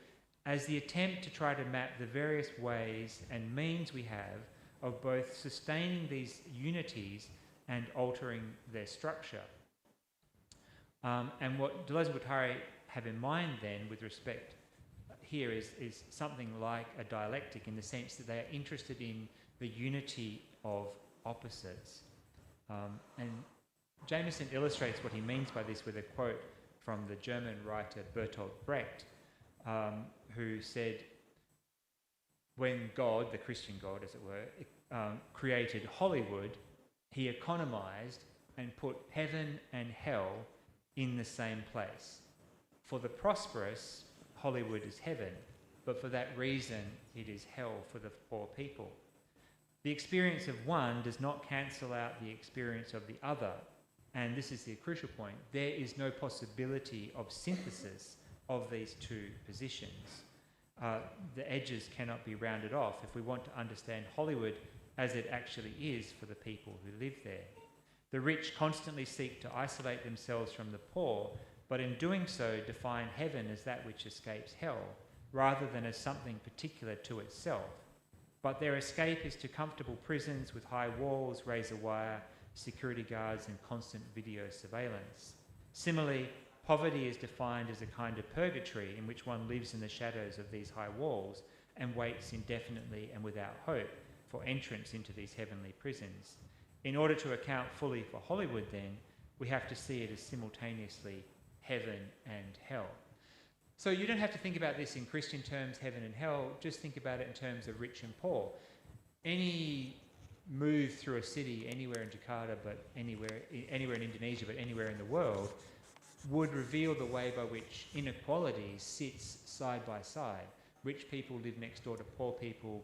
as the attempt to try to map the various ways and means we have of both sustaining these unities and altering their structure. And what Deleuze and Guattari have in mind then with respect here is something like a dialectic, in the sense that they are interested in the unity of opposites. And Jameson illustrates what he means by this with a quote from the German writer Bertolt Brecht, who said, when God, the Christian God as it were, created Hollywood, he economized and put heaven and hell in the same place. For the prosperous, Hollywood is heaven, but for that reason it is hell for the poor people. The experience of one does not cancel out the experience of the other, and this is the crucial point. There is no possibility of synthesis of these two positions. The edges cannot be rounded off if we want to understand Hollywood as it actually is for the people who live there. The rich constantly seek to isolate themselves from the poor, but in doing so define heaven as that which escapes hell, rather than as something particular to itself. But their escape is to comfortable prisons with high walls, razor wire, security guards, and constant video surveillance. Similarly, poverty is defined as a kind of purgatory in which one lives in the shadows of these high walls and waits indefinitely and without hope for entrance into these heavenly prisons. In order to account fully for Hollywood, then, we have to see it as simultaneously heaven and hell. So you don't have to think about this in Christian terms, heaven and hell, just think about it in terms of rich and poor. Any move through a city anywhere in Jakarta, but anywhere in Indonesia, but anywhere in the world, would reveal the way by which inequality sits side by side. Rich people live next door to poor people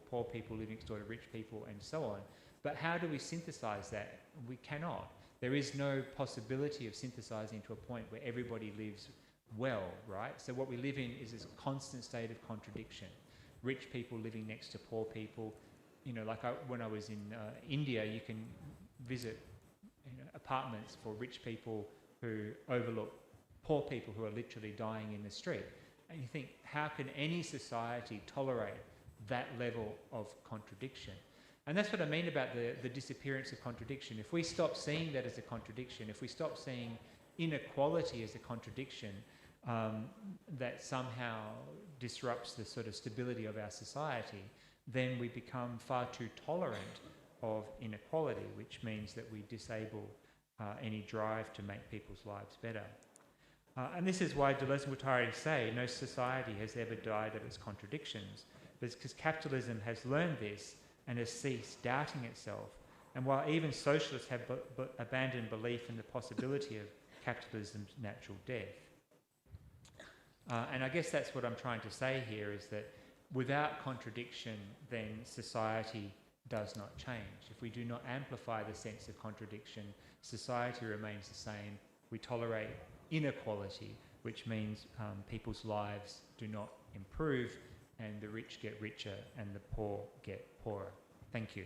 live next door to rich people, and so on. But how do we synthesize that? We cannot. There is no possibility of synthesizing to a point where everybody lives well, right? So what we live in is this constant state of contradiction. Rich people living next to poor people. You know, like when I was in India, you can visit apartments for rich people who overlook poor people who are literally dying in the street. And you think, how can any society tolerate that level of contradiction? And that's what I mean about the disappearance of contradiction. If we stop seeing that as a contradiction, if we stop seeing inequality as a contradiction, that somehow disrupts the sort of stability of our society, then we become far too tolerant of inequality, which means that we disable any drive to make people's lives better. And this is why Deleuze and Guattari say no society has ever died of its contradictions. But it's because capitalism has learned this and has ceased doubting itself. And while even socialists have abandoned belief in the possibility of capitalism's natural death. And I guess that's what I'm trying to say here, is that without contradiction, then society does not change. If we do not amplify the sense of contradiction, society remains the same. We tolerate inequality, which means people's lives do not improve, and the rich get richer and the poor get poorer. Thank you.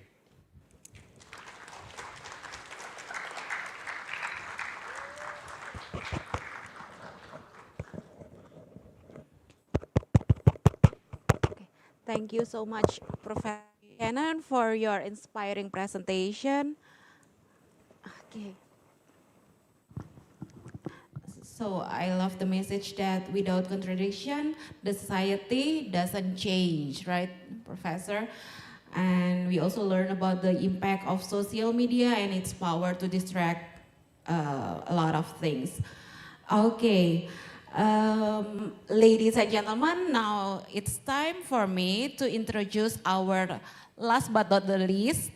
Thank you so much, Professor Cannon, for your inspiring presentation. Okay. So I love the message that without contradiction, the society doesn't change, right, Professor? And we also learn about the impact of social media and its power to distract a lot of things. Okay. Ladies and gentlemen, now it's time for me to introduce our last but not the least,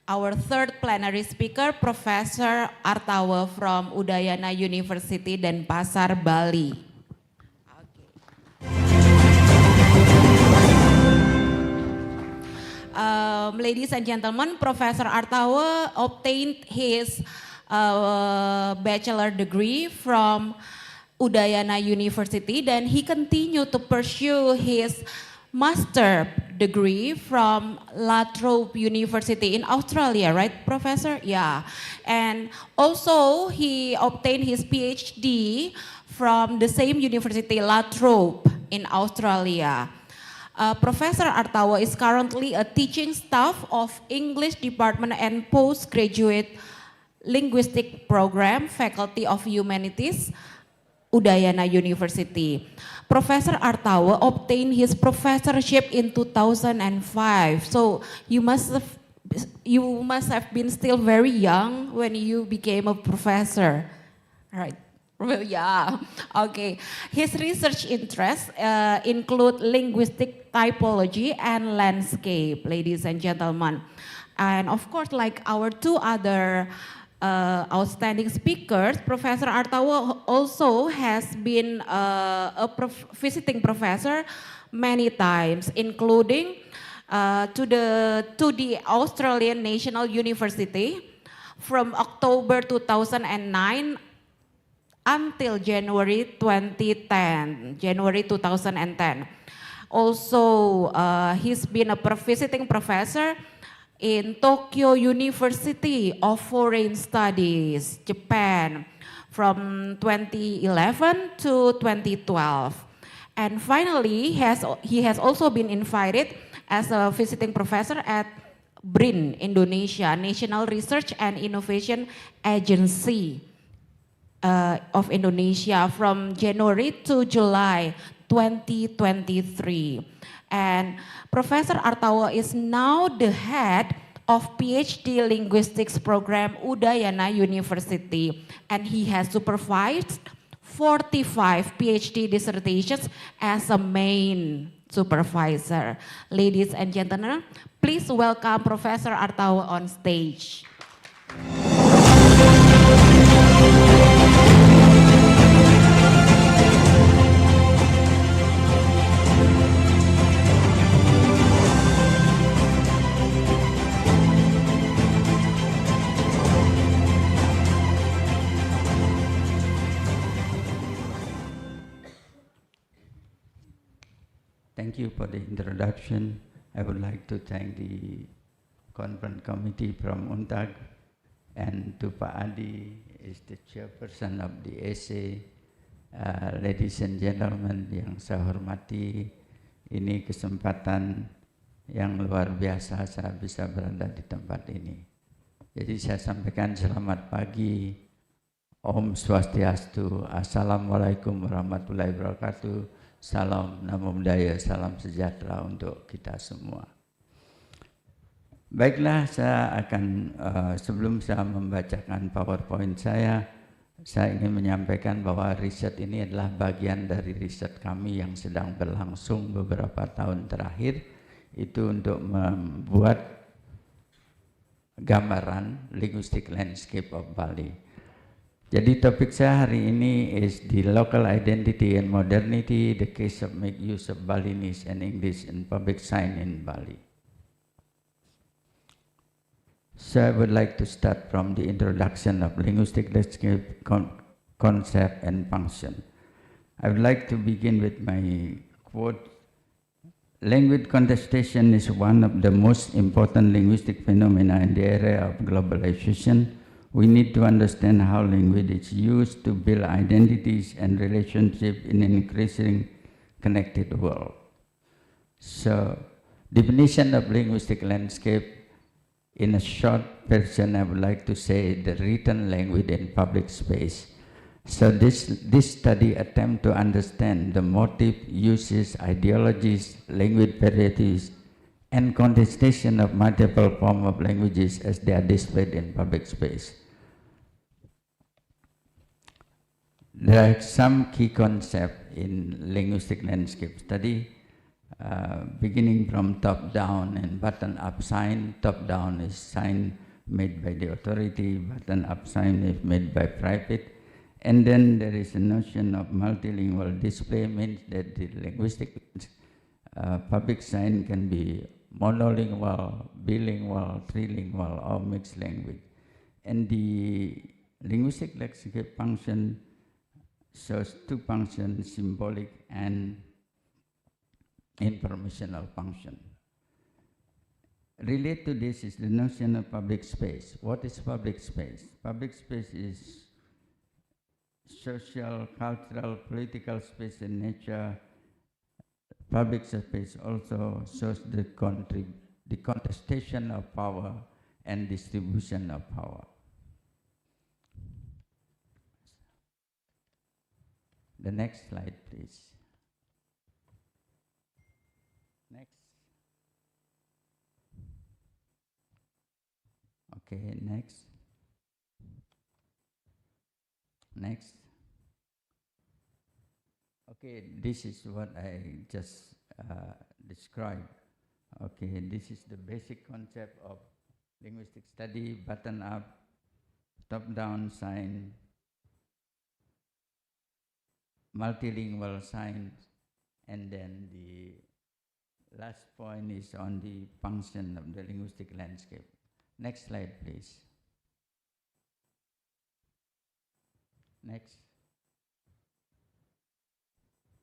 our third plenary speaker, Professor Artawa from Udayana University, Denpasar, Bali. Ladies and gentlemen, Professor Artawa obtained his bachelor degree from Udayana University, then he continued to pursue his master degree from La Trobe University in Australia, right, Professor? Yeah. And also he obtained his PhD from the same university, La Trobe, in Australia. Professor Artawa is currently a teaching staff of English Department and Postgraduate Linguistic Program, Faculty of Humanities, Udayana University. Professor Artawa obtained his professorship in 2005. So you must have been still very young when you became a professor, right? Well, yeah. Okay. His research interests include linguistic typology and landscape, ladies and gentlemen. And of course, like our two other outstanding speakers, Professor Artawa also has been a visiting professor many times, including to the Australian National University from October 2009 until January 2010. Also, he's been a visiting professor in Tokyo University of Foreign Studies, Japan, from 2011 to 2012. And finally, he has also been invited as a visiting professor at BRIN, Indonesia, National Research and Innovation Agency of Indonesia, from January to July 2023. And Professor Artawa is now the head of PhD Linguistics Program Udayana University, and he has supervised 45 PhD dissertations as a main supervisor. Ladies and gentlemen, please welcome Professor Artawa on stage. thank you for the introduction. I would like to thank the conference committee from UNTAG, and to Pak Adi, is the chairperson of the SA. Ladies and gentlemen yang saya hormati, ini kesempatan yang luar biasa saya bisa berada di tempat ini. Jadi saya sampaikan selamat pagi, Om Swastiastu, Assalamualaikum warahmatullahi wabarakatuh, salam namo buddhaya, salam sejahtera untuk kita semua. Baiklah, saya akan, sebelum saya membacakan PowerPoint saya ingin menyampaikan bahwa riset ini adalah bagian dari riset kami yang sedang berlangsung beberapa tahun terakhir, itu untuk membuat gambaran linguistic landscape of Bali. Jadi topik saya hari ini is the local identity and modernity, the case of make use of Balinese and English in public sign in Bali. So I would like to start from the introduction of linguistic landscape concept and function. I would like to begin with my quote. Language contestation is one of the most important linguistic phenomena in the era of globalization. We need to understand how language is used to build identities and relationships in an increasingly connected world. So, definition of linguistic landscape. In a short version, I would like to say the written language in public space. So this study attempts to understand the motive, uses, ideologies, language varieties, and contestation of multiple forms of languages as they are displayed in public space. There are some key concepts in linguistic landscape study. Beginning from top-down and bottom-up sign. Top-down is sign made by the authority, bottom-up sign is made by private. And then there is a notion of multilingual display, means that the linguistic public sign can be monolingual, bilingual, trilingual, or mixed language. And the linguistic landscape function shows two functions, symbolic and informational function. Related to this is the notion of public space. What is public space? Public space is social, cultural, political space in nature. Public space also shows the contestation of power and distribution of power. The next slide, please. Next. Okay, next. Next. Okay, this is what I just described. Okay, this is the basic concept of linguistic study, button up, top-down sign, multilingual signs, and then the last point is on the function of the linguistic landscape. Next slide, please. Next.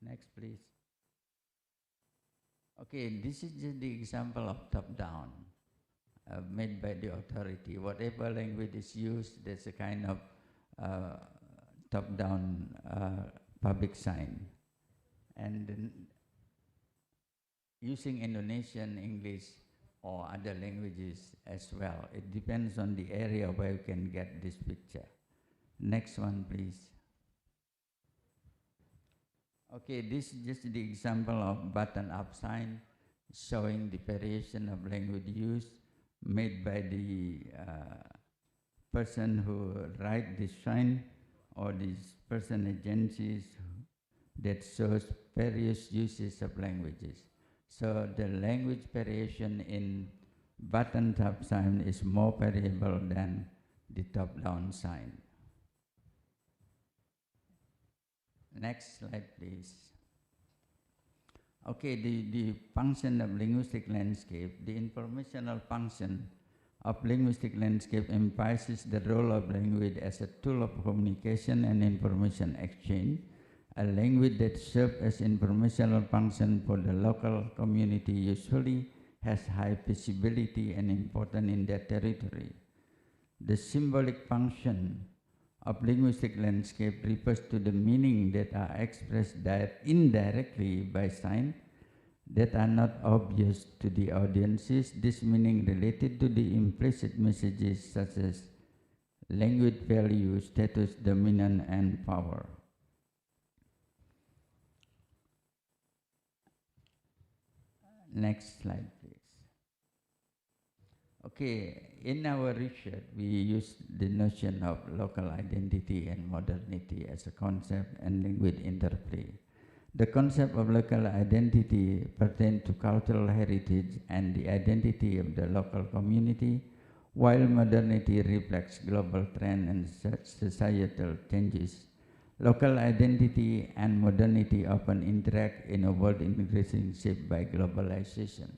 Next, please. Okay, this is just the example of top-down, made by the authority. Whatever language is used, there's a kind of top-down public sign. And using Indonesian, English, or other languages as well. It depends on the area where you can get this picture. Next one, please. Okay, this is just the example of button-up sign showing the variation of language use made by the person who write this sign, or this person agencies that shows various uses of languages. So the language variation in button-up sign is more variable than the top-down sign. Next slide, please. Okay, the function of linguistic landscape, the informational function of linguistic landscape emphasizes the role of language as a tool of communication and information exchange, A language that serves as informational function for the local community usually has high visibility and importance in their territory. The symbolic function of linguistic landscape refers to the meaning that are expressed indirectly by signs that are not obvious to the audiences. This meaning related to the implicit messages such as language value, status, dominance, and power. Next slide, please. Okay, in our research, we use the notion of local identity and modernity as a concept and language interplay. The concept of local identity pertains to cultural heritage and the identity of the local community, while modernity reflects global trends and societal changes. Local identity and modernity often interact in a world increasingly shaped by globalization.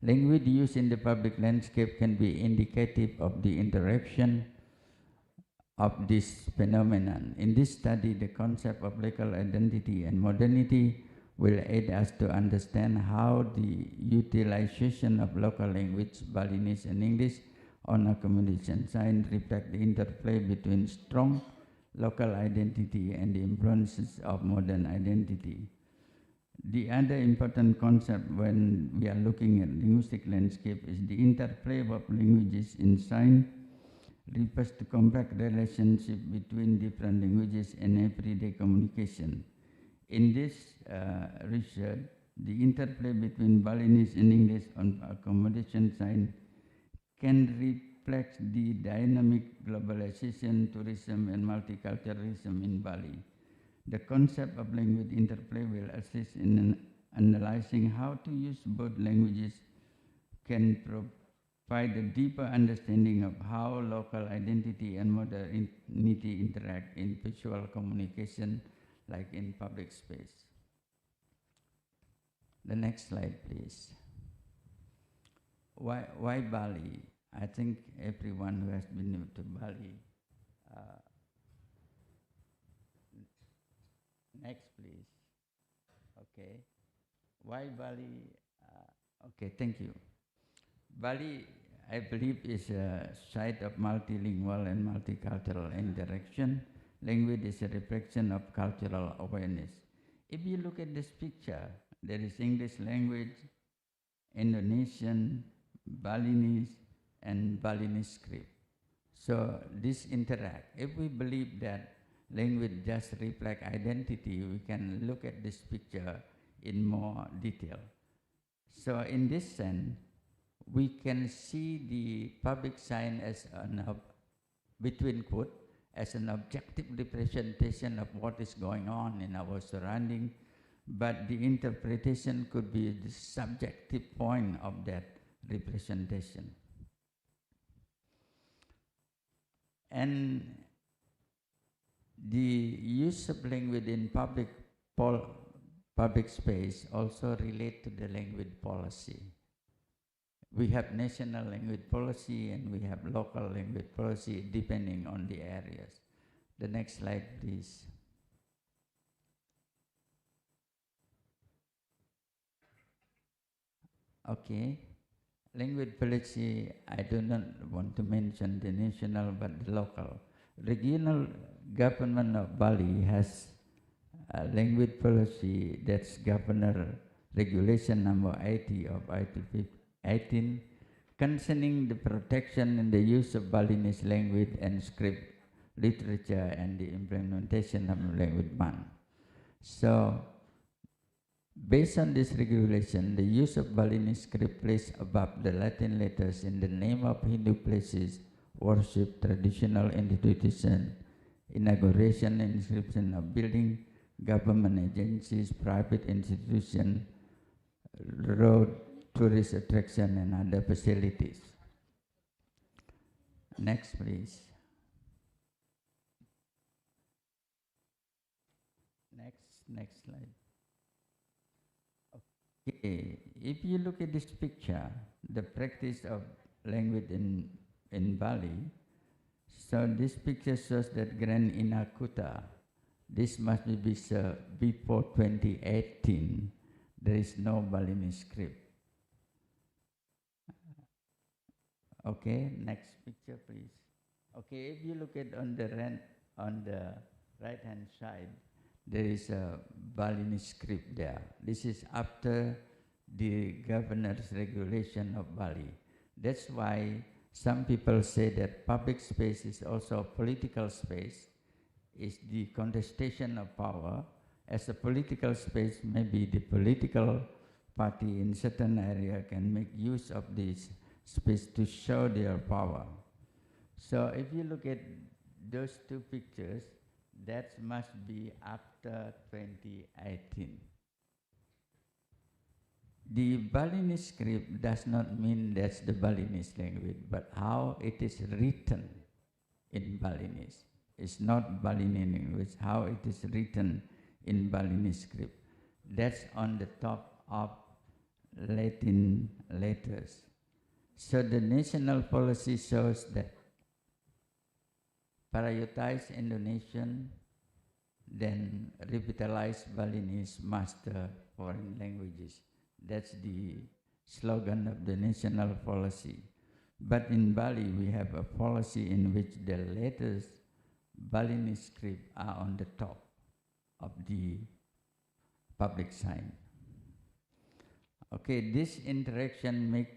Language used in the public landscape can be indicative of the interaction of this phenomenon. In this study, the concept of local identity and modernity will aid us to understand how the utilization of local language, Balinese and English, on a communication sign reflect the interplay between strong local identity and the influences of modern identity. The other important concept when we are looking at linguistic landscape is the interplay of languages in sign refers to complex relationship between different languages in everyday communication. In this research, the interplay between Balinese and English on accommodation sign can reflect the dynamic globalization, tourism, and multiculturalism in Bali. The concept of language interplay will assist in analyzing how to use both languages can provide a deeper understanding of how local identity and modernity interact in visual communication, like in public space. The next slide, please. Why Bali? I think everyone who has been to Bali. Next, please. Okay. Why Bali? Okay, thank you. Bali, I believe, is a site of multilingual and multicultural interaction. Language is a reflection of cultural awareness. If you look at this picture, there is English language, Indonesian, Balinese, and Balinese script. So this interact. If we believe that language just reflect identity, we can look at this picture in more detail. So in this sense, we can see the public sign as between quote, as an objective representation of what is going on in our surrounding, but the interpretation could be the subjective point of that representation. And the use of language in public space also relate to the language policy. We have national language policy and we have local language policy depending on the areas. The next slide, please. Okay. Language policy, I do not want to mention the national but the local. Regional government of Bali has a language policy that's Governor Regulation number 80 of 18 concerning the protection and the use of Balinese language and script literature and the implementation of language ban. So, based on this regulation, the use of Balinese script placed above the Latin letters in the name of Hindu places, worship, traditional institution, inauguration, inscription of building, government agencies, private institution, road, tourist attraction, and other facilities. Next, please. Next slide. Okay, if you look at this picture, the practice of language in Bali, so this picture shows that Grand Inakuta, This must be before 2018. There is no Balinese script. Okay, next picture, please. Okay, if you look at on the right-hand side, there is a Balinese script there. This is after the governor's regulation of Bali. That's why some people say that public space is also a political space, is the contestation of power. As a political space, maybe the political party in certain area can make use of this space to show their power. So if you look at those two pictures, that must be after 2018. The Balinese script does not mean that's the Balinese language, but how it is written in Balinese. It's not Balinese language, how it is written in Balinese script. That's on the top of Latin letters. So the national policy shows that prioritize Indonesian, then revitalize Balinese, master foreign languages. That's the slogan of the national policy. But in Bali, we have a policy in which the letters Balinese script are on the top of the public sign. Okay, this interaction make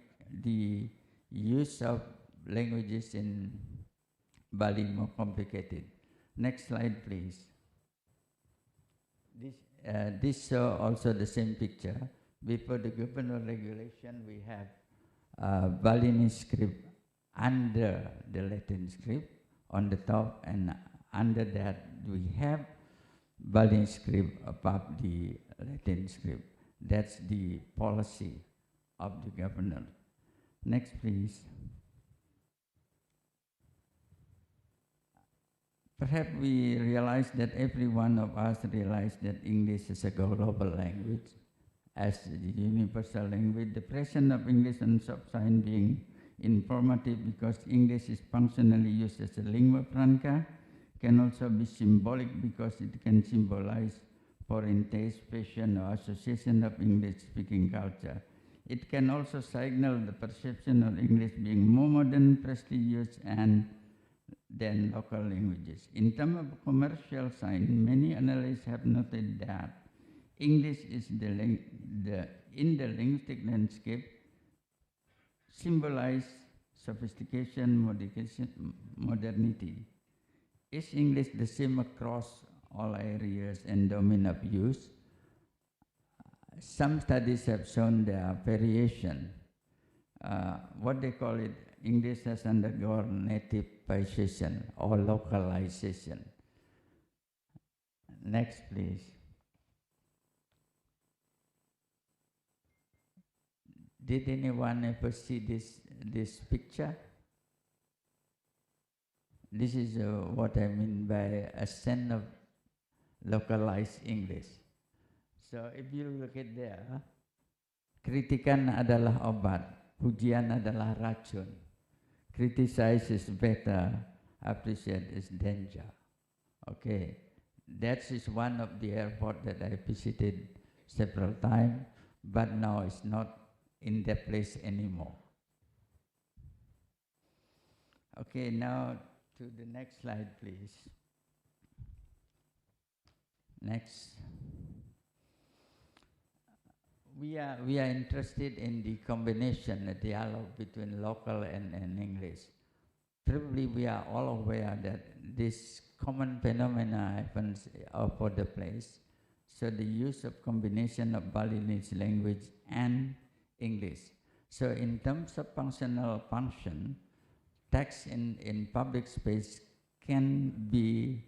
the use of languages in Bali more complicated. Next slide, please. This shows also the same picture. Before the governor regulation, we have Balinese script under the Latin script on the top, and under that we have Balinese script above the Latin script. That's the policy of the governor. Next, please. Perhaps we realize that every one of us realize that English is a global language. As the universal language, the presence of English and sub-sign being informative because English is functionally used as a lingua franca, can also be symbolic because it can symbolize foreign taste, fashion, or association of English-speaking culture. It can also signal the perception of English being more modern, prestigious, and than local languages. In terms of commercial sign, many analysts have noted that English is in the linguistic landscape symbolize sophistication, modernity. Is English the same across all areas and domain of use? Some studies have shown there are variation. What they call it, English has undergone nativization or localization. Next, please. Did anyone ever see this picture? This is what I mean by a sense of localized English. So if you look at there, kritikan adalah obat, pujian adalah racun. Criticize is better, appreciate is danger. Okay, that is one of the airport that I visited several times, but now it's not in that place anymore. Okay, now to the next slide, please. Next. We are interested in the combination, the dialogue between local and English. Probably we are all aware that this common phenomena happens all over the place. So the use of combination of Balinese language and English. So in terms of functional function, text in public space can be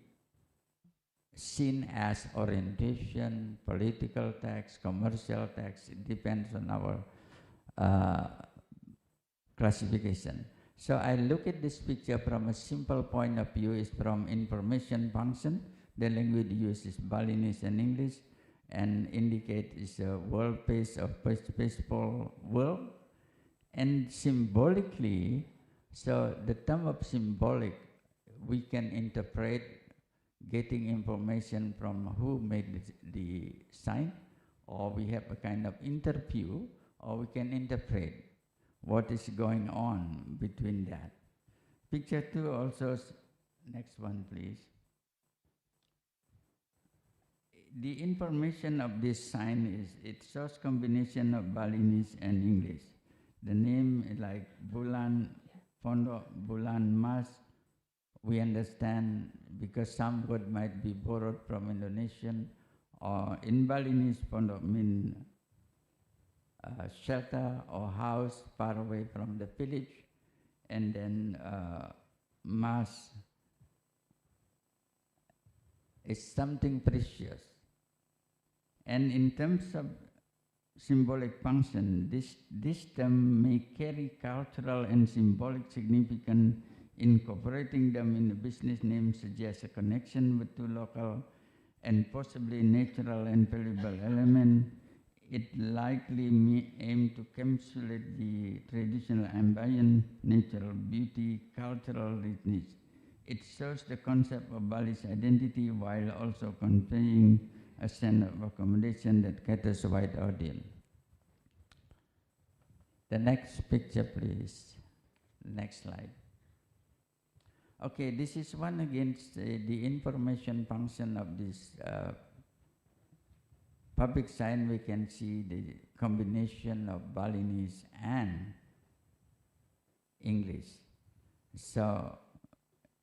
seen as orientation, political text, commercial text. It depends on our classification. So I look at this picture from a simple point of view is from information function. The language used is Balinese and English, and indicate is a world pace of spaceful world. And symbolically, so the term of symbolic, we can interpret getting information from who made the sign, or we have a kind of interview, or we can interpret what is going on between that. Picture 2 also, next one please. The information of this sign is, it shows combination of Balinese and English. The name is like Bulan, Pondok, Bulan Mas, we understand because some word might be borrowed from Indonesian, or in Balinese, Pondok means shelter or house far away from the village, and then Mas is something precious. And in terms of symbolic function, this term may carry cultural and symbolic significance. Incorporating them in the business name suggests a connection with two local and possibly natural and valuable element. It likely may aim to encapsulate the traditional ambience, natural beauty, cultural richness. It shows the concept of Bali's identity while also conveying a sense of accommodation that caters a wide audience. The next picture, please. Next slide. Okay, this is one against the information function of this public sign. We can see the combination of Balinese and English. So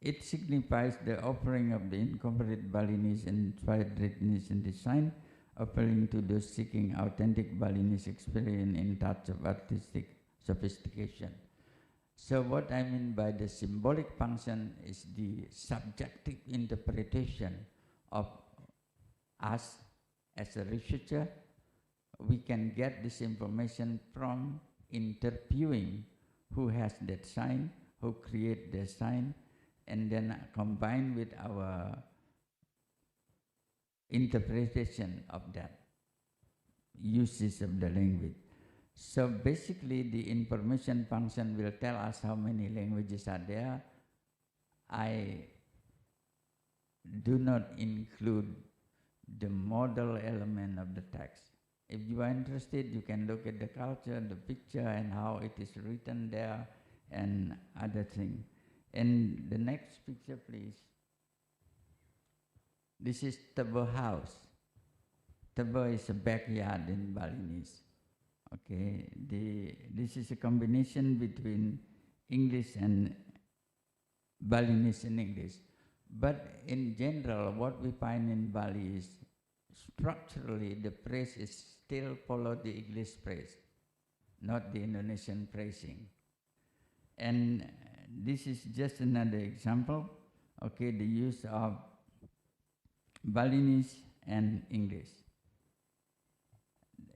it signifies the offering of the incorporated Balinese and inspiredness in design, appealing to those seeking authentic Balinese experience in touch of artistic sophistication. So what I mean by the symbolic function is the subjective interpretation of us as a researcher. We can get this information from interviewing who has that sign, who create the sign, and then combine with our interpretation of that uses of the language. So basically the information function will tell us how many languages are there. I do not include the modal element of the text. If you are interested, you can look at the culture, the picture, and how it is written there, and other things. And the next picture, please. This is Tebo house. Tebo is a backyard in Balinese. Okay, this is a combination between English and Balinese and English. But in general, what we find in Bali is structurally the phrase is still follow the English phrase, not the Indonesian phrasing. And this is just another example, okay, the use of Balinese and English.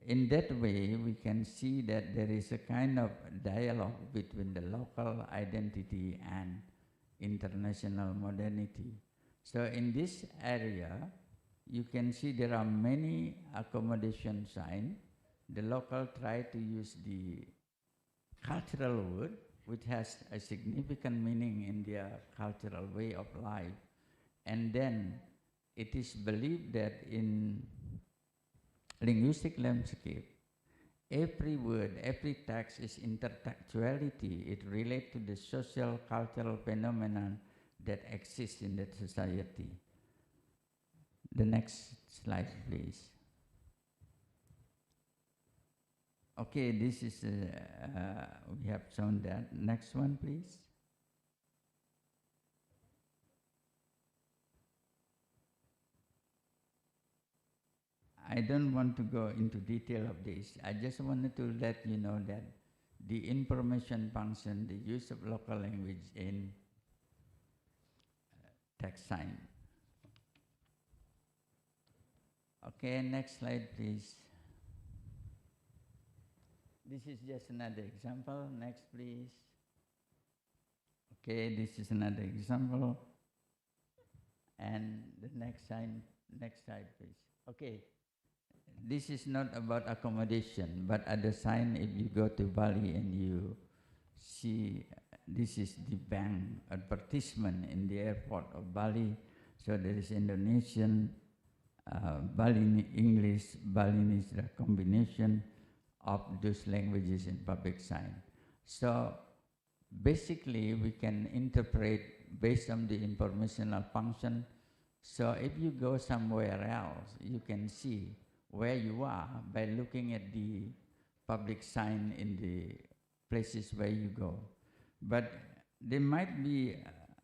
In that way, we can see that there is a kind of dialogue between the local identity and international modernity. So in this area, you can see there are many accommodation signs. The local try to use the cultural word, which has a significant meaning in their cultural way of life. And then it is believed that in linguistic landscape, every word, every text is intertextuality. It relates to the social, cultural phenomenon that exists in that society. The next slide, please. Okay, this is, we have shown that. Next one, please. I don't want to go into detail of this. I just wanted to let you know that the information function, the use of local language in text sign. Okay, next slide, please. This is just another example. Next, please. Okay, this is another example. And the next slide, please. Okay. This is not about accommodation, but at the sign, if you go to Bali and you see, this is the bank advertisement in the airport of Bali. So there is Indonesian, Balinese English, Balinese, the combination of those languages in public sign. So basically we can interpret based on the informational function. So if you go somewhere else, you can see where you are by looking at the public sign in the places where you go. But there might be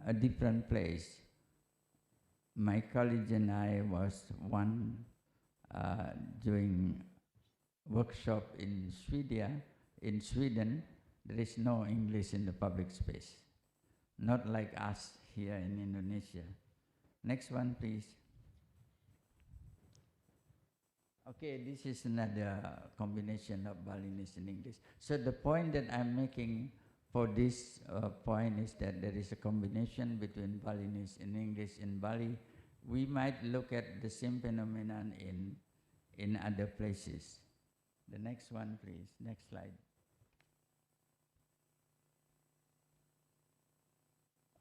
a different place. My colleague and I was doing workshop in Sweden. In Sweden, there is no English in the public space, not like us here in Indonesia. Next one, please. Okay, this is another combination of Balinese and English. So the point that I'm making for this point is that there is a combination between Balinese and English in Bali. We might look at the same phenomenon in other places. The next one, please. Next slide.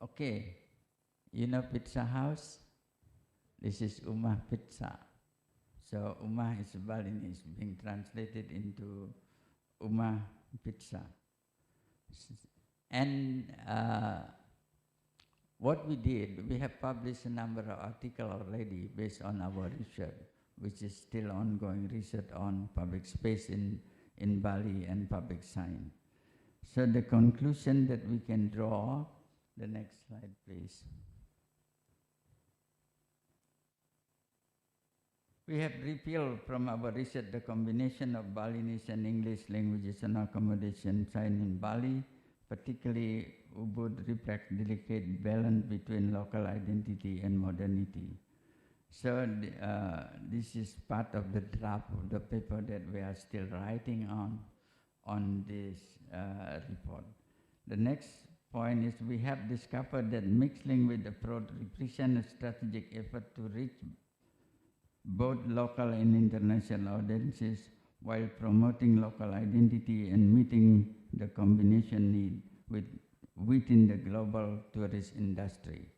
Okay, you know Pizza House? This is Umah Pizza. So Umah is Balinese, being translated into Umah Pizza. And what we did, we have published a number of articles already based on our research, which is still ongoing research on public space in Bali and public sign. So the conclusion that we can draw, the next slide please. We have revealed from our research the combination of Balinese and English languages and accommodation sign in Bali, particularly Ubud reflects delicate balance between local identity and modernity. So this is part of the draft of the paper that we are still writing on this report. The next point is we have discovered that mixed language approach represents a strategic effort to reach both local and international audiences while promoting local identity and meeting the combination need within the global tourist industry.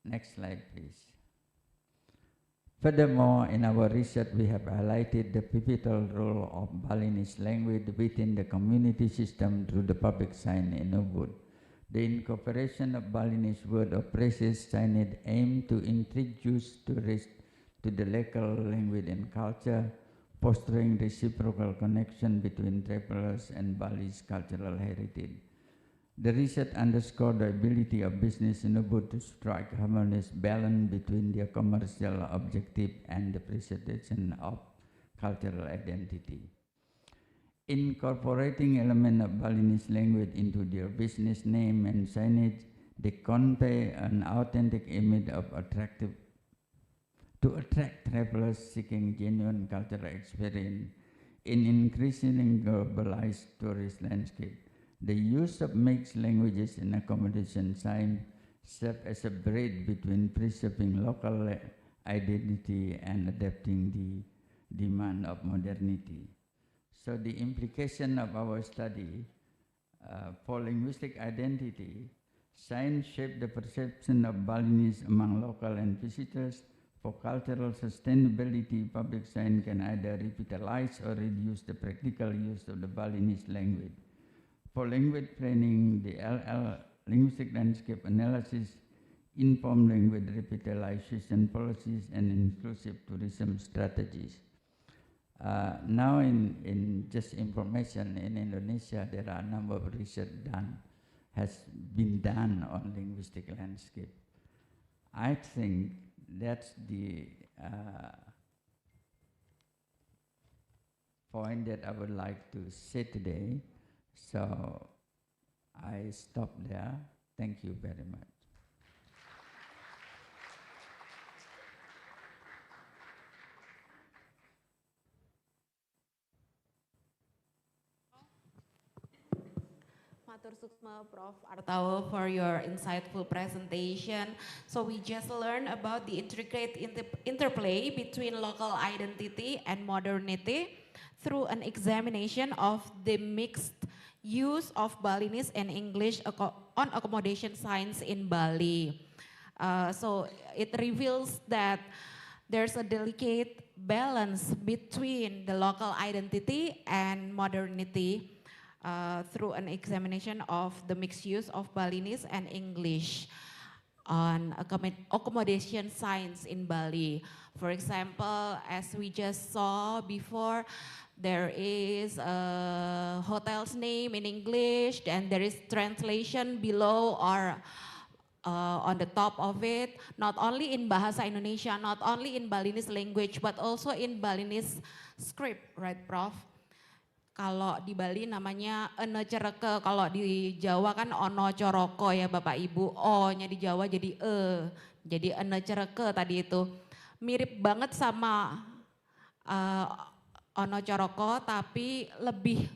Next slide, please. Furthermore, in our research, we have highlighted the pivotal role of Balinese language within the community system through the public sign in Ubud. The incorporation of Balinese word or phrases signage aim to introduce tourists to the local language and culture, fostering reciprocal connection between travelers and Bali's cultural heritage. The research underscored the ability of business in Ubud to strike harmonious balance between their commercial objective and the preservation of cultural identity. Incorporating elements of Balinese language into their business name and signage, they convey an authentic image of to attract travelers seeking genuine cultural experience in increasingly globalized tourist landscape. The use of mixed languages in accommodation sign serve as a bridge between preserving local identity and adapting the demand of modernity. So the implication of our study for linguistic identity, signs shape the perception of Balinese among local and visitors. For cultural sustainability, public sign can either revitalize or reduce the practical use of the Balinese language. For language planning, the LL linguistic landscape analysis inform language revitalization policies and inclusive tourism strategies. Now in just information, in Indonesia there are a number of research has been done on linguistic landscape. I think that's the point that I would like to say today. So I stop there. Thank you very much. Matur Suksma Prof. Artawa for your insightful presentation. So we just learned about the intricate interplay between local identity and modernity through an examination of the mixed use of Balinese and English on accommodation science in Bali. So it reveals that there's a delicate balance between the local identity and modernity through an examination of the mixed use of Balinese and English on accommodation science in Bali. For example, as we just saw before, there is a hotel's name in English and there is translation below or on the top of it, not only in Bahasa Indonesia, not only in Balinese language, but also in Balinese script, right Prof? Kalau di Bali namanya ene cereke, kalau di Jawa kan ono coroko ya Bapak Ibu, O-nya di Jawa jadi jadi ene cereke tadi itu. Mirip banget sama ono coroko tapi lebih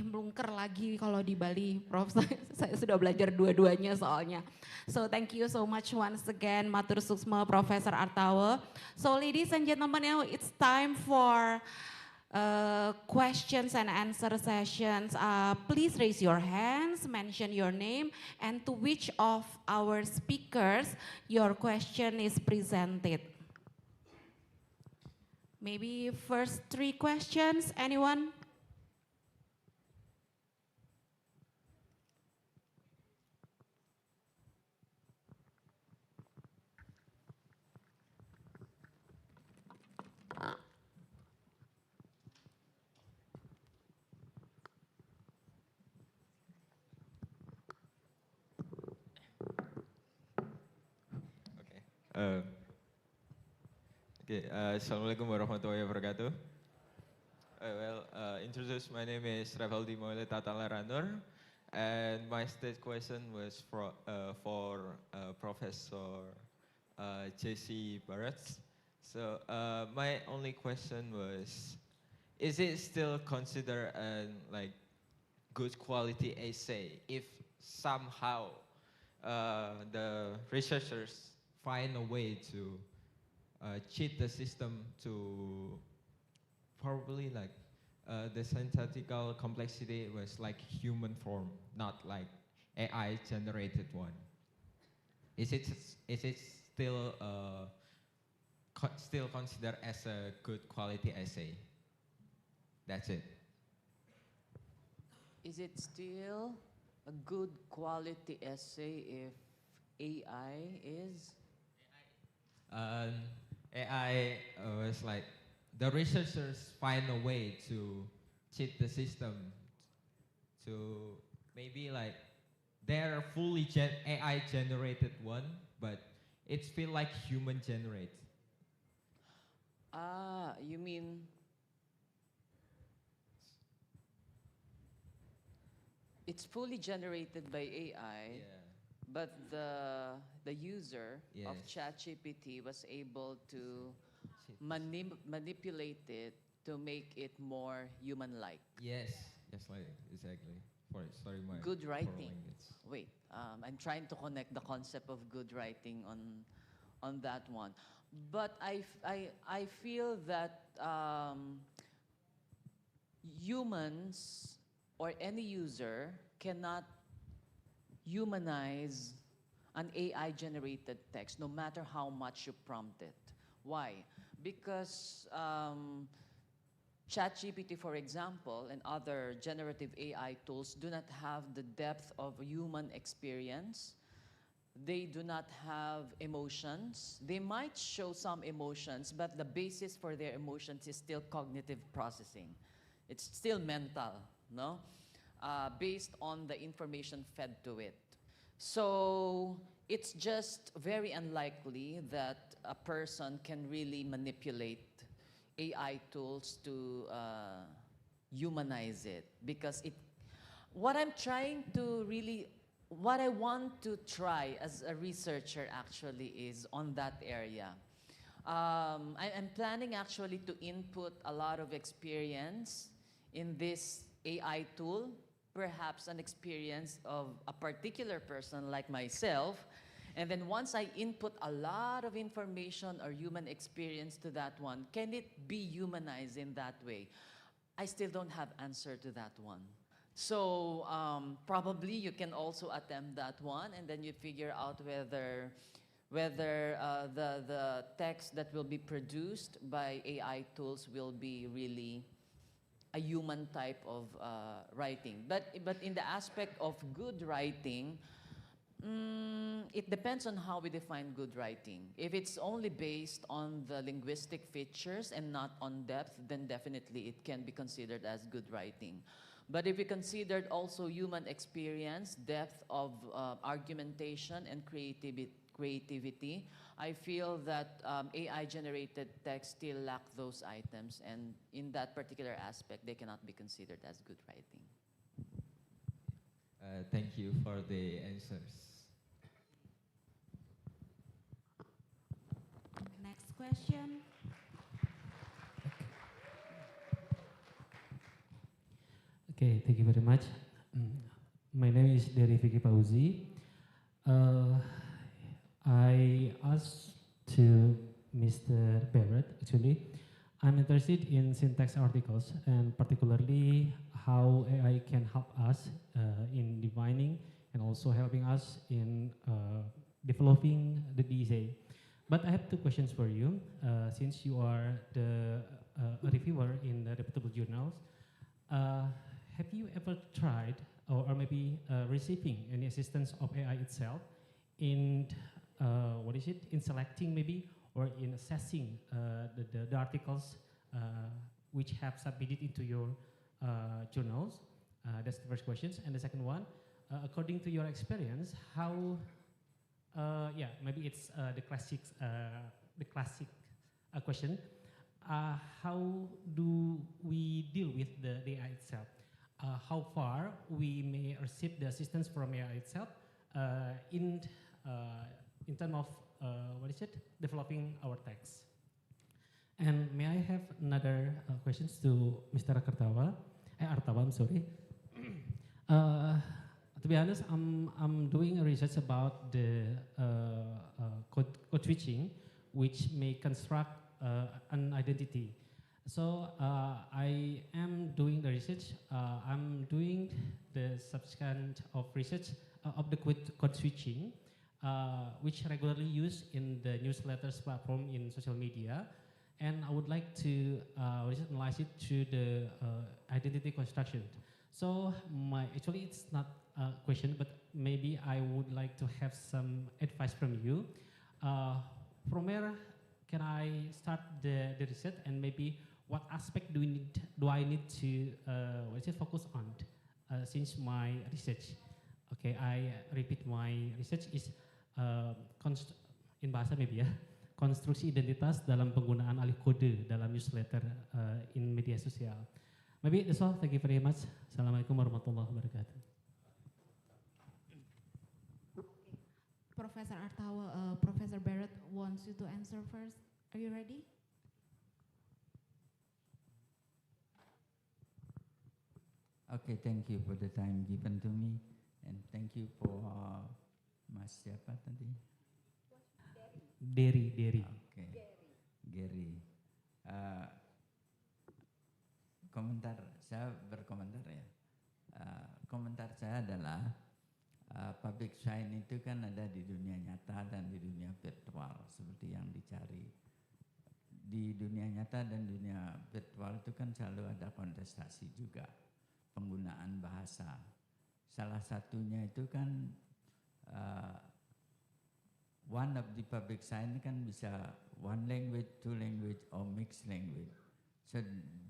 melungker lagi kalau di Bali, Prof. Saya sudah belajar dua-duanya soalnya. So thank you so much once again, Matur Suksma, Professor Artawa. So ladies and gentlemen, now it's time for questions and answer sessions. Please raise your hands, mention your name, and to which of our speakers your question is presented. Maybe first 3 questions, anyone? Assalamualaikum warahmatullahi wabarakatuh. Introduce, my name is Ravaldi Moile Tatalaranur, and my state question was for Professor J.C. Barrett. So my only question was, is it still considered like good quality essay if somehow the researchers find a way to cheat the system to probably like the synthetical complexity was like human form, not like AI generated one. Is it still still considered as a good quality essay? That's it. Is it still a good quality essay if AI is? AI was like, the researchers find a way to cheat the system to maybe like they're fully AI generated one, but it feel like human generated. You mean it's fully generated by AI, but the user of ChatGPT was able to manipulate it to make it more human-like. Yes, like exactly. Sorry, my good writing. Language. Wait, I'm trying to connect the concept of good writing on that one. But I feel that humans or any user cannot humanize an AI-generated text, no matter how much you prompt it. Why? Because ChatGPT, for example, and other generative AI tools do not have the depth of human experience. They do not have emotions. They might show some emotions, but the basis for their emotions is still cognitive processing. It's still mental, no? Based on the information fed to it. So it's just very unlikely that a person can really manipulate AI tools to humanize it, because what I want to try as a researcher actually is on that area. I'm planning actually to input a lot of experience in this AI tool, perhaps an experience of a particular person like myself. And then once I input a lot of information or human experience to that one, can it be humanized in that way? I still don't have answer to that one. So probably you can also attempt that one, and then you figure out whether the text that will be produced by AI tools will be really a human type of writing. But in the aspect of good writing, it depends on how we define good writing. If it's only based on the linguistic features and not on depth, then definitely it can be considered as good writing. But if we considered also human experience, depth of argumentation and creativity, I feel that AI-generated text still lack those items, and in that particular aspect, they cannot be considered as good writing. Thank you for the answers. Next question. Okay, thank you very much. My name is Dery Vicky Pauzi. I asked to Mr. Barrett, actually, I'm interested in syntax articles and particularly how AI can help us in defining and also helping us in developing the DSA. But I have two questions for you. Since you are the reviewer in the reputable journals, have you ever tried or maybe receiving any assistance of AI itself in in selecting maybe or in assessing the articles which have submitted into your journals? That's the first question. And the second one, according to your experience, how maybe it's the classic question. How do we deal with the AI itself? How far we may receive the assistance from AI itself in terms of developing our text? And may I have another questions to Mr. Artawa? I'm sorry. To be honest, I'm doing a research about the code switching, which may construct an identity. So I am doing the research. I'm doing the subsequent of research of the code switching, which regularly used in the newsletters platform in social media. And I would like to analyze it to the identity construction. So actually it's not a question, but maybe I would like to have some advice from you. From where can I start the research, and maybe what aspect do I need to focus on since my research? Okay, I repeat, my research is in bahasa maybe ya, konstruksi identitas dalam penggunaan alih kode dalam newsletter in media sosial. Maybe that's all. Thank you very much. Assalamualaikum warahmatullahi wabarakatuh. Professor Artawa, Professor Barrett wants you to answer first. Are you ready? Okay, thank you for the time given to me, and thank you for Mas siapa tadi? Dery. Okay, Gary. Komentar saya berkomentar ya. Komentar saya adalah public sign itu kan ada di dunia nyata dan di dunia virtual seperti yang dicari. Di dunia nyata dan dunia virtual itu kan selalu ada kontestasi juga, penggunaan bahasa. Salah satunya itu kan one of the public sign kan bisa one language, two language, or mixed language. So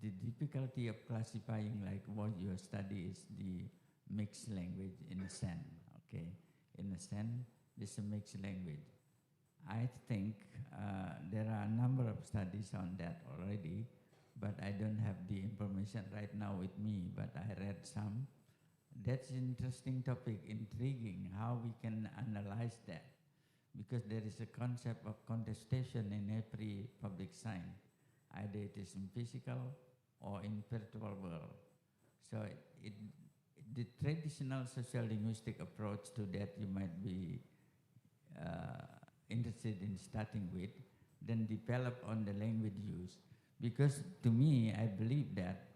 the difficulty of classifying like what you study is the mixed language in a sense. Okay, in a sense, this is a mixed language. I think there are a number of studies on that already, but I don't have the information right now with me, but I read some. That's an interesting topic, intriguing, how we can analyze that, because there is a concept of contestation in every public sign, either it is in physical or in virtual world. So the traditional social linguistic approach to that you might be interested in starting with, then develop on the language use. Because to me, I believe that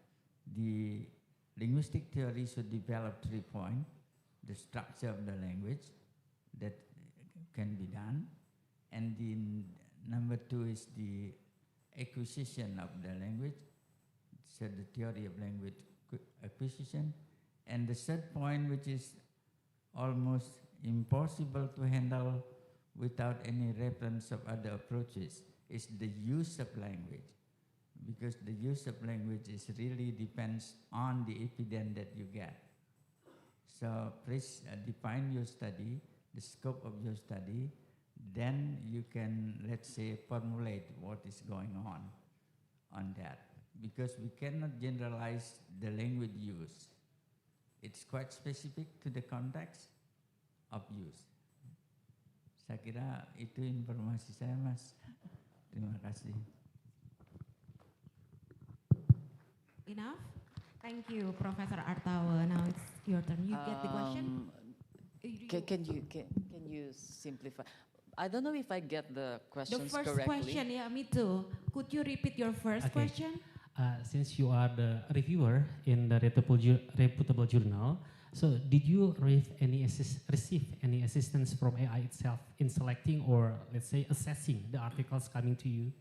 the linguistic theory should develop 3 points: the structure of the language that can be done, and the number 2 is the acquisition of the language, so the theory of language acquisition, and the third point, which is almost impossible to handle without any reference of other approaches, is the use of language, because the use of language is really depends on the evidence that you get. So please define your study, the scope of your study, then you can, let's say, formulate what is going on that, because we cannot generalize the language use. It's quite specific to the context of use. Saya kira itu informasi saya, Mas. Terima kasih. Enough? Thank you, Professor Artawa. Now it's your turn. You get the question? Can you simplify? I don't know if I get the questions The first correctly. question, yeah, me too. Could you repeat your first question? Since you are the reviewer in the reputable journal, so did you receive any assistance from AI itself in selecting or, let's say, assessing the articles coming to you?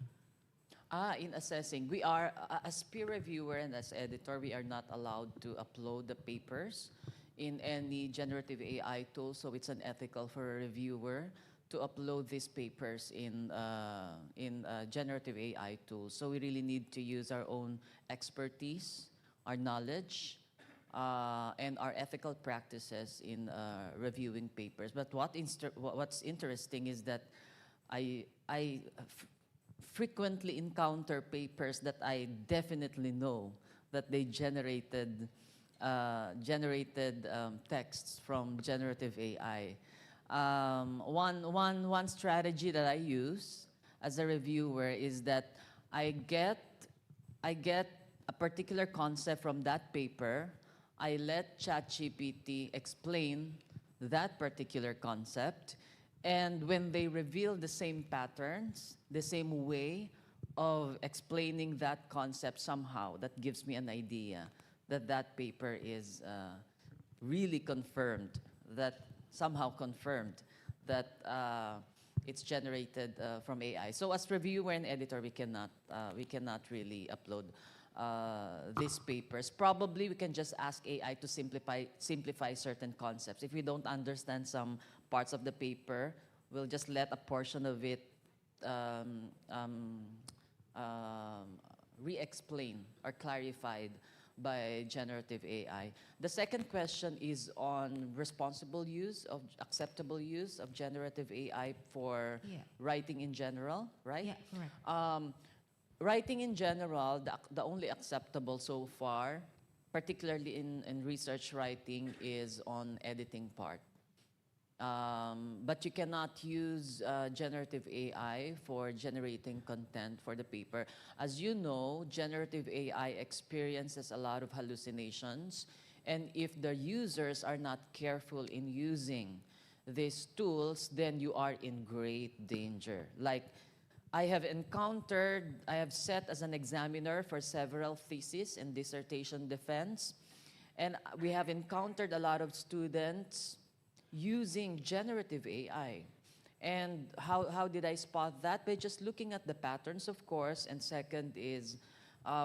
In assessing, we are, as peer reviewer and as editor, we are not allowed to upload the papers in any generative AI tool, so it's unethical for a reviewer to upload these papers in generative AI tools. So we really need to use our own expertise, our knowledge, and our ethical practices in reviewing papers. But what's interesting is that I frequently encounter papers that I definitely know that they generated texts from generative AI. One strategy that I use as a reviewer is that I get a particular concept from that paper. I let ChatGPT explain that particular concept, and when they reveal the same patterns, the same way of explaining that concept somehow, that gives me an idea that that paper is really confirmed, that somehow confirmed that it's generated from AI. So as reviewer and editor, we cannot really upload these papers. Probably we can just ask AI to simplify certain concepts. If we don't understand some parts of the paper, we'll just let a portion of it re-explained or clarified by generative AI. The second question is on responsible use of, acceptable use of generative AI for writing in general, right? Yeah, correct. Writing in general, the only acceptable so far, particularly in research writing, is on editing part. But you cannot use generative AI for generating content for the paper. As you know, generative AI experiences a lot of hallucinations, and if the users are not careful in using these tools, then you are in great danger. Like, I have sat as an examiner for several theses and dissertation defense, and we have encountered a lot of students using generative AI. And how did I spot that? By just looking at the patterns, of course, and second is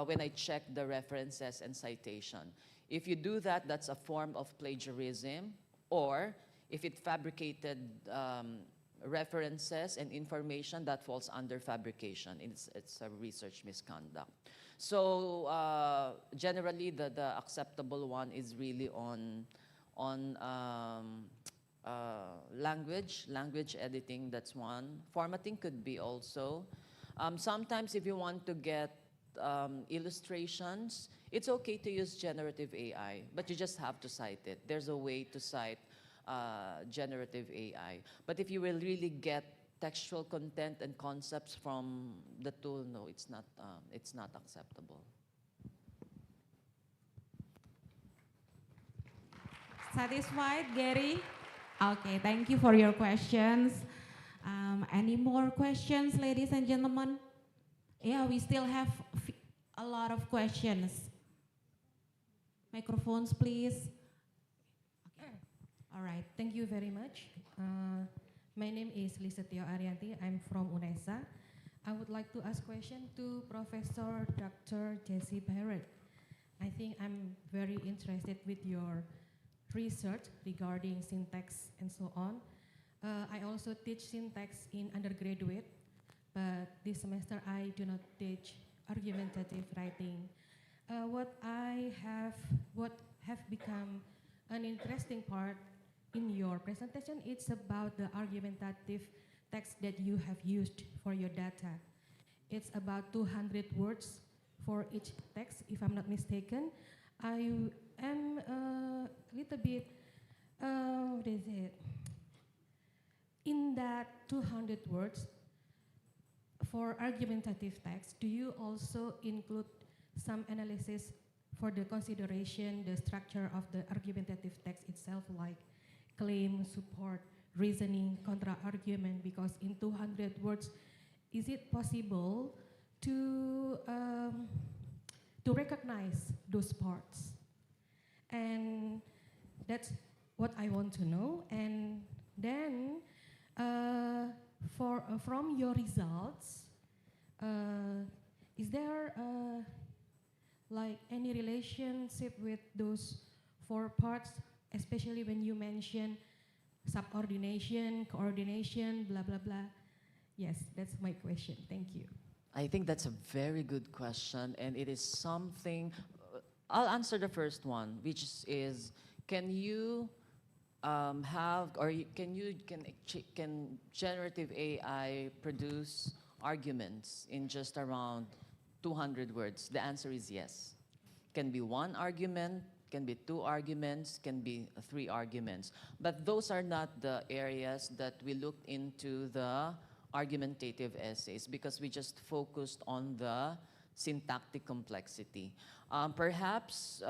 when I check the references and citation. If you do that, that's a form of plagiarism, or if it fabricated references and information, that falls under fabrication. It's a research misconduct. So generally, the acceptable one is really on language editing. That's one. Formatting could be also. Sometimes if you want to get illustrations, it's okay to use generative AI, but you just have to cite it. There's a way to cite generative AI. But if you will really get textual content and concepts from the tool, no, it's not acceptable. Satisfied, Gary? Okay, thank you for your questions. Any more questions, ladies and gentlemen? Yeah, we still have a lot of questions. Microphones, please. Okay. All right, thank you very much. My name is Lisetio Arianti. I'm from UNESA. I would like to ask question to Professor Dr. Jesse Barrett. I think I'm very interested with your research regarding syntax and so on. I also teach syntax in undergraduate, but this semester I do not teach argumentative writing. What have become an interesting part in your presentation, it's about the argumentative text that you have used for your data. It's about 200 words for each text, if I'm not mistaken. I am a little bit, what is it? In that 200 words, for argumentative text, do you also include some analysis for the consideration, the structure of the argumentative text itself, like claim, support, reasoning, contra-argument? Because in 200 words, is it possible to recognize those parts? And that's what I want to know. And then from your results, is there like any relationship with those 4 parts, especially when you mention subordination, coordination, blah, blah, blah? Yes, that's my question. Thank you. I think that's a very good question, and it is something, I'll answer the first one, which is, can you can generative AI produce arguments in just around 200 words? The answer is yes. Can be 1 argument, can be 2 arguments, can be 3 arguments. But those are not the areas that we looked into the argumentative essays, because we just focused on the syntactic complexity. Perhaps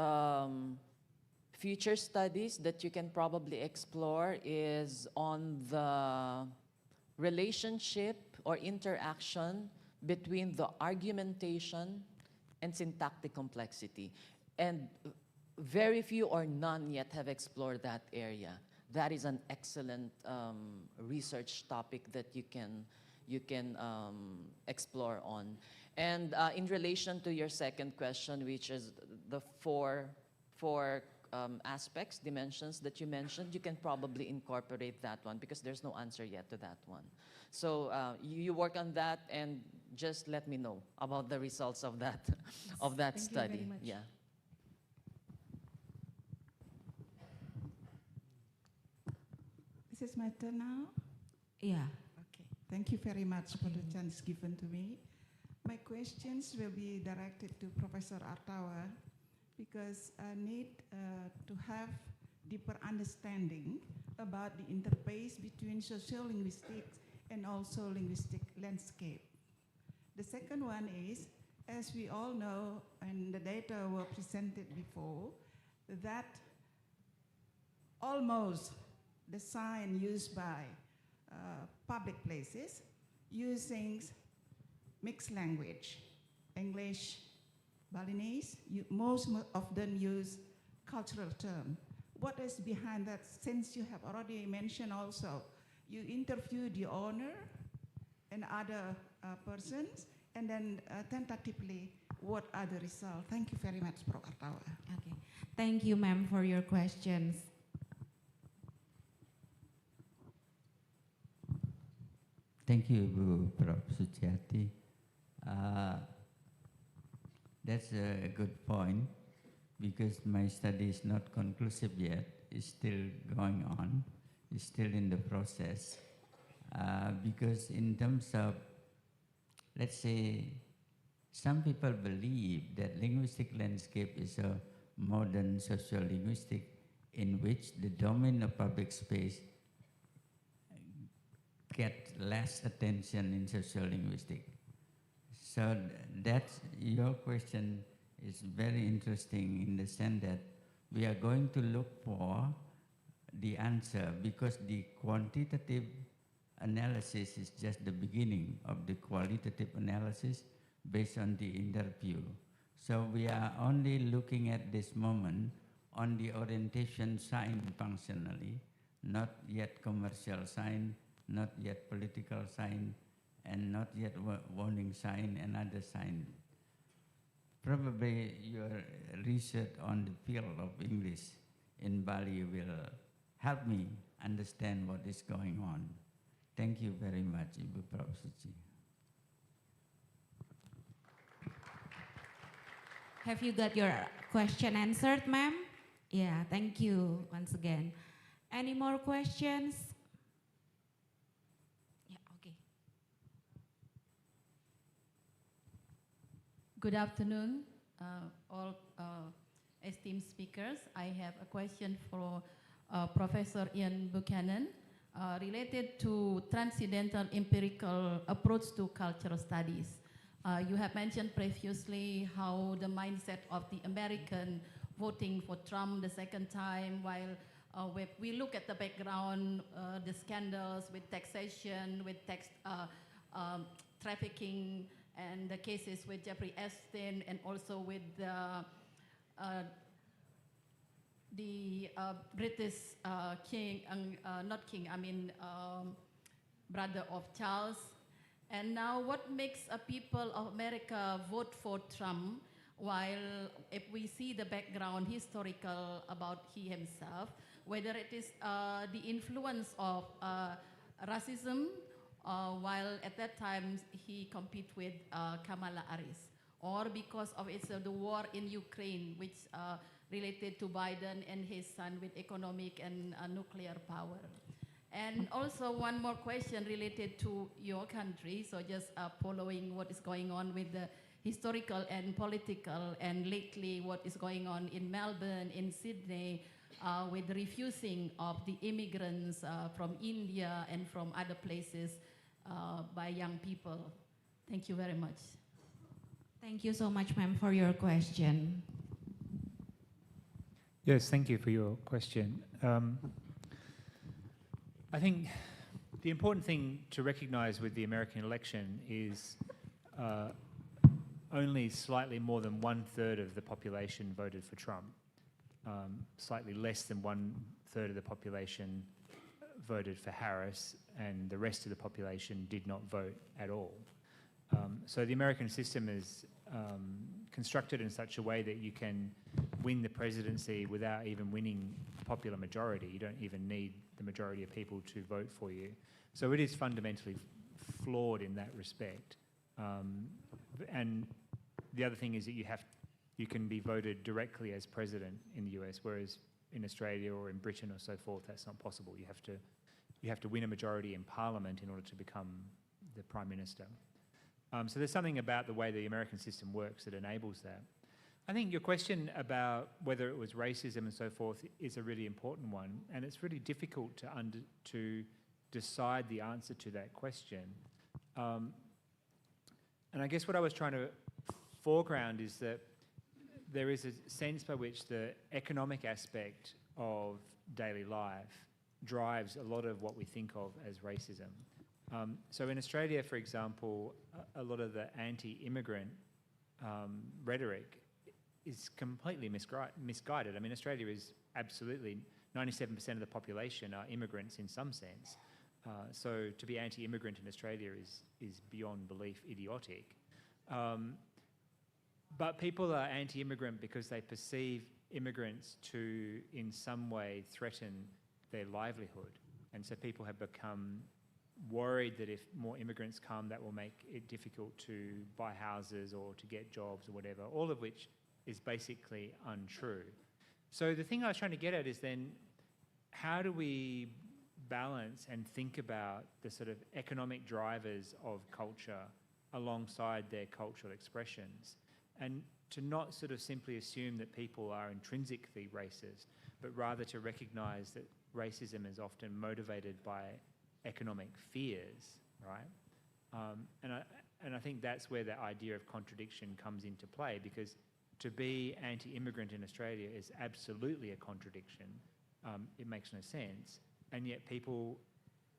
future studies that you can probably explore is on the relationship or interaction between the argumentation and syntactic complexity. And very few or none yet have explored that area. That is an excellent research topic that you can explore on. And in relation to your second question, which is the four aspects, dimensions that you mentioned, you can probably incorporate that one, because there's no answer yet to that one. So you work on that and just let me know about the results of that Thank study. You very much. Yeah. This is my turn now? Yeah. Okay. Thank you very much for the chance given to me. My questions will be directed to Professor Artawa, because I need to have deeper understanding about the interface between social linguistics and also linguistic landscape. The second one is, as we all know, and the data were presented before, that almost the sign used by public places using mixed language, English, Balinese, most of them use cultural term. What is behind that? Since you have already mentioned also, you interviewed the owner and other persons, and then tentatively, what are the results? Thank you very much, Prof. Artawa. Okay. Thank you, ma'am, for your questions. Thank you, Bu Prof. Suciati. That's a good point, because my study is not conclusive yet. It's still going on. It's still in the process. Because in terms of, let's say, some people believe that linguistic landscape is a modern social linguistic in which the domain of public space get less attention in social linguistics. So that's, your question is very interesting in the sense that we are going to look for the answer, because the quantitative analysis is just the beginning of the qualitative analysis based on the interview. So we are only looking at this moment on the orientation sign functionally, not yet commercial sign, not yet political sign, and not yet warning sign and other sign. Probably your research on the field of English in Bali will help me understand what is going on. Thank you very much, Ibu Prof. Suci. Have you got your question answered, ma'am? Yeah, thank you once again. Any more questions? Yeah, okay. Good afternoon, all esteemed speakers. I have a question for Professor Ian Buchanan related to transcendental empirical approach to cultural studies. You have mentioned previously how the mindset of the American voting for Trump the second time, while we look at the background, the scandals with taxation, with tax trafficking, and the cases with Jeffrey Epstein, and also with the British king, not king, I mean brother of Charles. And now what makes a people of America vote for Trump, while if we see the background historical about he himself, whether it is the influence of racism, while at that time he compete with Kamala Harris, or because of the war in Ukraine, which related to Biden and his son with economic and nuclear power. And also one more question related to your country, so just following what is going on with the historical and political, and lately what is going on in Melbourne, in Sydney, with the refusing of the immigrants from India and from other places by young people. Thank you very much. Thank you so much, ma'am, for your question. Yes, thank you for your question. I think the important thing to recognize with the American election is only slightly more than 1/3 of the population voted for Trump. Slightly less than 1/3 of the population voted for Harris, and the rest of the population did not vote at all. So the American system is constructed in such a way that you can win the presidency without even winning a popular majority. You don't even need the majority of people to vote for you. So it is fundamentally flawed in that respect. And the other thing is that you can be voted directly as president in the US, whereas in Australia or in Britain or so forth, that's not possible. You have to win a majority in Parliament in order to become the Prime Minister. So there's something about the way the American system works that enables that. I think your question about whether it was racism and so forth is a really important one, and it's really difficult to decide the answer to that question. And I guess what I was trying to foreground is that there is a sense by which the economic aspect of daily life drives a lot of what we think of as racism. So in Australia, for example, a lot of the anti-immigrant rhetoric is completely misguided. I mean, Australia is absolutely, 97% of the population are immigrants in some sense. So to be anti-immigrant in Australia is beyond belief idiotic. But people are anti-immigrant because they perceive immigrants to, in some way, threaten their livelihood. And so people have become worried that if more immigrants come, that will make it difficult to buy houses or to get jobs or whatever, all of which is basically untrue. So the thing I was trying to get at is then, how do we balance and think about the sort of economic drivers of culture alongside their cultural expressions, and to not sort of simply assume that people are intrinsically racist, but rather to recognize that racism is often motivated by economic fears, right? And I think that's where the idea of contradiction comes into play, because to be anti-immigrant in Australia is absolutely a contradiction. It makes no sense, and yet people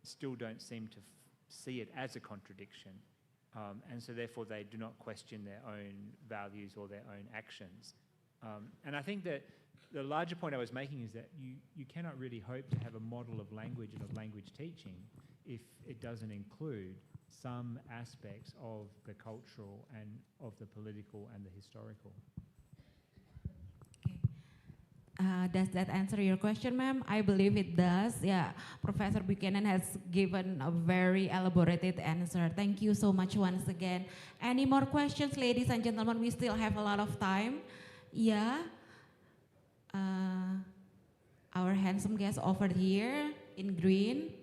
still don't seem to see it as a contradiction. and so therefore they do not question their own values or their own actions. And I think that the larger point I was making is that you cannot really hope to have a model of language and of language teaching if it doesn't include some aspects of the cultural and of the political and the historical. Does that answer your question, ma'am? I believe it does. Yeah, Professor Buchanan has given a very elaborated answer. Thank you so much once again. Any more questions, ladies and gentlemen? We still have a lot of time. Yeah. Our handsome guest over here in green.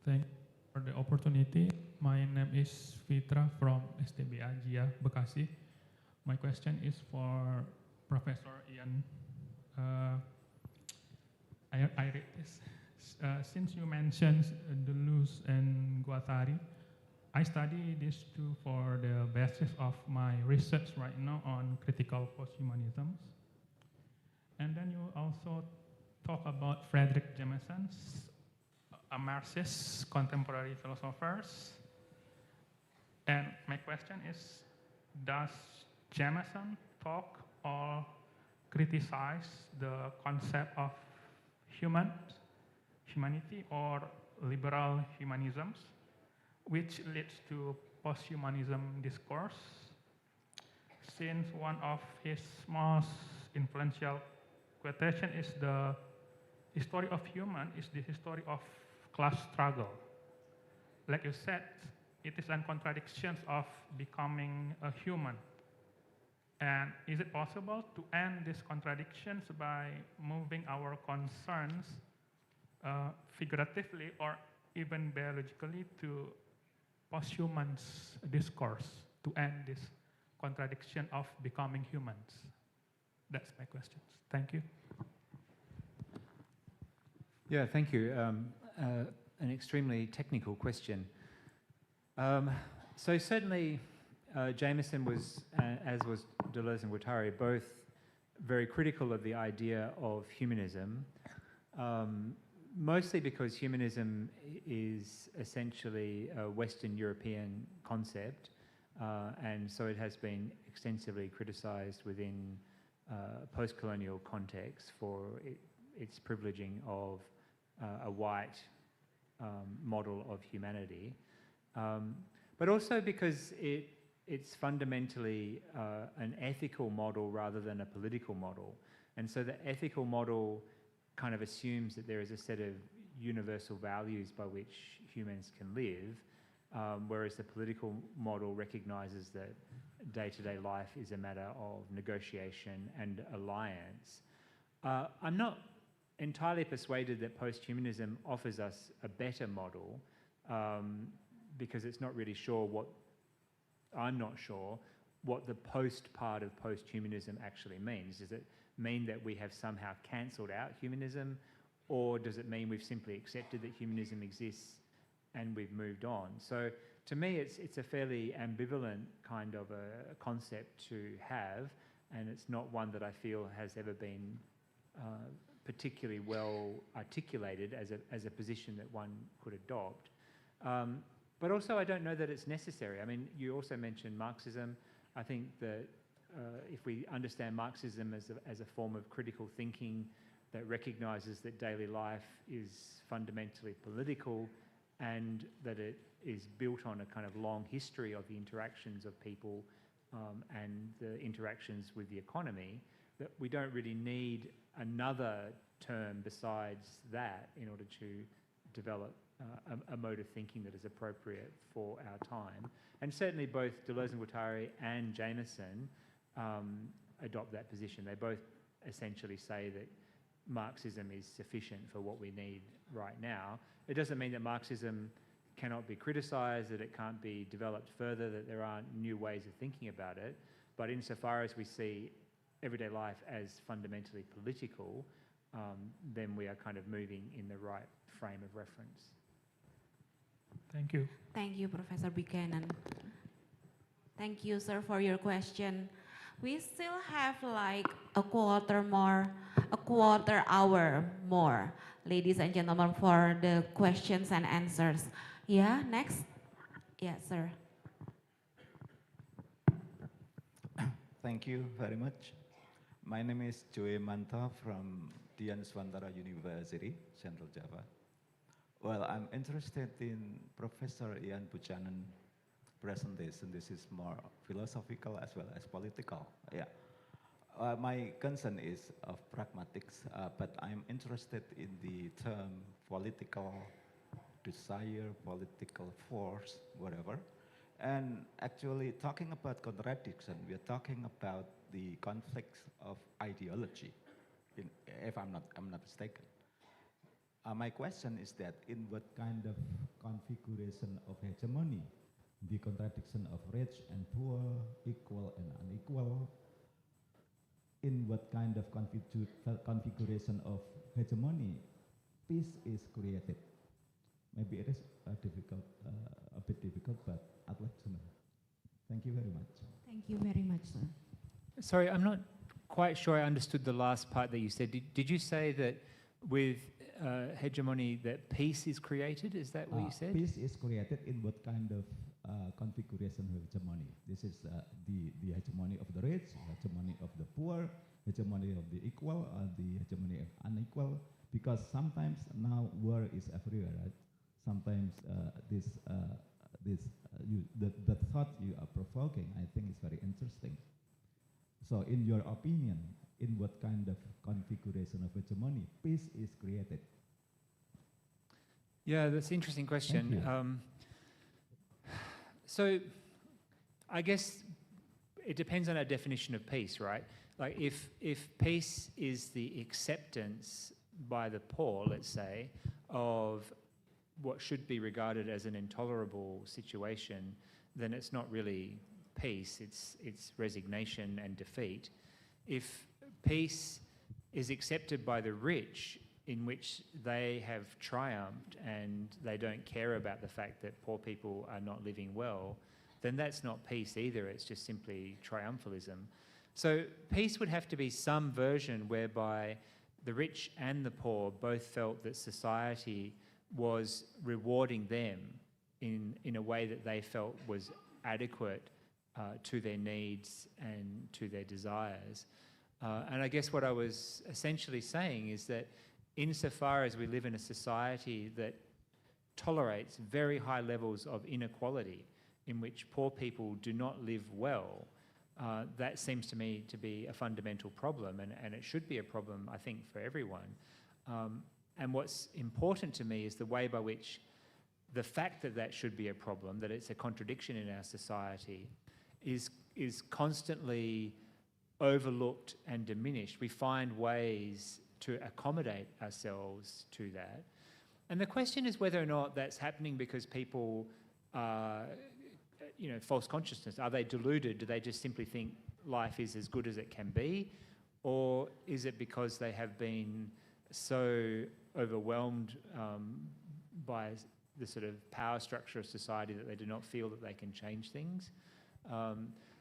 Thank you for the opportunity. My name is Fitra from STB Agia, Bekasi. My question is for Professor Ian. I read this. Since you mentioned Deleuze and Guattari, I study these two for the basis of my research right now on critical posthumanisms. And then you also talk about Frederick Jameson's a Marxist contemporary philosophers. And my question is, does Jameson talk or criticize the concept of humanity or liberal humanisms, which leads to posthumanism discourse? Since one of his most influential quotation is the history of human is the history of class struggle. Like you said, it is a contradiction of becoming a human. And is it possible to end these contradictions by moving our concerns figuratively or even biologically to posthumans discourse to end this contradiction of becoming humans? That's my questions. Thank you. Yeah, thank you. An extremely technical question. So certainly Jameson was, as was Deleuze and Guattari, both very critical of the idea of humanism, mostly because humanism is essentially a Western European concept, and so it has been extensively criticized within post-colonial context for its privileging of a white model of humanity, but also because it's fundamentally an ethical model rather than a political model. And so the ethical model kind of assumes that there is a set of universal values by which humans can live, whereas the political model recognizes that day-to-day life is a matter of negotiation and alliance. I'm not entirely persuaded that posthumanism offers us a better model, because it's not really sure I'm not sure what the post part of posthumanism actually means. Does it mean that we have somehow cancelled out humanism, or does it mean we've simply accepted that humanism exists and we've moved on? So to me, it's a fairly ambivalent kind of a concept to have, and it's not one that I feel has ever been particularly well articulated as a position that one could adopt. But also I don't know that it's necessary. I mean, you also mentioned Marxism. I think that if we understand Marxism as a form of critical thinking that recognizes that daily life is fundamentally political and that it is built on a kind of long history of the interactions of people and the interactions with the economy, that we don't really need another term besides that in order to develop a mode of thinking that is appropriate for our time. And certainly both Deleuze and Guattari and Jameson adopt that position. They both essentially say that Marxism is sufficient for what we need right now. It doesn't mean that Marxism cannot be criticized, that it can't be developed further, that there aren't new ways of thinking about it. But insofar as we see everyday life as fundamentally political, then we are kind of moving in the right frame of reference. Thank you. Thank you, Professor Buchanan. Thank you, sir, for your question. We still have like a quarter hour more, ladies and gentlemen, for the questions and answers. Yeah, next. Yeah, sir. Thank you very much. My name is Joe Manta from Dian Swantara University, Central Java. Well, I'm interested in Professor Ian Buchanan presentation. This is more philosophical as well as political. Yeah. My concern is of pragmatics, but I'm interested in the term political desire, political force, whatever. And actually talking about contradiction, we are talking about the conflicts of ideology, if I'm not mistaken. My question is that in what kind of configuration of hegemony, the contradiction of rich and poor, equal and unequal, in what kind of configuration of hegemony peace is created? Maybe it is a bit difficult, but I'd like to know. Thank you very much. Thank you very much, sir. Sorry, I'm not quite sure I understood the last part that you said. Did you say that with hegemony that peace is created? Is that what you said? Peace is created in what kind of configuration of hegemony? This is the hegemony of the rich, hegemony of the poor, hegemony of the equal, the hegemony of unequal. Because sometimes now war is everywhere, right? Sometimes the thought you are provoking, I think, is very interesting. So, in your opinion, in what kind of configuration of hegemony peace is created? Yeah, that's an interesting question. So, I guess it depends on our definition of peace, right? Like, if peace is the acceptance by the poor, let's say, of what should be regarded as an intolerable situation, then it's not really peace, it's resignation and defeat. If peace is accepted by the rich, in which they have triumphed and they don't care about the fact that poor people are not living well, then that's not peace either, it's just simply triumphalism. So peace would have to be some version whereby the rich and the poor both felt that society was rewarding them in a way that they felt was adequate to their needs and to their desires. And I guess what I was essentially saying is that insofar as we live in a society that tolerates very high levels of inequality, in which poor people do not live well, that seems to me to be a fundamental problem, and it should be a problem, I think, for everyone. And what's important to me is the way by which the fact that that should be a problem, that it's a contradiction in our society, is constantly overlooked and diminished. We find ways to accommodate ourselves to that. And the question is whether or not that's happening because people are, false consciousness. Are they deluded? Do they just simply think life is as good as it can be? Or is it because they have been so overwhelmed by the sort of power structure of society that they do not feel that they can change things?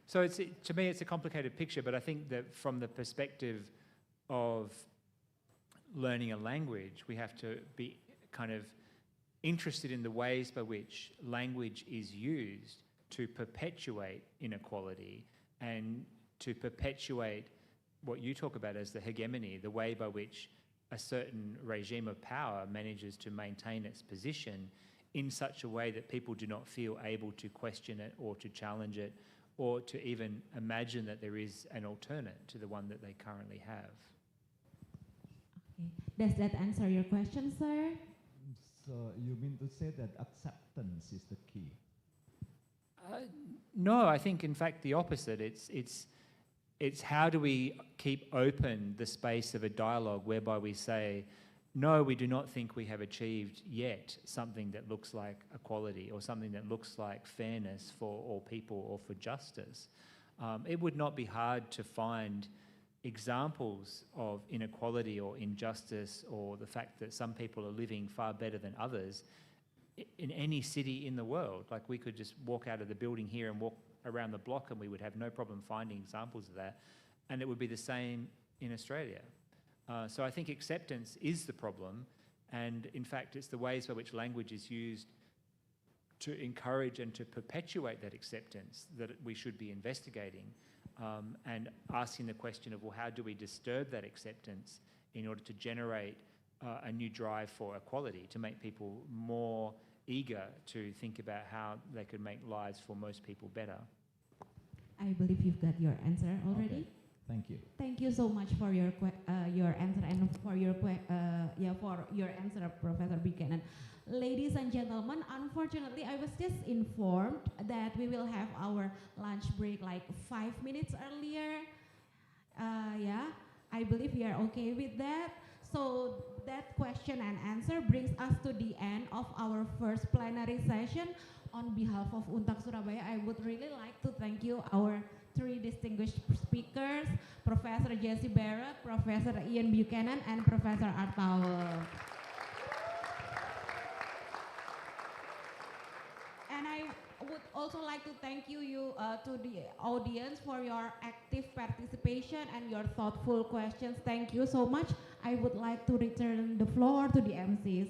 So to me, it's a complicated picture, but I think that from the perspective of learning a language, we have to be kind of interested in the ways by which language is used to perpetuate inequality and to perpetuate what you talk about as the hegemony, the way by which a certain regime of power manages to maintain its position in such a way that people do not feel able to question it or to challenge it or to even imagine that there is an alternate to the one that they currently have. Okay. Does that answer your question, sir? So you mean to say that acceptance is the key? No, I think in fact the opposite. It's how do we keep open the space of a dialogue whereby we say, no, we do not think we have achieved yet something that looks like equality or something that looks like fairness for all people or for justice. It would not be hard to find examples of inequality or injustice or the fact that some people are living far better than others in any city in the world. Like we could just walk out of the building here and walk around the block and we would have no problem finding examples of that. And it would be the same in Australia. So I think acceptance is the problem. And in fact, it's the ways by which language is used to encourage and to perpetuate that acceptance that we should be investigating, and asking the question of, well, how do we disturb that acceptance in order to generate a new drive for equality, to make people more eager to think about how they could make lives for most people better. I believe you've got your answer already. Okay. Thank you. Thank you so much for your answer and for your answer, Professor Buchanan. Ladies and gentlemen, unfortunately, I was just informed that we will have our lunch break like 5 minutes earlier. Yeah, I believe we are okay with that. So that question and answer brings us to the end of our first plenary session. On behalf of UNTAG Surabaya, I would really like to thank you, our 3 distinguished speakers, Professor Jesse Barrett, Professor Ian Buchanan, and Professor Artawa. And I would also like to thank you to the audience for your active participation and your thoughtful questions. Thank you so much. I would like to return the floor to the MCs.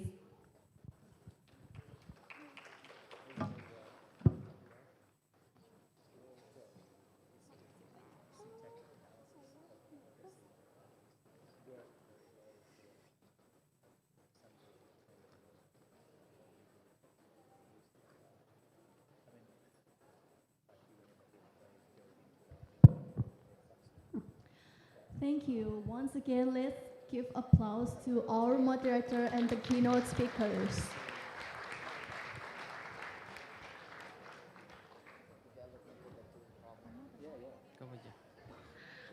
Thank you. Once again, let's give applause to our moderator and the keynote speakers.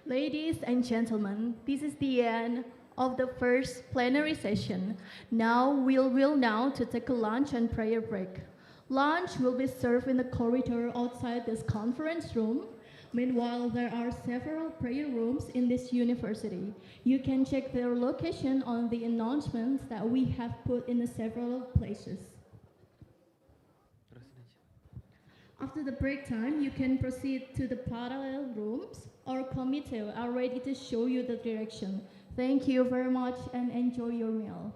Ladies and gentlemen, this is the end of the first plenary session. Now we'll now to take a lunch and prayer break. Lunch will be served in the corridor outside this conference room. Meanwhile, there are several prayer rooms in this university. You can check their location on the announcements that we have put in several places. After the break time, you can proceed to the parallel rooms. Our committee are ready to show you the direction. Thank you very much and enjoy your meal.